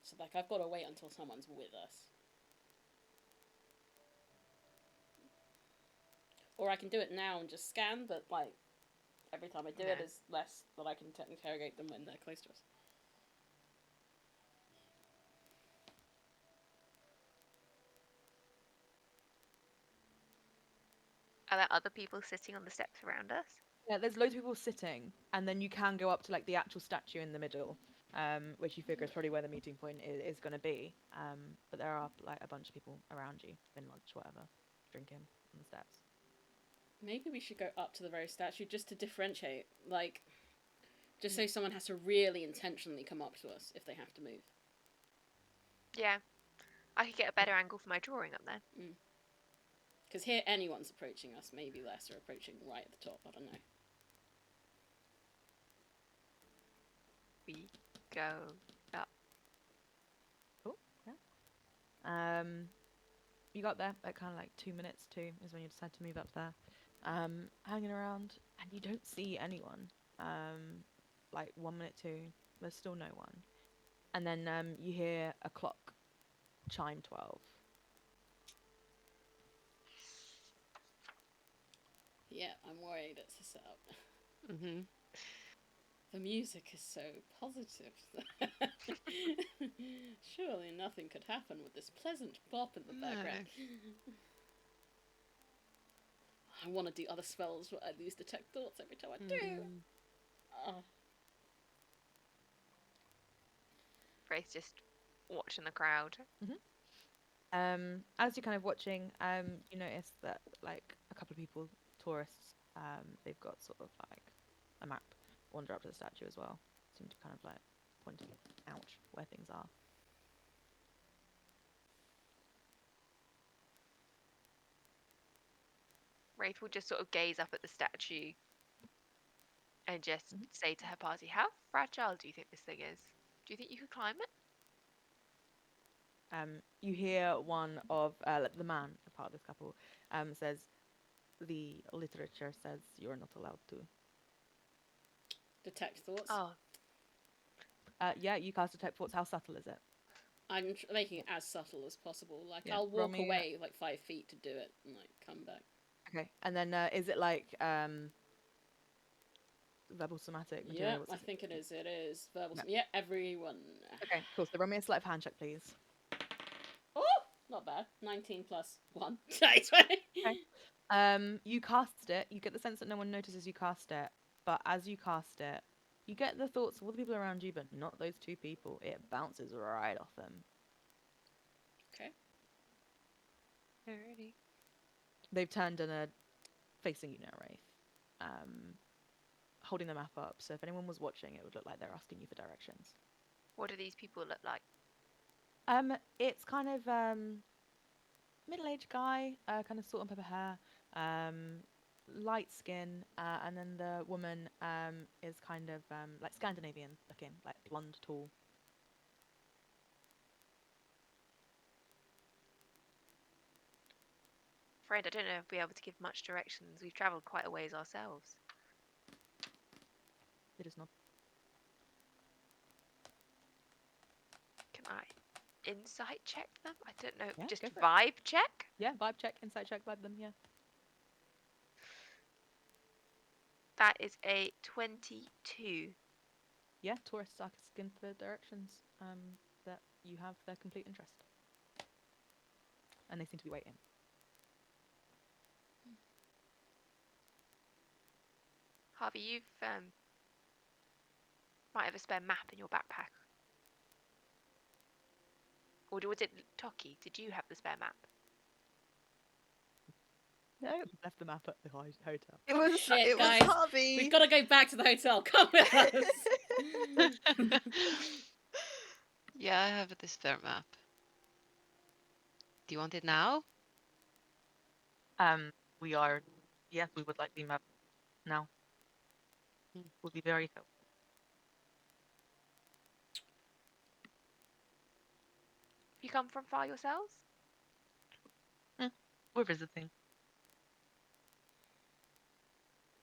So like I've got to wait until someone's with us. Or I can do it now and just scan, but like every time I do it is less that I can interrogate them when they're close to us.
Are there other people sitting on the steps around us?
Yeah, there's loads of people sitting, and then you can go up to like the actual statue in the middle, which you figure is probably where the meeting point is going to be. But there are like a bunch of people around you in lunch, whatever, drinking on the steps.
Maybe we should go up to the very statue just to differentiate, like, just so someone has to really intentionally come up to us if they have to move.
Yeah. I could get a better angle for my drawing up there.
Because here anyone's approaching us, maybe less are approaching right at the top, I don't know.
We go up.
Cool. Yeah. You got there at kind of like 2 minutes too is when you decide to move up there. Hanging around, and you don't see anyone. Like 1 minute too, there's still no one. And then you hear a clock chime 12.
Yeah, I'm worried it's a setup.
Mm-hmm.
The music is so positive. Surely nothing could happen with this pleasant bop in the background. I want to do other spells where I lose detect thoughts every time I do.
Grace just watching the crowd.
As you're kind of watching, you notice that like a couple of people, tourists, they've got sort of like a map, wander up to the statue as well. Seem to kind of like pointing out where things are.
Wraith will just sort of gaze up at the statue and just say to her party, how fragile do you think this thing is? Do you think you could climb it?
You hear one of the man, a part of this couple, says, the literature says you're not allowed to.
Detect thoughts?
Oh.
Yeah, you cast detect thoughts. How subtle is it?
I'm making it as subtle as possible. Like,
Yeah,
I'll
roll
walk
me
away like 5 feet to do it and like come back.
Okay, and then is it like verbal somatic material?
Yeah, I think it is. It is verbal.
Yeah.
Yeah, everyone.
Okay, cool. So roll me a sleight of hand check, please.
Oh, not bad. 19 plus 1. 20.
Okay. You cast it. You get the sense that no one notices you cast it, but as you cast it, you get the thoughts of all the people around you, but not those 2 people. It bounces right off them.
Okay.
Alrighty.
They've turned and are facing you now, Wraith. Holding the map up. So if anyone was watching, it would look like they're asking you for directions.
What do these people look like?
It's kind of middle-aged guy, kind of salt and pepper hair, light skin, and then the woman is kind of like Scandinavian looking, like blonde, tall.
afraid I don't know if we'll be able to give much directions. We've travelled quite a ways ourselves.
It is not.
Can I insight check them? I don't know.
Yeah,
Just
go for it.
vibe check?
Yeah, vibe check, insight check, vibe them. Yeah.
That is a 22.
Yeah, tourists are asking for directions that you have their complete interest, and they seem to be waiting.
Harvey, you've might have a spare map in your backpack. Or was it Toki? Did you have the spare map?
No,
You left the map at the hotel.
it was
Shit,
it was
guys.
Harvey.
We've got to go back to the hotel. Come with us.
Yeah, I have this spare map. Do you want it now?
We are. Yes, we would like the map now. Would be very helpful.
You come from far yourselves?
We're visiting.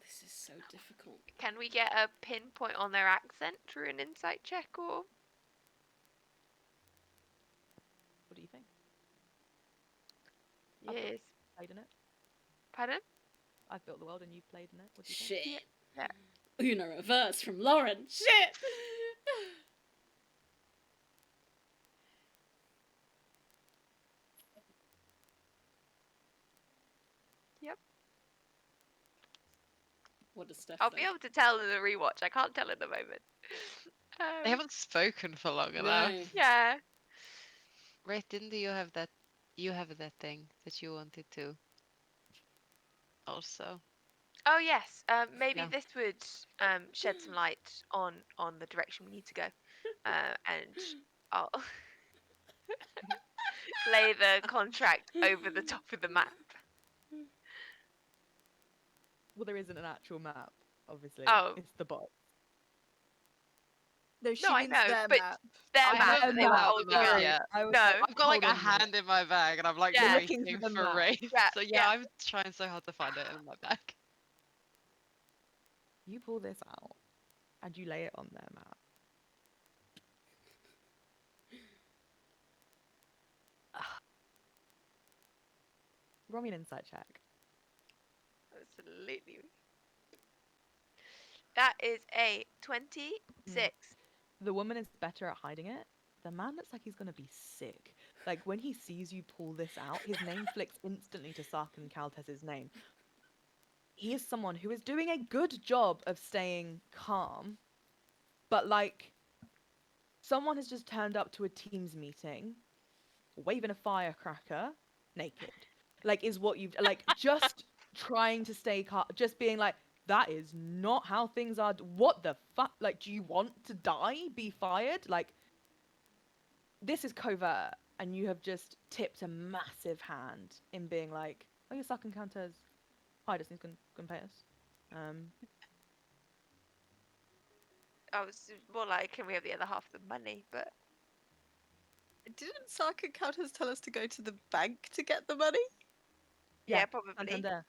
This is so difficult.
Can we get a pinpoint on their accent through an insight check or?
What do you think?
Yes.
Played in it.
Pardon?
I've built the world, and you've played in it. What do you think?
Shit.
Yeah.
Una reverse from Lauren. Shit.
Yep.
What does Steph
I'll
say?
be able to tell in the rewatch. I can't tell at the moment.
They haven't spoken for long enough.
No.
Yeah.
Right, didn't you have that? You have that thing that you wanted to. Also,
Oh yes. Maybe
Yeah.
this would shed some light on the direction we need to go. And I'll lay the contract over the top of the map.
Well, there isn't an actual map, obviously.
Oh.
It's the bot.
No, she
No, I
means
know,
their
but
map.
their
I
map
haven't
that they
pulled
were
out the
holding
map
up.
yet.
I was
No.
like,
I've got like
hold
a
on minute.
hand in my bag, and I'm like
Yeah.
Looking
waiting
for the
for
map.
Wraith.
Yeah,
So
yeah.
I'm trying so hard to find it in my bag.
You pull this out, and you lay it on their map. Roll me an insight check.
Absolutely. That is a 26.
The woman is better at hiding it. The man looks like he's gonna be sick. Like when he sees you pull this out, his name flicks instantly to Sarkin Kaltes's name. He is someone who is doing a good job of staying calm, but like someone has just turned up to a Teams meeting, waving a firecracker, naked. Like is what you've like just trying to stay calm, just being like, that is not how things are. What the fuck? Like, do you want to die? Be fired? Like, this is covert, and you have just tipped a massive hand in being like, oh, your suck encounters. Hi, Disney's gonna pay us.
I was more like, can we have the other half of the money? But
Didn't Saka Counters tell us to go to the bank to get the money?
yeah, probably.
Santander.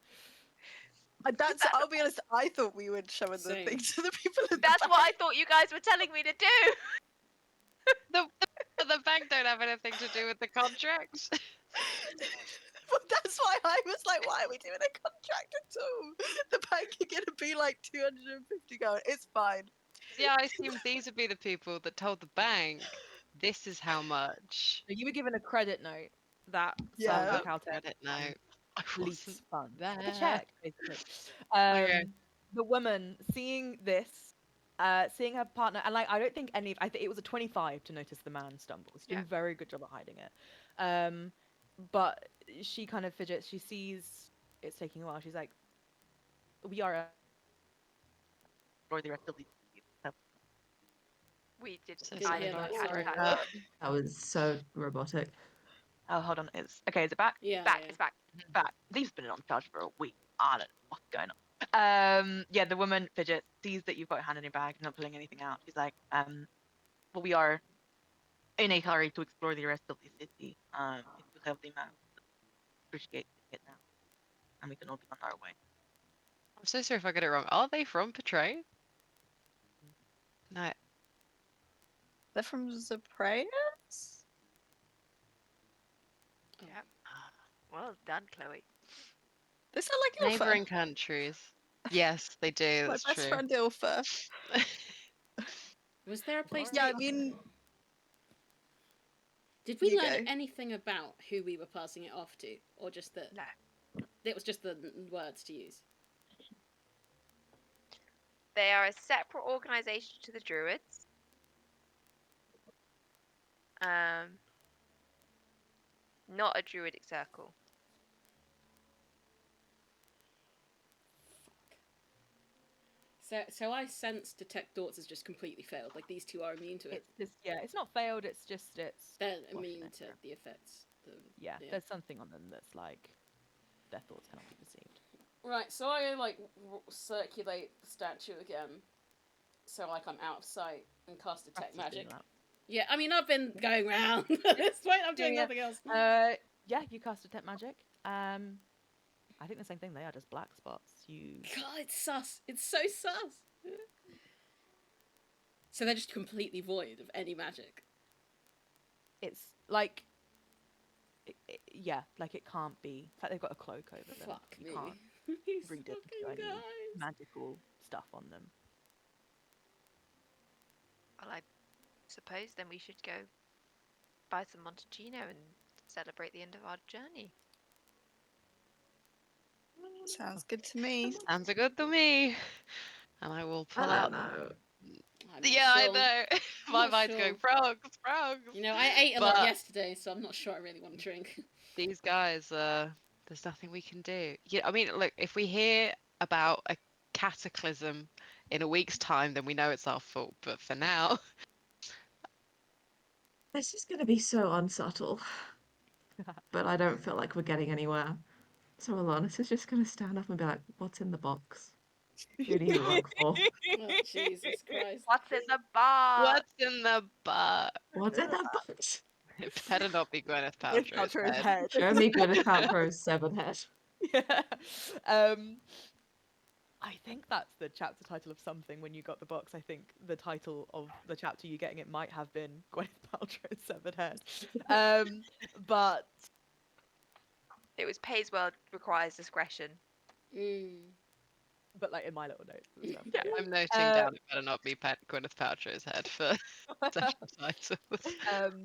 That's. I'll be honest. I thought we would show the
Same.
thing to the people at
That's
the
what I
bank.
thought you guys were telling me to do.
The bank don't have anything to do with the contract.
But that's why I was like, why are we doing a contract at all? The bank are gonna be like 250 going. It's fine.
Yeah, I assumed these would be the people that told the bank, this is how much.
So you were given a credit note that
Yeah.
Sarkin
Oh,
Kaltes
credit note. I
lease
wasn't
funds.
there.
Like a check, basically.
Okay.
The woman seeing this, seeing her partner, and like I don't think any. I think it was a 25 to notice the man stumble. She's doing
Yeah.
a very good job at hiding it. But she kind of fidgets. She sees it's taking a while. She's like, "We are." For the rest of the.
We didn't.
So
Didn't
I
hear
didn't
that,
catch
sorry.
that.
That was so robotic.
Oh, hold on. It's okay. Is it back?
Yeah.
Back,
yeah.
it's back.
Back. Lee's been on charge for a week. I don't know what's going on. Yeah, the woman fidgets, sees that you've got your hand in your bag, not pulling anything out. She's like, well, we are in a hurry to explore the rest of the city. If you have the map, appreciate it now. and we can all be on our way.
I'm so sorry if I got it wrong. Are they from Portray? No.
They're from Zaprayas?
Yep. Well done, Chloe.
They sound like Ilfa.
Neighboring countries. Yes, they do.
My
That's
best
true.
friend Ilfa.
Was there a place?
Yeah, I mean,
did we
you
learn
go.
anything about who we were passing it off to, or just that
No.
it was just the words to use?
They are a separate organisation to the Druids. Not a Druidic circle.
So I sense detect thoughts has just completely failed. Like these two are immune to it.
It's just it's not failed. It's just
They're
washing
immune
it
to
through.
the effects.
Yeah, there's something on them that's like their thoughts cannot be perceived.
Right, so I like circulate the statue again, so like I'm out of sight, and cast detect
Practice doing
magic.
that.
Yeah, I mean I've been going round at this point. I'm doing nothing else.
Yeah, you cast detect magic. I think the same thing. They are just black spots. You.
God, it's sus. It's so sus. So they're just completely void of any magic.
It's like. Yeah, like it can't be. It's like they've got a cloak over them.
Fuck
You
me.
can't
These
read it
fucking
into any
guys.
magical stuff on them.
Well, I suppose then we should go buy some Montalcino and celebrate the end of our journey.
Sounds good to me.
Sounds good to me. And I will pull out. Yeah,
sure.
I know. My mind's going frogs.
You know, I ate a lot yesterday, so I'm not sure I really want to drink.
These guys, there's nothing we can do. Yeah, I mean, look, if we hear about a cataclysm in a week's time, then we know it's our fault. But for now,
This is going to be so unsubtle, but I don't feel like we're getting anywhere. So Alanis is just going to stand up and be like, "What's in the box? Who do you work for?
Oh, Jesus Christ.
What's in the bar?
what's in the box?
What's in the box?
It better not be Gwyneth
Gwyneth
Paltrow's
Paltrow's
head.
head.
Show me Gwyneth Paltrow's seven head."
Yeah. I think that's the chapter title of something. When you got the box, I think the title of the chapter you getting it might have been Gwyneth Paltrow's severed head. But
It was pays well, requires discretion.
but like in my little notes, it was
Yeah.
definitely
I'm noting down it better not be Gwyneth Paltrow's head for session titles.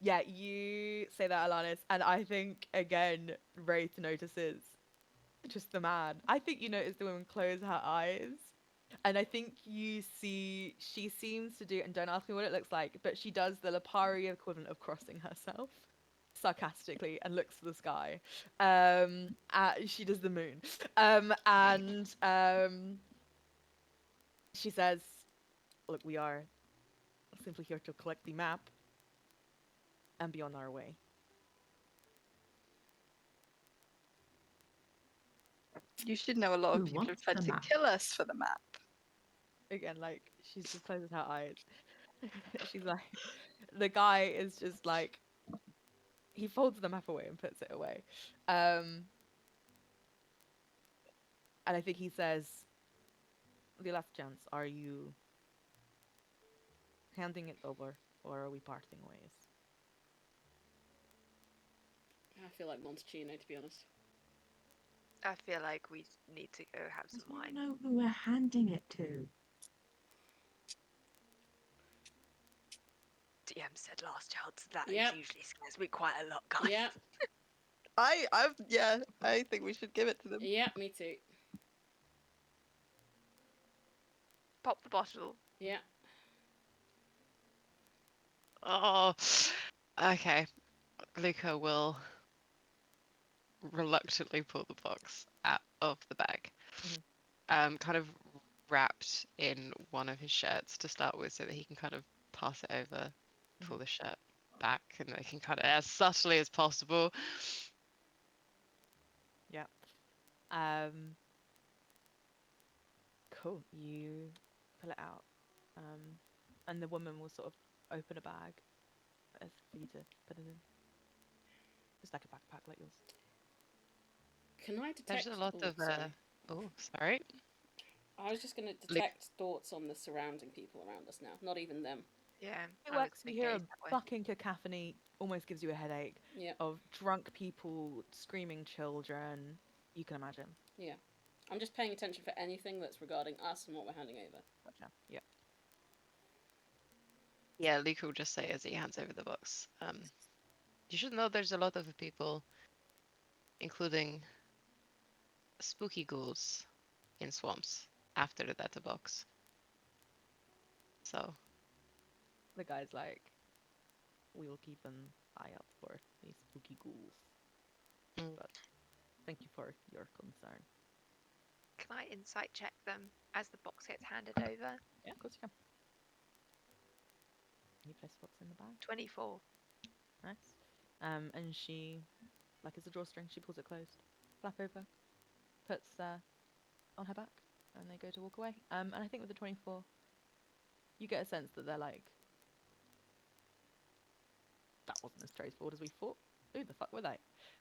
Yeah, you say that, Alanis, and I think again, Wraith notices just the man. I think you notice the woman close her eyes, and I think you see she seems to do, and don't ask me what it looks like, but she does the Lapari equivalent of crossing herself sarcastically and looks to the sky. She does the moon, and she says, "Look, we are simply here to collect the map and be on our way."
You should know a lot of
Who
people have
wants
tried
the
to
map?
kill us for the map.
Again, like she just closes her eyes. She's like, the guy is just like, he folds the map away and puts it away. And I think he says, "The last chance, are you handing it over or are we parting ways?"
I feel like Montalcino, to be honest.
I feel like we need to go have some
We
wine.
know who we're handing it to.
DM said last chance. That
Yep.
usually scares me quite a lot, guys.
Yeah,
I think we should give it to them.
yeah, me too.
Pop the bottle.
Yeah.
Oh, okay. Luca will reluctantly pull the box out of the bag, kind of wrapped in one of his shirts to start with, so that he can kind of pass it over, pull the shirt back, and they can kind of as subtly as possible.
Yeah. Cool. You pull it out. And the woman will sort of open a bag as for you to put it in. Just like a backpack like yours.
Can I detect?
There's a lot
oh,
of
sorry.
Oh, sorry.
I was just going to detect thoughts on the surrounding people around us now, not even them.
Yeah,
It
I was
works.
gonna
You hear a
gaze that way.
fucking cacophony, almost gives you a headache.
Yeah.
Of drunk people, screaming children. You can imagine.
Yeah. I'm just paying attention for anything that's regarding us and what we're handing over.
Gotcha. Yeah.
Yeah, Luke will just say as he hands over the box. You should know there's a lot of people, including spooky ghouls in swamps after the data box. So
The guy's like, we will keep an eye out for these spooky ghouls.
Mm.
But thank you for your concern.
Can I insight check them as the box gets handed over?
Yeah, of course you can. You place the box in the bag.
24.
Nice. And she, like it's a drawstring, she pulls it closed, flap over, puts on her back, and they go to walk away. And I think with the 24, you get a sense that they're like, that wasn't as straightforward as we thought. Who the fuck were they?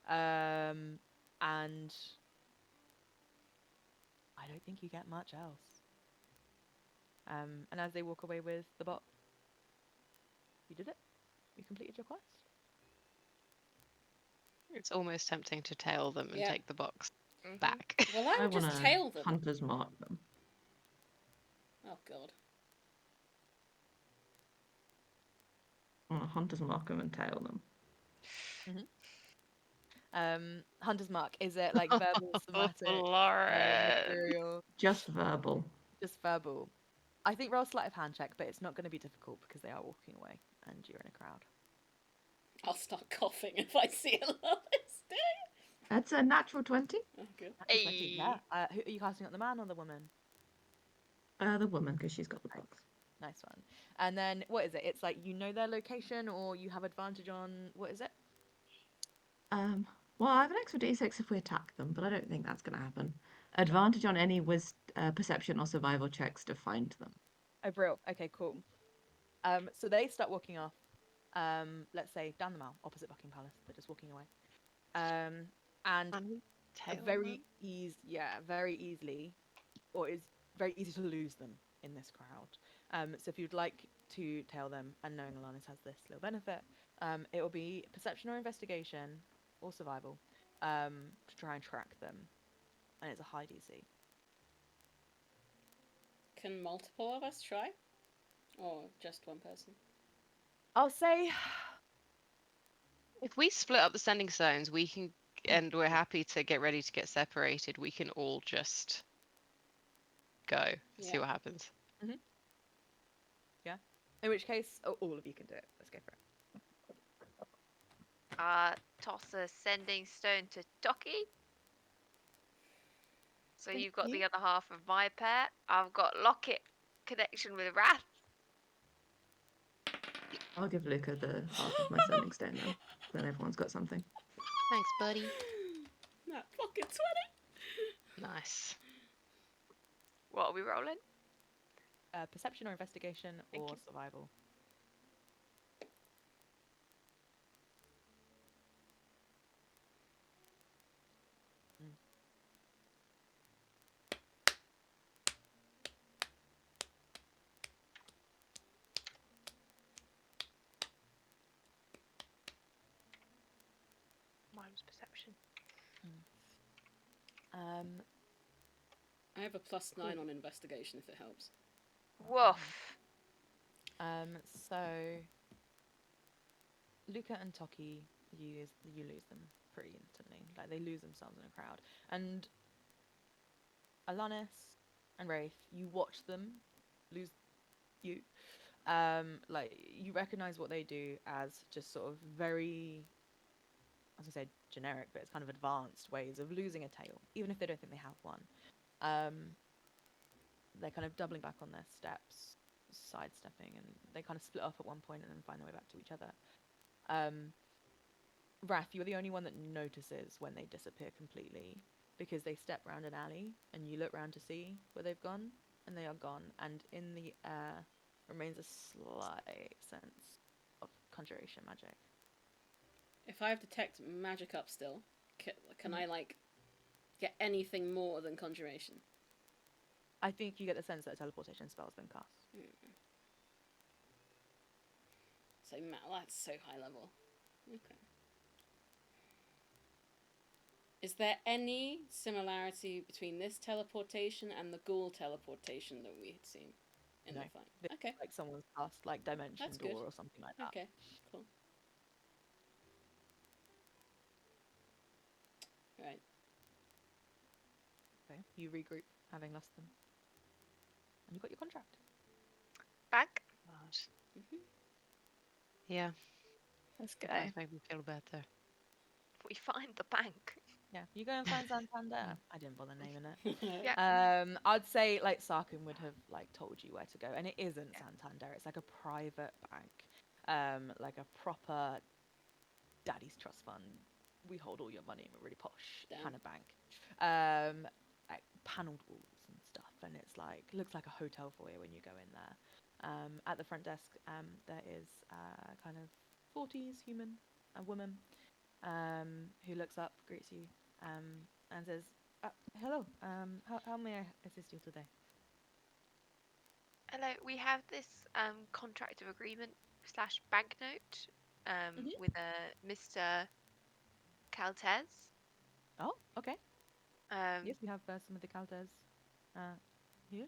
And I don't think you get much else. And as they walk away with the box, you did it. You completed your quest.
it's almost tempting to tail them and
Yeah.
take the box
Mhm.
back.
Well, I
I
would
want
just
to
tail them.
hunter's mark them.
Oh, God.
I want to hunter's mark them and tail them.
Hunter's mark, is it like verbal, somatic,
Lauren.
material?
Just verbal.
Just verbal. I think roll sleight of hand check, but it's not going to be difficult because they are walking away and you're in a crowd.
I'll start coughing if I see a Lois doing.
That's a natural 20.
Oh, good.
Natural 20,
Hey.
yeah. Who are you casting on, the man or the woman?
The woman, because she's got the box.
Nice one. And then what is it? It's like you know their location or you have advantage on, what is it?
Well, I have an extra d6 if we attack them, but I don't think that's going to happen. Advantage on any perception or survival checks to find them.
Oh, brilliant. Okay, cool. So they start walking off. Let's say down the mall, opposite Buckingham Palace. They're just walking away. And
Tail
very easily, or it's very easy to lose them in this crowd. So if you'd like to tail them, and knowing Alanis has this little benefit, it will be perception or investigation or survival to try and track them, and it's a high DC.
Can multiple of us try? Or just one person?
I'll say
If we split up the sending stones, we can, and we're happy to get ready to get separated, we can all just go and see
Yeah.
what happens.
in which case all of you can do it. Let's go for it.
Toss a sending stone to Toki. So you've got the other half of my pair. I've got Locket connection with Wrath.
I'll give Luca the half of my sending stone then. Then everyone's got something.
Thanks, buddy.
That fucking 20!
Nice.
What are we rolling?
Perception or investigation
Thank
or
you.
survival.
Mine was perception.
I have a +9 on investigation if it helps.
Woof.
So Luca and Toki, you lose them pretty instantly. Like they lose themselves in a crowd. And Alanis and Wraith, you watch them lose you. Like you recognize what they do as just sort of very, I was gonna say generic, but it's kind of advanced ways of losing a tail, even if they don't think they have one. They're kind of doubling back on their steps, sidestepping, and they kind of split off at one point and then find their way back to each other. Wrath, you're the only one that notices when they disappear completely because they step round an alley and you look round to see where they've gone and they are gone. And in the air remains a slight sense of conjuration magic.
If I have detect magic up still, can I, like, get anything more than conjuration?
I think you get the sense that a teleportation spell's been cast.
So that's so high level. Okay. Is there any similarity between this teleportation and the ghoul teleportation that we had seen in
No.
the fight? Okay,
Like someone's cast like Dimension
that's
Door
good.
or something like that.
Okay, cool. Right.
Okay. You regroup, having lost them. And you got your contract.
Bank.
God.
Mm-hmm.
Yeah,
Let's
that
go.
does make me feel better.
We find the bank.
Yeah, you go and find Santander. I didn't bother naming it.
Yeah.
I'd say like Sarkin would have like told you where to go, and it isn't
Yeah.
Santander. It's like a private bank, like a proper daddy's trust fund. We hold all your money in a really posh
Damn.
kind of bank. Like paneled walls and stuff, and it's like looks like a hotel for you when you go in there. At the front desk, there is kind of 40s human, a woman, who looks up, greets you, and says, "Hello. How may I assist you today?"
Hello. We have this contract of agreement slash banknote
Mhm.
with a Mr. Caltez.
Oh, okay.
Um,
Yes, we have some of the Caldes here.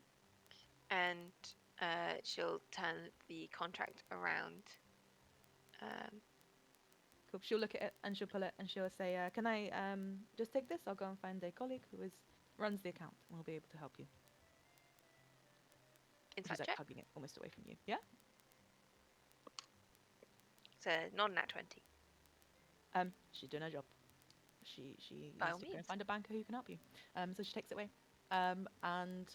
and she'll turn the contract around.
Cool. She'll look at it and she'll pull it and she'll say, "Can I just take this? I'll go and find a colleague who runs the account and will be able to help you." She's
Insight
like
check.
hugging it almost away from you. Yeah.
It's a non-nat 20.
She's doing her job. She
By
needs
all
to go and
means.
find a banker who can help you. So she takes it away. And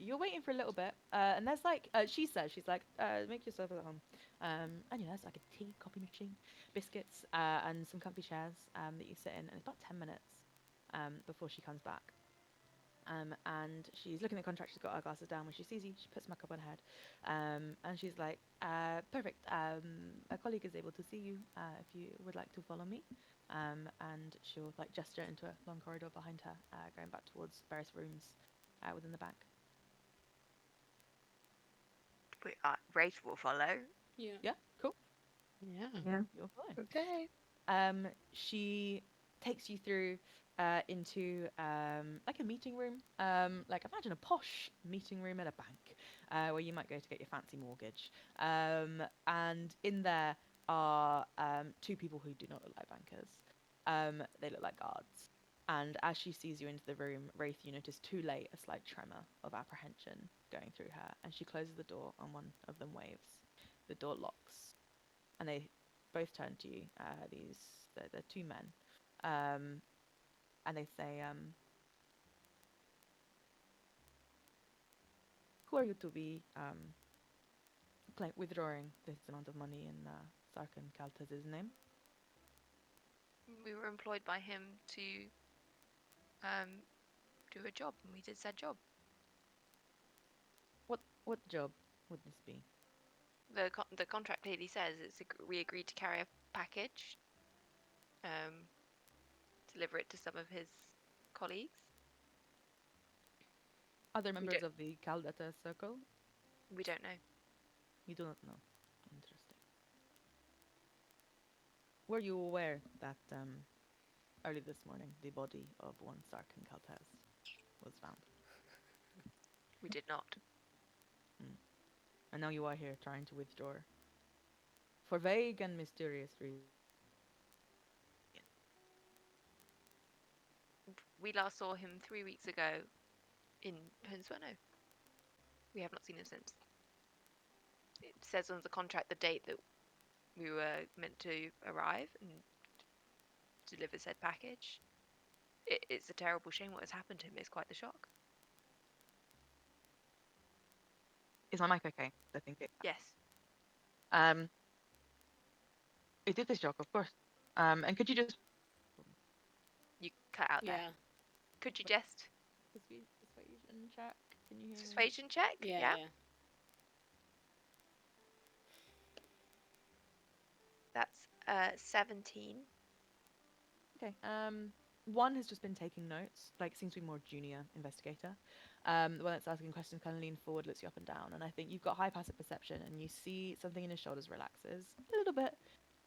you're waiting for a little bit. And there's like she says she's like make yourself at home. And you know there's like a tea coffee machine, biscuits, and some comfy chairs that you sit in. And it's about 10 minutes before she comes back. And she's looking at the contract. She's got her glasses down. When she sees you, she puts makeup on her head, and she's like, "Perfect. A colleague is able to see you if you would like to follow me." And she'll like gesture into a long corridor behind her, going back towards various rooms within the bank.
Rafe will follow.
Yeah.
Yeah, cool.
Yeah.
Yeah.
You're fine.
Okay.
She takes you through into like a meeting room, like imagine a posh meeting room at a bank, where you might go to get your fancy mortgage. And in there are two people who do not look like bankers. They look like guards. And as she sees you into the room, Wraith, you notice too late a slight tremor of apprehension going through her, and she closes the door, and one of them waves. The door locks, and they both turn to you. They're two men, and they say, "Who are you to be withdrawing this amount of money in Sarkin Kaltez's name?"
We were employed by him to um, do a job, and we did said job.
What job would this be?
The contract clearly says we agreed to carry a package, um, deliver it to some of his colleagues.
Other
We
members
don't
of the Caldeta circle?
we don't know.
You do not know. Interesting. Were you aware that early this morning the body of one Sarkin Kaltez was found?
We did not.
Mm. And now you are here trying to withdraw for vague and mysterious reasons.
We last saw him 3 weeks ago in Pensueno. We have not seen him since. It says on the contract the date that we were meant to arrive and deliver said package. It's a terrible shame what has happened to him. It's quite the shock.
Is my mic okay? I think it.
Yes.
Um, it did this job, of course. And could you just
You cut out there.
Yeah.
Could you just
persuasion check? Can you hear me?
persuasion check?
Yeah.
Yeah.
Yeah.
That's 17.
Okay. one has just been taking notes, like seems to be more junior investigator. The one that's asking questions kind of leans forward, looks you up and down, and I think you've got high passive perception, and you see something in his shoulders relaxes a little bit,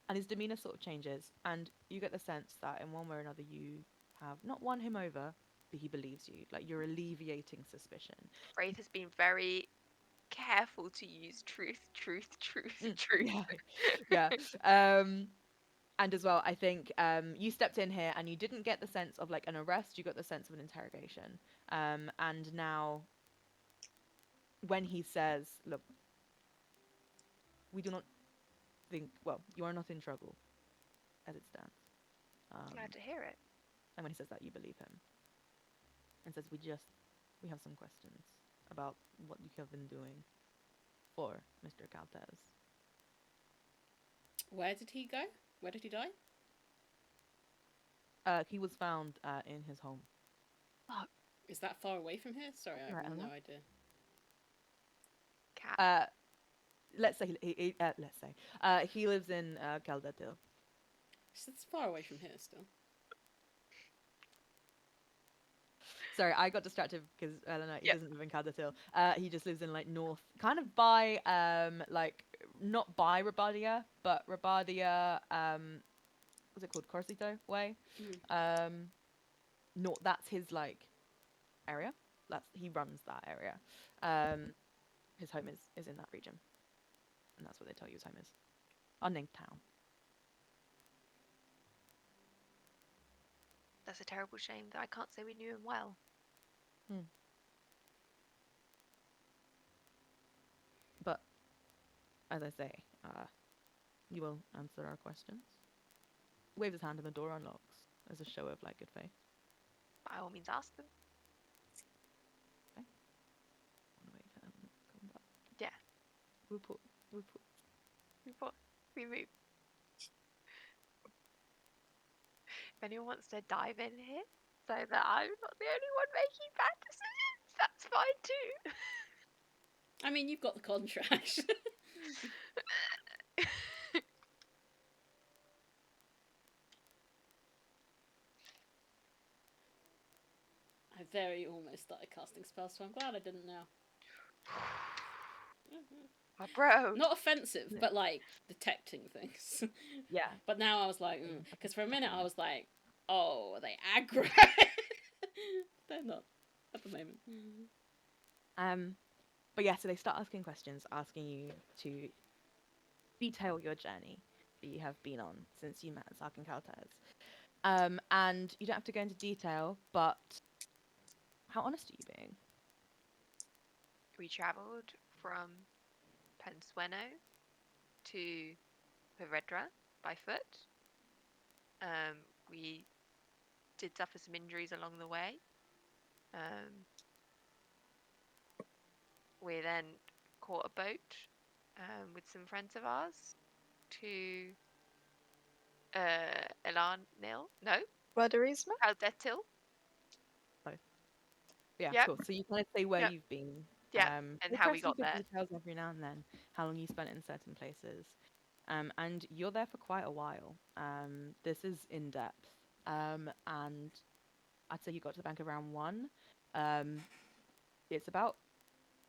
and his demeanor sort of changes, and you get the sense that in one way or another you have not won him over, but he believes you. Like you're alleviating suspicion.
Wraith has been very careful to use truth, truth, truth, truth.
Yeah, yeah. And as well, I think you stepped in here and you didn't get the sense of like an arrest. You got the sense of an interrogation. And now, when he says, "Look, we do not think. Well, you are not in trouble, as it stands."
Glad to hear it.
And when he says that, you believe him, and says, we have some questions about what you have been doing for Mr. Caltez."
Where did he go? Where did he die?
He was found in his home.
Is that far away from here? Sorry, I
Right,
have no
Eleanor?
idea.
Cat.
Let's say he lives in Caldetil.
It's far away from here still.
Sorry, I got distracted because I don't know. He
Yep.
doesn't live in Caldetil. He just lives in like north, kind of by like not by Rabadia, but Rabadia what's it called, Corsito way. Not that's his like area. He runs that area. His home is in that region, and that's what they tell you his home is. Unnamed town.
That's a terrible shame that I can't say we knew him well.
But as I say, you will answer our questions. Waves his hand and the door unlocks as a show of like good faith.
By all means, ask them.
Okay. One way to come back.
Yeah.
Report.
We move. If anyone wants to dive in here so that I'm not the only one making bad decisions, that's fine too.
I mean, you've got the contract. I very almost started casting spells, so I'm glad I didn't now.
My bro.
Not offensive, but like detecting things.
Yeah.
But now I was like, because for a minute I was like, oh, are they aggro? They're not at the moment.
But yeah, so they start asking questions, asking you to detail your journey that you have been on since you met Zark and Caltez. And you don't have to go into detail, but how honest are you being?
We travelled from Pensueno to Povedra by foot. We did suffer some injuries along the way. We then caught a boat with some friends of ours to Elanil. No,
Rudderisma?
Aldetil.
Yeah,
Yep.
cool. So you kind of say where
Yep.
you've been.
Yeah, and
They
how
press
we
you
got
for
there.
details every now and then, how long you spent in certain places. And you're there for quite a while. This is in depth. And I'd say you got to the bank around 1. It's about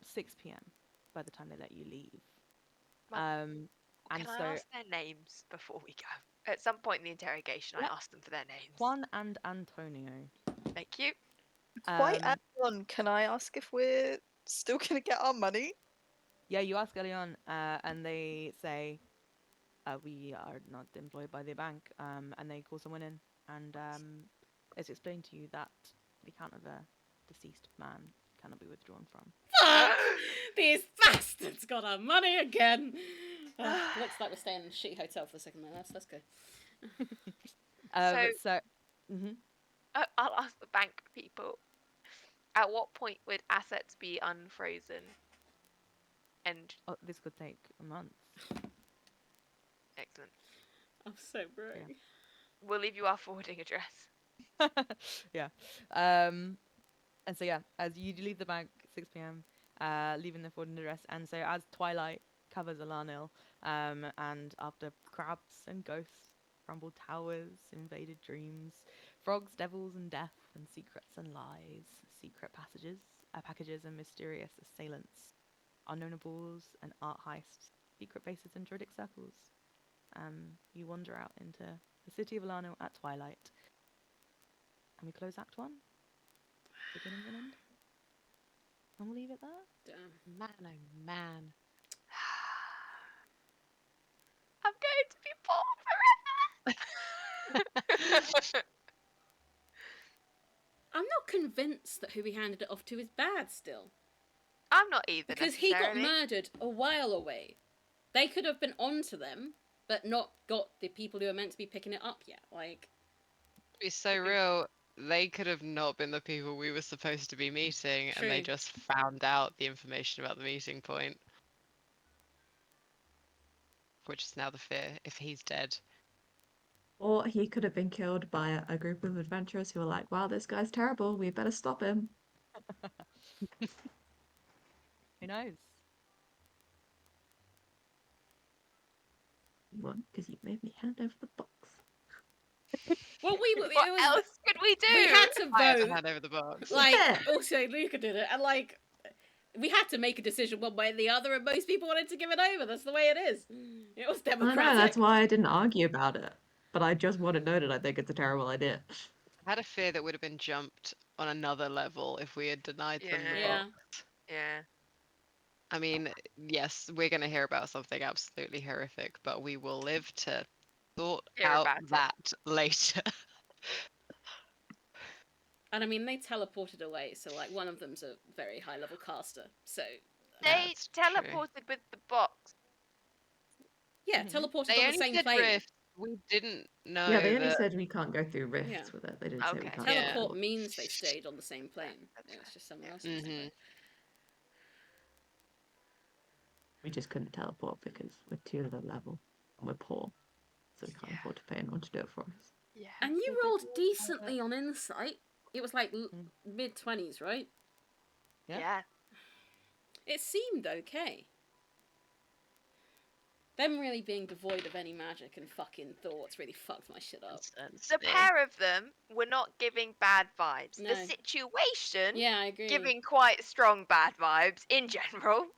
6 p.m. by the time they let you leave.
Can
and
I
so
ask their names before we go? At some point in the interrogation,
Yep.
I asked them for their names.
Juan and Antonio.
Thank you.
Quite early on, can I ask if we're still going to get our money?
Yeah, you ask early on, and they say, we are not employed by the bank, and they call someone in, and it's explained to you that the account of a deceased man cannot be withdrawn from.
Fuck! These bastards got our money again! Looks like we're staying in a shitty hotel for a second there. Let's go.
I'll ask the bank people. At what point would assets be unfrozen? And
this could take a month.
Excellent.
I'm so broke.
Yeah.
We'll leave you our forwarding address.
Yeah. And so yeah, as you leave the bank 6 p.m., leaving the forwarding address, and so as twilight covers Alanil, and after crabs and ghosts crumbled towers, invaded dreams, frogs, devils, and death, and secrets and lies, secret packages, and mysterious assailants, unknownables and art heists, secret bases and druidic circles. You wander out into the city of Alano at twilight, and we close Act 1, beginning and end. And we'll leave it there.
Damn.
Man, oh man.
I'm going to be poor forever.
I'm not convinced that who he handed it off to is bad still.
I'm not either,
Because he got
necessarily.
murdered a while away. They could have been onto them, but not got the people who are meant to be picking it up yet. Like,
To be so real, they could have not been the people we were supposed to be meeting, and they
True.
just found out the information about the meeting point. Which is now the fear, if he's dead.
Or he could have been killed by a group of adventurers who were like, wow, this guy's terrible, we better stop him.
Who knows?
What? Because you made me hand over the box.
well,
What else could we do?
We had to
I had to
vote.
hand over the box.
Like,
Yeah.
also Luca did it, and like, we had to make a decision one way or the other, and most people wanted to give it over. That's the way it is. It was
I
democratic.
know, that's why I didn't argue about it. But I just want it noted, I think it's a terrible idea.
I had a fear that would have been jumped on another level if we had denied them the
Yeah.
box.
Yeah.
I mean, yes, we're going to hear about something absolutely horrific, but we will live to sort
Hear
out
about it.
that later.
And I mean, they teleported away, so like one of them's a very high level caster. So
They
That's true.
teleported with the box.
yeah,
Mhm.
teleported
They
on the
only
same
said
plane.
rift. We didn't know
Yeah, they only
that.
said we can't go through rifts
Yeah.
with it. They didn't say we
Okay.
can't
Yeah.
Teleport
teleport.
means they stayed on the same plane.
That's
It was
fair.
just somewhere
Yeah.
else. On the same
Mhm.
plane.
We just couldn't teleport because we're too low level and we're poor. So we can't
Yeah.
afford to pay anyone to do it for us.
Yeah.
And you
So good
rolled
luck.
decently on insight. It was like mid-20s, right?
Yeah.
Yeah.
It seemed okay. Them really being devoid of any magic and fucking thoughts really fucked my shit up.
The pair of them were not giving bad vibes.
No.
The situation
Yeah, I agree.
giving quite strong bad vibes in general.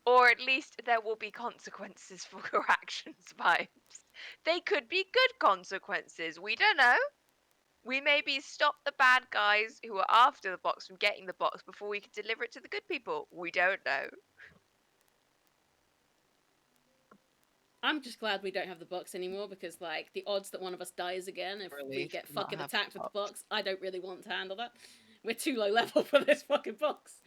Or at least there will be consequences for your actions vibes. They could be good consequences. We don't know. We maybe stop the bad guys who are after the box from getting the box before we can deliver it to the good people. We don't know.
I'm just glad we don't have the box anymore because, like, the odds that one of us dies again if we
Relief
get
to not
fucking
have
attacked
the
with the box, I don't really want to handle that. We're too low level for this fucking box.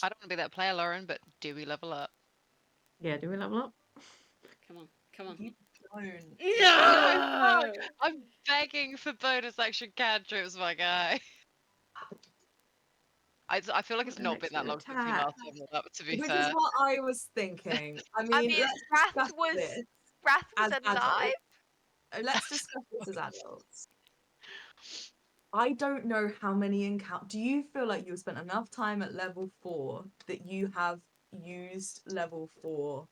I don't want to be that player, Lauren, but do we level up?
Yeah, do we level up?
Come on, come on.
You don't.
No!
I'm begging for bonus action cantrips, my guy. I feel like it's
An
not been that
extra
long since we
attack.
last leveled up, to be
This
fair.
is what I was thinking. I
I
mean,
mean,
let's
Wrath
discuss
was
this
Wrath was
as
alive.
adults. Let's discuss this as adults. I don't know how many encounters. Do you feel like you've spent enough time at level 4 that you have used level 4?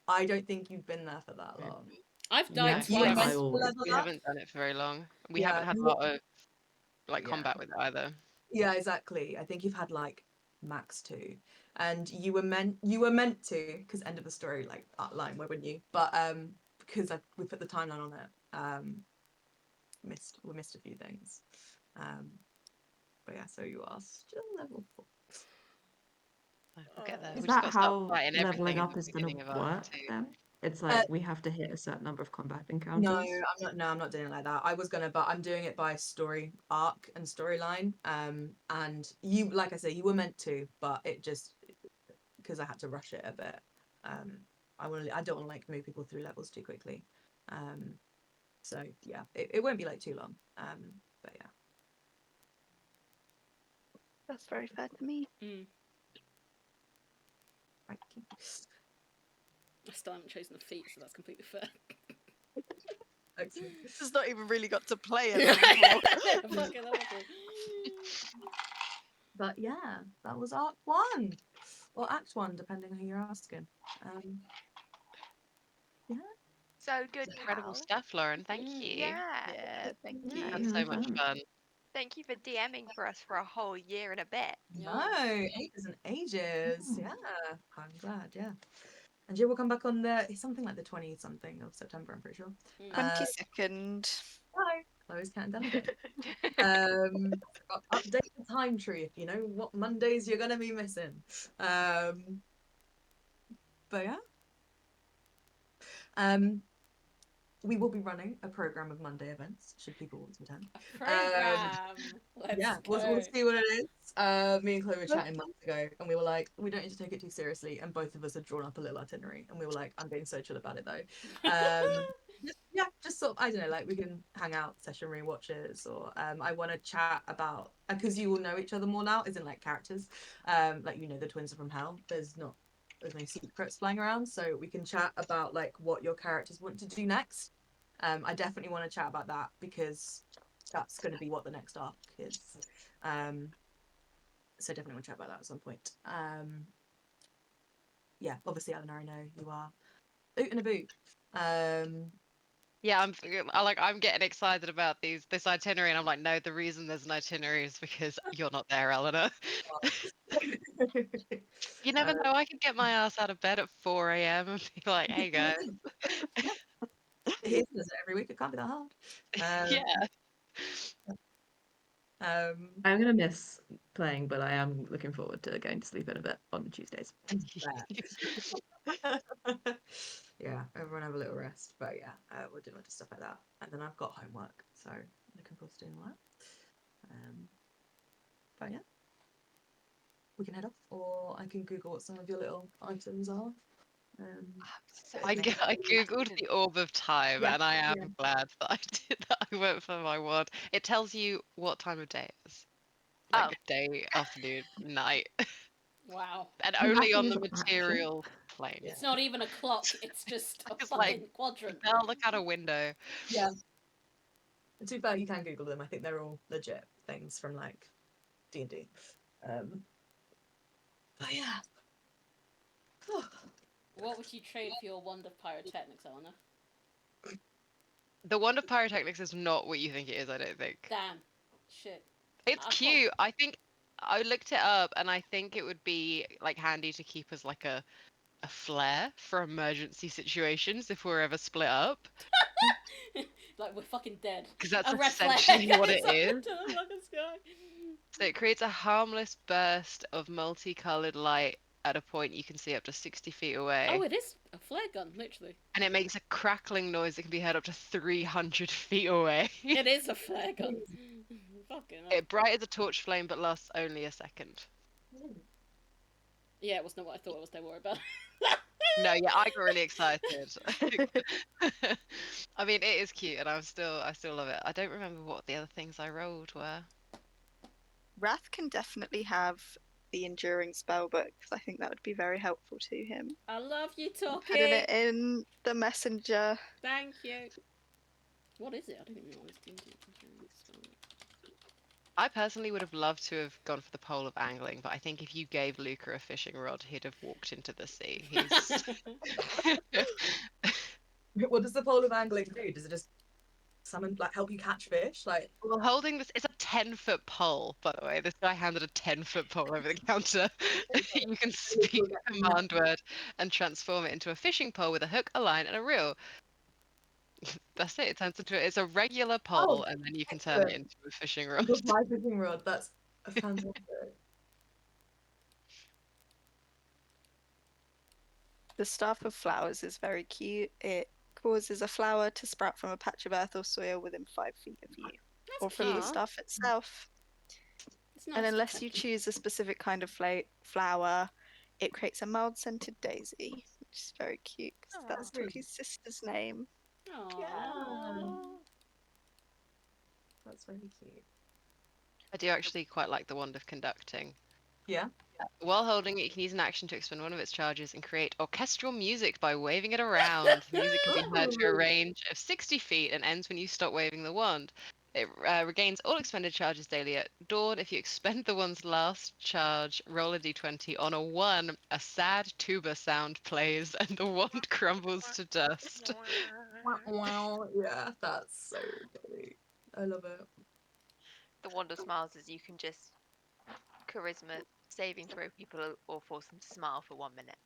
I don't think you've been there for that long.
I've died
Yes,
You
twice.
were meant
I
to
always
level
We
up.
haven't done it for very long. We
Yeah,
haven't had a
you-
lot of like
Yeah.
combat with it either.
Yeah, exactly. I think you've had like max 2, and you were meant to, because end of the story, like that line, where wouldn't you? But because we put the timeline on it, we missed a few things. But yeah, so you are still level 4.
We'll get there.
Is
We just
that
got to start
how
fighting
leveling
everything in
up
the
is going
beginning
to
of Arc
work
2.
then? It's like we have to hit a certain number of combat encounters.
No, I'm not. No, I'm not doing it like that. I was gonna, but I'm doing it by story arc and storyline. And you, like I say, you were meant to, but it just because I had to rush it a bit. I don't want to like move people through levels too quickly. So yeah, it won't be like too long. But yeah.
That's very fair to me.
Thank you.
I still haven't chosen a feat, so that's completely fair.
Excellent.
This has not even really got to play at level 4.
Fucking awful.
But yeah, that was Arc 1 or Act 1, depending on who you're asking. Yeah.
So good,
Incredible
pal.
stuff, Lauren. Thank you.
Yeah.
Yeah, thank
Yeah,
you.
That's so much
anytime.
fun.
Thank you for DMing for us for a whole year and a bit.
No,
Yes.
ages and ages.
Mm.
Yeah, I'm glad. Yeah, and Jill will come back on it's something like the 20 something of September. I'm pretty sure.
Mm.
22nd.
Hi, Chloe's Cat and Delegate. Update the time tree if you know what Mondays you're gonna be missing. But yeah. Um, we will be running a program of Monday events, should people want to attend.
A program. Let's
Yeah,
go.
we'll see what it is. Me and Chloe were chatting months ago, and we were like, we don't need to take it too seriously. And both of us had drawn up a little itinerary, and we were like, I'm being so chill about it though. Yeah, just sort of, I don't know, like we can hang out, session rewatches, or I want to chat about because you all know each other more now, as in like characters. Like the twins are from hell. There's no secrets flying around, so we can chat about like what your characters want to do next. I definitely want to chat about that because that's going to be what the next arc is. So definitely want to chat about that at some point. Yeah, obviously, Eleanor, I know you are boot and a boot.
Yeah, I'm getting excited about this itinerary, and I'm like, no, the reason there's an itinerary is because you're not there, Eleanor. You never know. I could get my ass out of bed at 4 a.m. and be like, hey guys.
He does it every week. It can't be that hard.
Yeah.
I'm gonna miss playing, but I am looking forward to going to sleep in a bit on Tuesdays.
Yeah, everyone have a little rest. But yeah, we'll do a lot of stuff like that. And then I've got homework, so looking forward to doing that. But yeah, we can head off, or I can Google what some of your little items are.
I googled the orb of time,
Yeah,
and I am
yeah.
glad that I did that. I went for my wand. It tells you what time of day it is,
Oh,
like day, afternoon, night,
Wow.
and
You
only on
actually
the
look at that.
material plane.
It's not even a clock. It's just a
It's like,
fucking quadrant.
now look out a window.
Yeah. And to be fair, you can Google them. I think they're all legit things from like D&D. But yeah.
What would you trade for your wand of pyrotechnics, Eleanor?
The wand of pyrotechnics is not what you think it is, I don't think.
Damn. Shit.
It's
I thought-
cute. I think I looked it up, and I think it would be like handy to keep as like a flare for emergency situations if we're ever split up,
like we're fucking dead.
because that's
A red flag.
essentially what it
It's up
is.
into the fucking sky.
So it creates a harmless burst of multicolored light at a point you can see up to 60 feet away.
Oh, it is a flare gun, literally.
And it makes a crackling noise that can be heard up to 300 feet away.
It is a flare gun. Fucking hell.
It bright as a torch flame, but lasts only a second.
Yeah, it was not what I thought it was. Don't worry about.
No, yeah, I got really excited. I mean, it is cute, and I still love it. I don't remember what the other things I rolled were.
Wrath can definitely have the enduring spell book because I think that would be very helpful to him.
I love you, Toki.
Putting it in the messenger.
Thank you. What is it? I don't even know what it's doing.
I personally would have loved to have gone for the pole of angling, but I think if you gave Luca a fishing rod, he'd have walked into the sea. He's
What does the pole of angling do? Does it just summon, like, help you catch fish? Like,
well, holding this. It's a 10-foot pole, by the way. This guy handed a 10-foot pole over the counter. You can speak a command word and transform it into a fishing pole with a hook, a line, and a reel. That's it. It turns into it's a regular pole, and then you can turn it into a fishing rod.
my fishing rod. That's fantastic.
The Staff of Flowers is very cute. It causes a flower to sprout from a patch of earth or soil within 5 feet of you, or from the
cute.
staff itself.
It's nice
And
to
unless you
touch.
choose a specific kind of flower, it creates a mild scented daisy, which is very cute because that's
Aw.
Toki's sister's name.
Aww.
That's really cute.
I do actually quite like the wand of conducting.
Yeah.
While holding it, you can use an action to expend one of its charges and create orchestral music by waving it around. The music can be heard to a range of 60 feet and ends when you stop waving the wand. It regains all expended charges daily at dawn. If you expend the wand's last charge, roll a d20. On a 1, a sad tuba sound plays and the wand crumbles to dust.
Wow. Yeah, that's so funny. I love it.
The wand of smiles is you can just charisma saving throw people or force them to smile for 1 minute,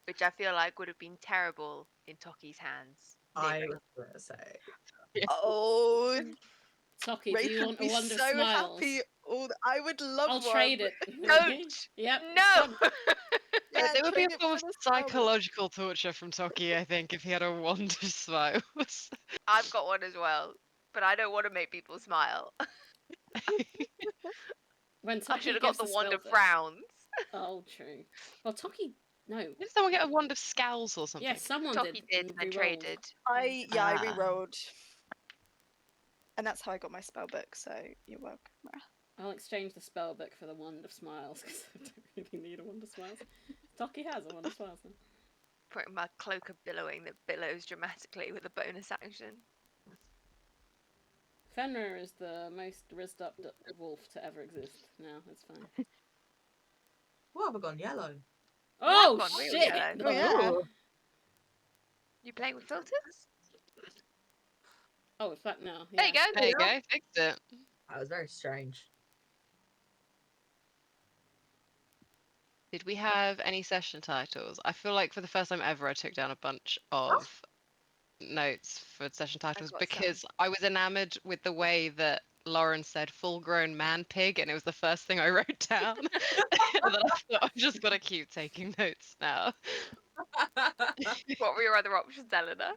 which I feel like would have been terrible in Toki's hands.
I was gonna say.
Oh,
Toki, do
Wraith
you
would
want a
be
wand of
so
smiles?
happy. I would love
I'll
one.
trade it.
Don't!
Yep.
No!
Done.
Yeah,
There would be a
trade it
form
for
of
the smile.
psychological torture from Toki, I think, if he had a wand of smiles.
I've got one as well, but I don't want to make people smile.
When
I
Toki
should have
gives
got the
the
wand
spell
of
book.
frowns.
Oh, true. Well, Toki, no.
Didn't someone get a wand of scowls or something?
Yeah, someone
Toki did and then
re-rolled.
traded.
I
Ah.
re-rolled, and that's how I got my spell book. So you're welcome.
I'll exchange the spell book for the wand of smiles because I don't really need a wand of smiles. Toki has a wand of smiles now.
Putting my cloak of billowing that billows dramatically with a bonus action.
Fenrir is the most rizzed up wolf to ever exist. Now it's fine.
What have I gone yellow?
Oh
gone real
shit!
yellow.
Oh yeah.
You playing with filters?
Oh, it's back now.
There you
Yeah.
go.
There you go, fixed it.
That was very strange.
Did we have any session titles? I feel like for the first time ever, I took down a bunch of notes for session titles
got
because I was enamored with the way that Lauren said full-grown man pig, and it was the first thing I wrote down. And then I thought, I've just got to keep taking notes now.
What were your other options, Eleanor?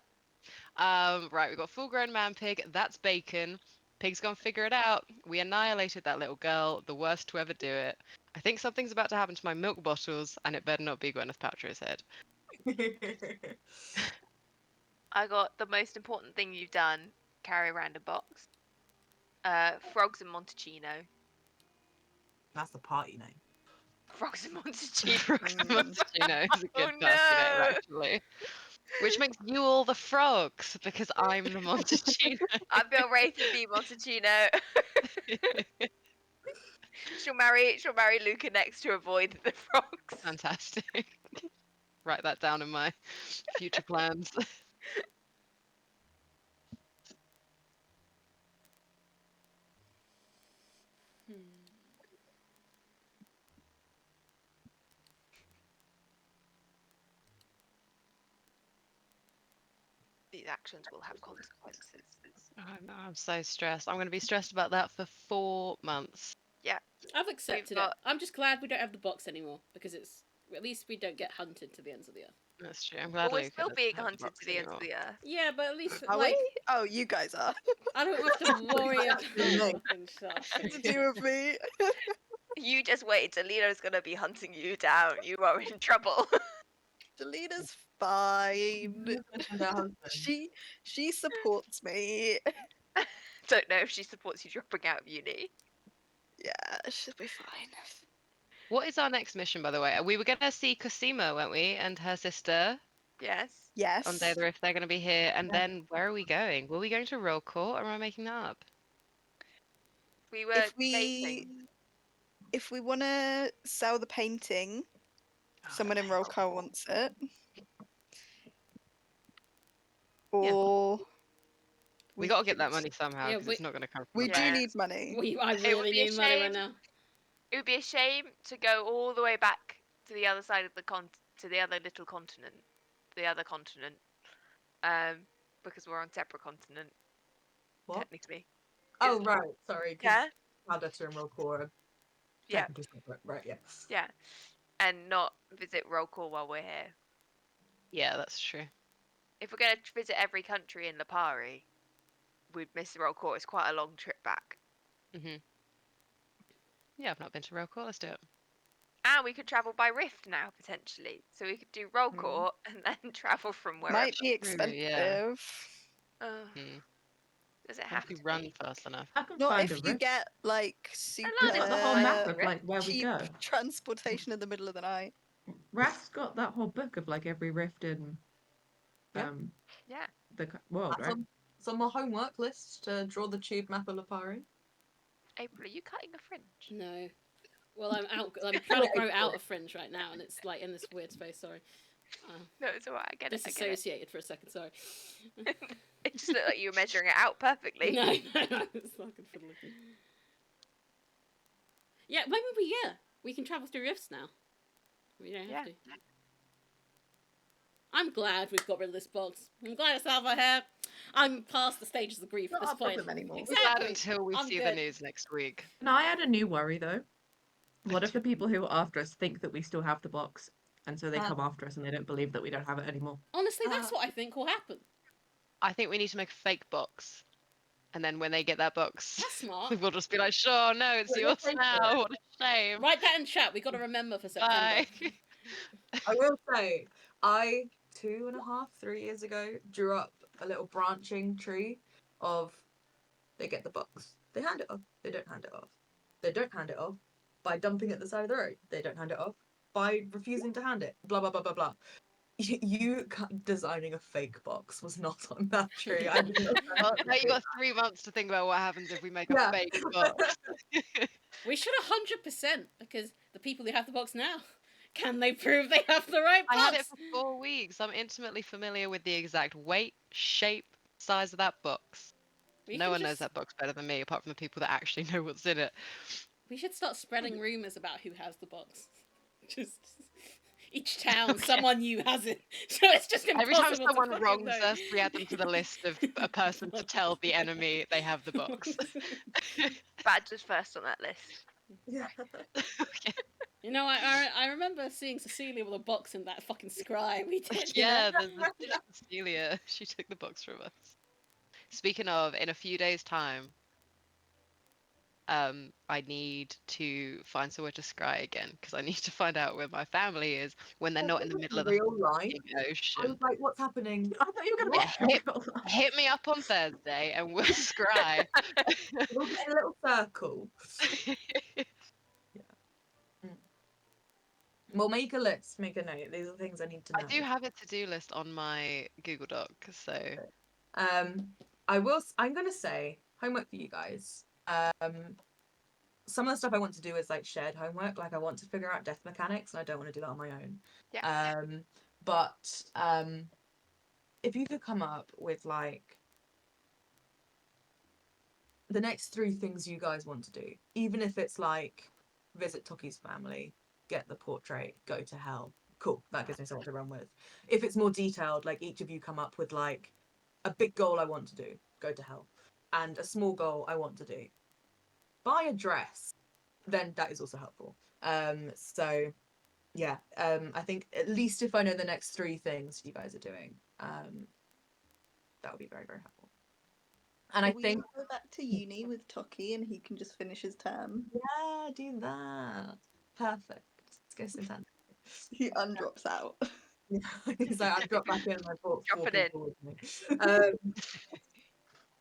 Right, we got full-grown man pig. That's bacon. Pig's gonna figure it out. We annihilated that little girl. The worst to ever do it. I think something's about to happen to my milk bottles, and it better not be Gwyneth Paltrow's head.
I got the most important thing you've done, carry around a box. Frogs and Montalcino.
That's the party name.
Frogs and Montalcino.
Montalcino is a
Oh,
good party name,
no.
actually. Which makes you all the frogs because I'm the Montalcino.
I feel Wraith and be Montalcino. She'll marry Luca next to avoid the frogs.
Fantastic. Write that down in my future plans.
These actions will have consequences.
Oh, no, I'm so stressed. I'm going to be stressed about that for 4 months.
Yeah.
I've accepted it. I'm just glad we don't have the box anymore because it's at least we don't get hunted to the ends of the earth.
That's true. I'm glad
But we're
Luca
still
doesn't
being
have the
hunted
box
to the ends of
anymore.
the earth.
Yeah, but at least
Are
like
we? Oh, you guys are.
I don't have to worry about
me.
To do with me.
You just wait. Alina's gonna be hunting you down. You are in trouble.
Delina's fine.
Their husband.
She supports me.
Don't know if she supports you dropping out of uni.
Yeah, she'll be fine.
What is our next mission, by the way? We were going to see Cosima, weren't we? And her sister
Yes.
Yes.
on Day of the Rift. They're going to be here. And then where are we going? Were we going to Roll Court, or am I making that up?
We were debating.
If we want to sell the painting, someone in roll call wants it. Or
We got to get that money somehow
Yeah,
because it's not going to come from
we
the
do
Yeah.
need money.
I
It would
really
be a
need money right
shame.
now.
It would be a shame to go all the way back to the other side of the to the other little continent, because we're on separate continent
What?
technically.
Oh, right. Sorry.
Yeah.
Caldetta and Rolcor.
Yeah.
Right, yeah.
Yeah, and not visit roll call while we're here.
Yeah, that's true.
If we're going to visit every country in Lipari, we'd miss roll call. It's quite a long trip back.
Hmm. Yeah, I've not been to Roll Court. Let's do it.
And we could travel by Rift now, potentially. So we could do roll call and then travel from wherever.
Might be
True,
expensive.
yeah.
Does it
Have
have
to
to
run
be?
fast enough.
I can
Not
find a
if you
rift.
get like super
We've got the whole map of
Rift.
like where we
cheap
go.
transportation in the middle of the night.
Raf's got that whole book of like every rift in
Yeah.
Yeah.
the world,
That's
right?
it's on my homework list to draw the tube map of Lipari.
April, are you cutting a fringe?
No. Well, I'm out. I'm trying to grow out of fringe right now, and it's like in this weird space. Sorry.
No, it's alright. I get it.
Disassociated for a second. Sorry.
It just looked like you were measuring it out perfectly.
No, it's fucking fiddly. Yeah, maybe we can travel through rifts now. We don't have to. I'm glad we've got rid of this box. I'm glad it's out of our hair. I'm past the stages of grief at this point
anymore.
Exactly.
Until we see the news next week.
Now, I had a new worry though. What if the people who are after us think that we still have the box, and so they come after us and they don't believe that we don't have it anymore?
Honestly, that's what I think will happen.
I think we need to make a fake box. And then when they get that box,
that's smart.
We'll just be like, sure, no, it's yours now. What a shame.
Write that in chat. We got to remember for September.
Bye.
I will say, I 2.5, 3 years ago drew up a little branching tree of they get the box, they hand it off, they don't hand it off, they don't hand it off by dumping it at the side of the road, they don't hand it off by refusing to hand it, blah blah blah blah blah. You designing a fake box was not on that tree.
Well, now you got 3 months to think about what happens if we make a fake box.
We should 100%, because the people who have the box now, can they prove they have the right box?
I had it for 4 weeks. I'm intimately familiar with the exact weight, shape, size of that box. No one knows that box better than me, apart from the people that actually know what's in it.
We should start spreading rumours about who has the box. Just each town, someone new has it. So it's just impossible.
Every time someone wrongs us, we add them to the list of a person to tell the enemy they have the box.
Badger's first on that list.
Yeah.
Okay.
You know, I remember seeing Cecilia with a box in that fucking scry we did.
Yeah, there's Cecilia. She took the box from us. Speaking of, in a few days' time, I need to find somewhere to scry again, because I need to find out where my family is when they're not in the middle of the
life.
ocean.
I was like, what's happening?
I thought you were going to
hit me up on Thursday and we'll scry.
We'll get in a little circle. Well, make a list, make a note. These are things I need to know.
I do have a to-do list on my Google Doc, so
I'm gonna say homework for you guys. Some of the stuff I want to do is like shared homework. Like I want to figure out death mechanics, and I don't want to do that on my own.
Yeah.
But if you could come up with like the next 3 things you guys want to do, even if it's like visit Toki's family, get the portrait, go to hell. Cool, that gives me something to run with. If it's more detailed, like each of you come up with like a big goal I want to do, go to hell, and a small goal I want to do, buy a dress, then that is also helpful. So yeah, I think at least if I know the next 3 things you guys are doing, that would be very, very helpful. And I think
go back to uni with Toki and he can just finish his term.
Yeah, do that. Perfect. Let's go sit down.
He undrops out.
He's like, I've dropped back in and I brought 4
Drop it in.
people with me.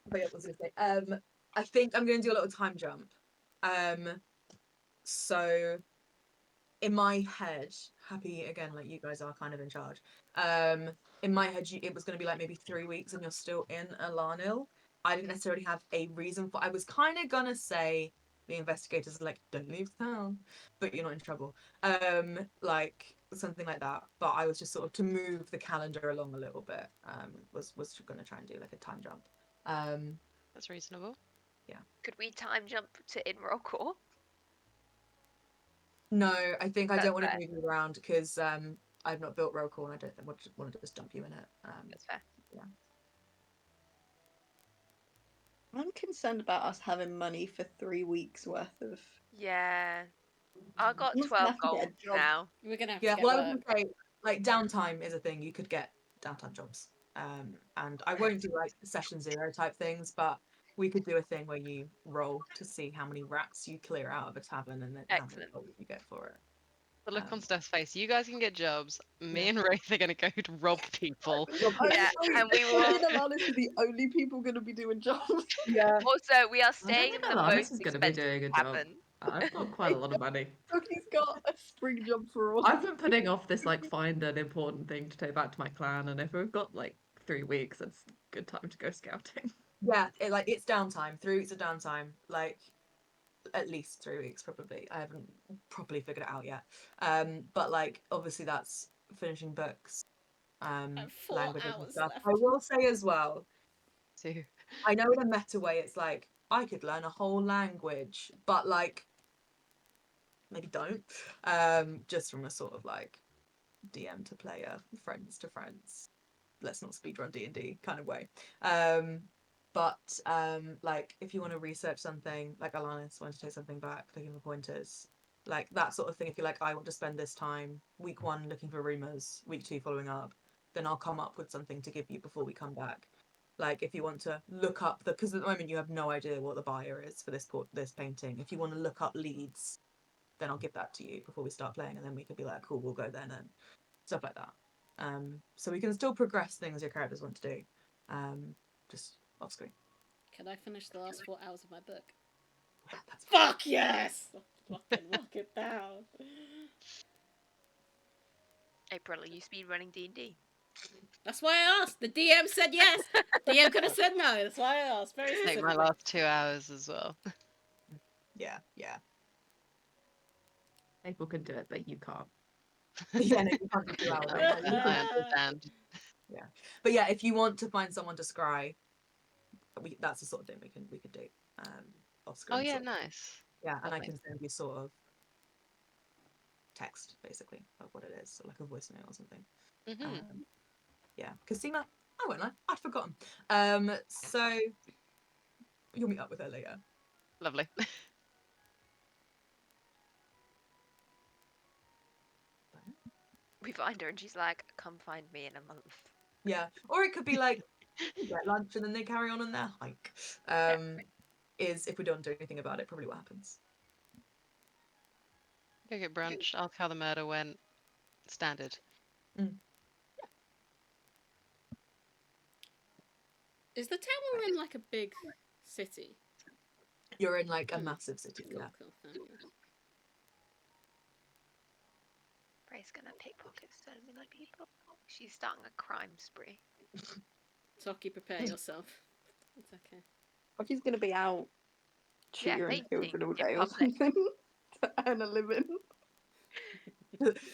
But yeah, what was I gonna say? I think I'm going to do a little time jump. So in my head, happy again, like you guys are kind of in charge. In my head, it was going to be like maybe 3 weeks and you're still in Alanil. I didn't necessarily have a reason for. I was kind of gonna say the investigators are like, don't leave town, but you're not in trouble. Like something like that. But I was just sort of to move the calendar along a little bit. Was gonna try and do like a time jump.
That's reasonable.
Yeah.
Could we time jump to in roll call?
No, I think I
That's
don't want to
fair.
move you around because I've not built roll call and I don't want to just dump you in it.
That's fair.
Yeah.
I'm concerned about us having money for 3 weeks worth of.
Yeah. I got
Someone's
12
gonna have to get a
gold
job.
now.
We're gonna have
Yeah,
to get
well, I
work.
was gonna say like downtime is a thing. You could get downtime jobs. And I won't do like session 0 type things, but we could do a thing where you roll to see how many rats you clear out of a tavern and then how many
Excellent.
gold you get for it.
The look on Steph's face. You guys can get jobs. Me and Wraith are gonna go to rob people.
Yeah, and we will.
Me and Alanis are the only people going to be doing jobs.
Yeah.
Also, we are
I don't
staying in
think
the
Alanis
most
is going to be
expensive
doing a job.
tavern.
I've got quite a lot of money.
Toki's got a spring job for all.
I've been putting off this like find an important thing to take back to my clan, and if we've got like 3 weeks, it's a good time to go scouting.
Yeah, it's downtime. 3 weeks of downtime. Like at least 3 weeks probably. I haven't properly figured it out yet. But like obviously that's finishing books,
have 4
languages and
hours
stuff.
left.
I will say as well,
Too.
I know in a meta way it's like I could learn a whole language, but like maybe don't. Just from a sort of like DM to player, friends to friends. Let's not speedrun D&D kind of way. But like if you want to research something, like Alanis wanted to take something back, looking for pointers, like that sort of thing. If you're like, I want to spend this time, week 1 looking for rumors, week 2 following up, then I'll come up with something to give you before we come back. Like if you want to look up because at the moment you have no idea what the buyer is for this painting. If you want to look up leads, then I'll give that to you before we start playing, and then we could be like, cool, we'll go then, and stuff like that. So we can still progress things your characters want to do, just off screen.
Can I finish the last 4 hours of my book?
Yeah, that's fine.
Fuck yes! Fucking lock it down.
April, are you speed running D&D?
That's why I asked. The DM said yes. DM could have said no. That's why I asked. Very
Take
specifically.
my last 2 hours as well.
Yeah.
People can do it, but you can't.
Yeah, no, you can't do 2 hours.
I understand.
Yeah, but yeah, if you want to find someone to scry, that's the sort of thing we could do off screen.
Oh yeah,
sort of.
nice.
Yeah, and I
Lovely.
can send you sort of text basically of what it is, so like a voice note or something. Yeah, because Seema, I won't lie, I'd forgotten. So you'll meet up with her later.
Lovely.
We find her and she's like, come find me in a month.
Yeah, or it could be like they get lunch and then they carry on their hike. Is if we don't do anything about it, probably what happens.
Go get brunch. Ask how the murder went. Standard.
Is the town we're in like a big city?
You're in like a massive city.
Cool,
Yeah.
cool. Fabulous.
Ray's gonna pickpocket so many people. She's starting a crime spree.
Toki, prepare yourself. It's okay.
Hockey's gonna be out
Yeah,
tutoring
painting
children all
in
day or
public.
something to earn a living.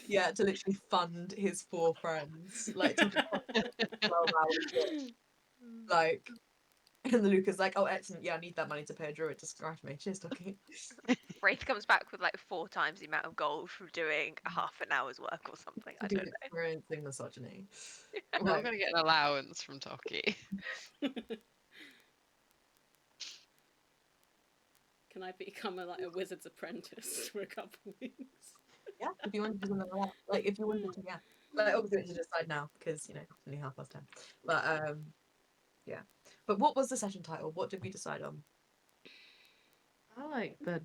Yeah, to literally fund his 4 friends, like to 12 hours shift. Like, and the Luca's like, oh, excellent, yeah, I need that money to pay a druid to scratch me. Cheers, Ducky.
Wraith comes back with like 4 times the amount of gold from doing half an hour's work or something. I don't know.
Experiencing misogyny.
I'm
Like,
gonna get an allowance from Toki.
Can I become a wizard's apprentice for a couple weeks?
yeah, if you wanted to do something like that. Like, if you wanted to, yeah. Like, obviously, we have to decide now because, you know, it's only 10:30. But, yeah. But what was the session title? What did we decide on?
I like the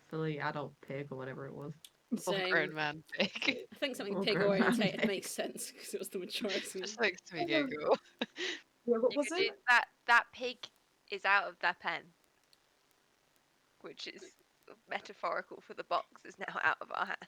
fully adult pig or whatever it was.
Full grown man pig.
I think something
Or
pig
grown man
orientated
pig.
makes sense because it was the majority.
Just makes me giggle.
Yeah, what
You
was
could do
it?
that pig is out of their pen, which is metaphorical for the box is now out of our hands.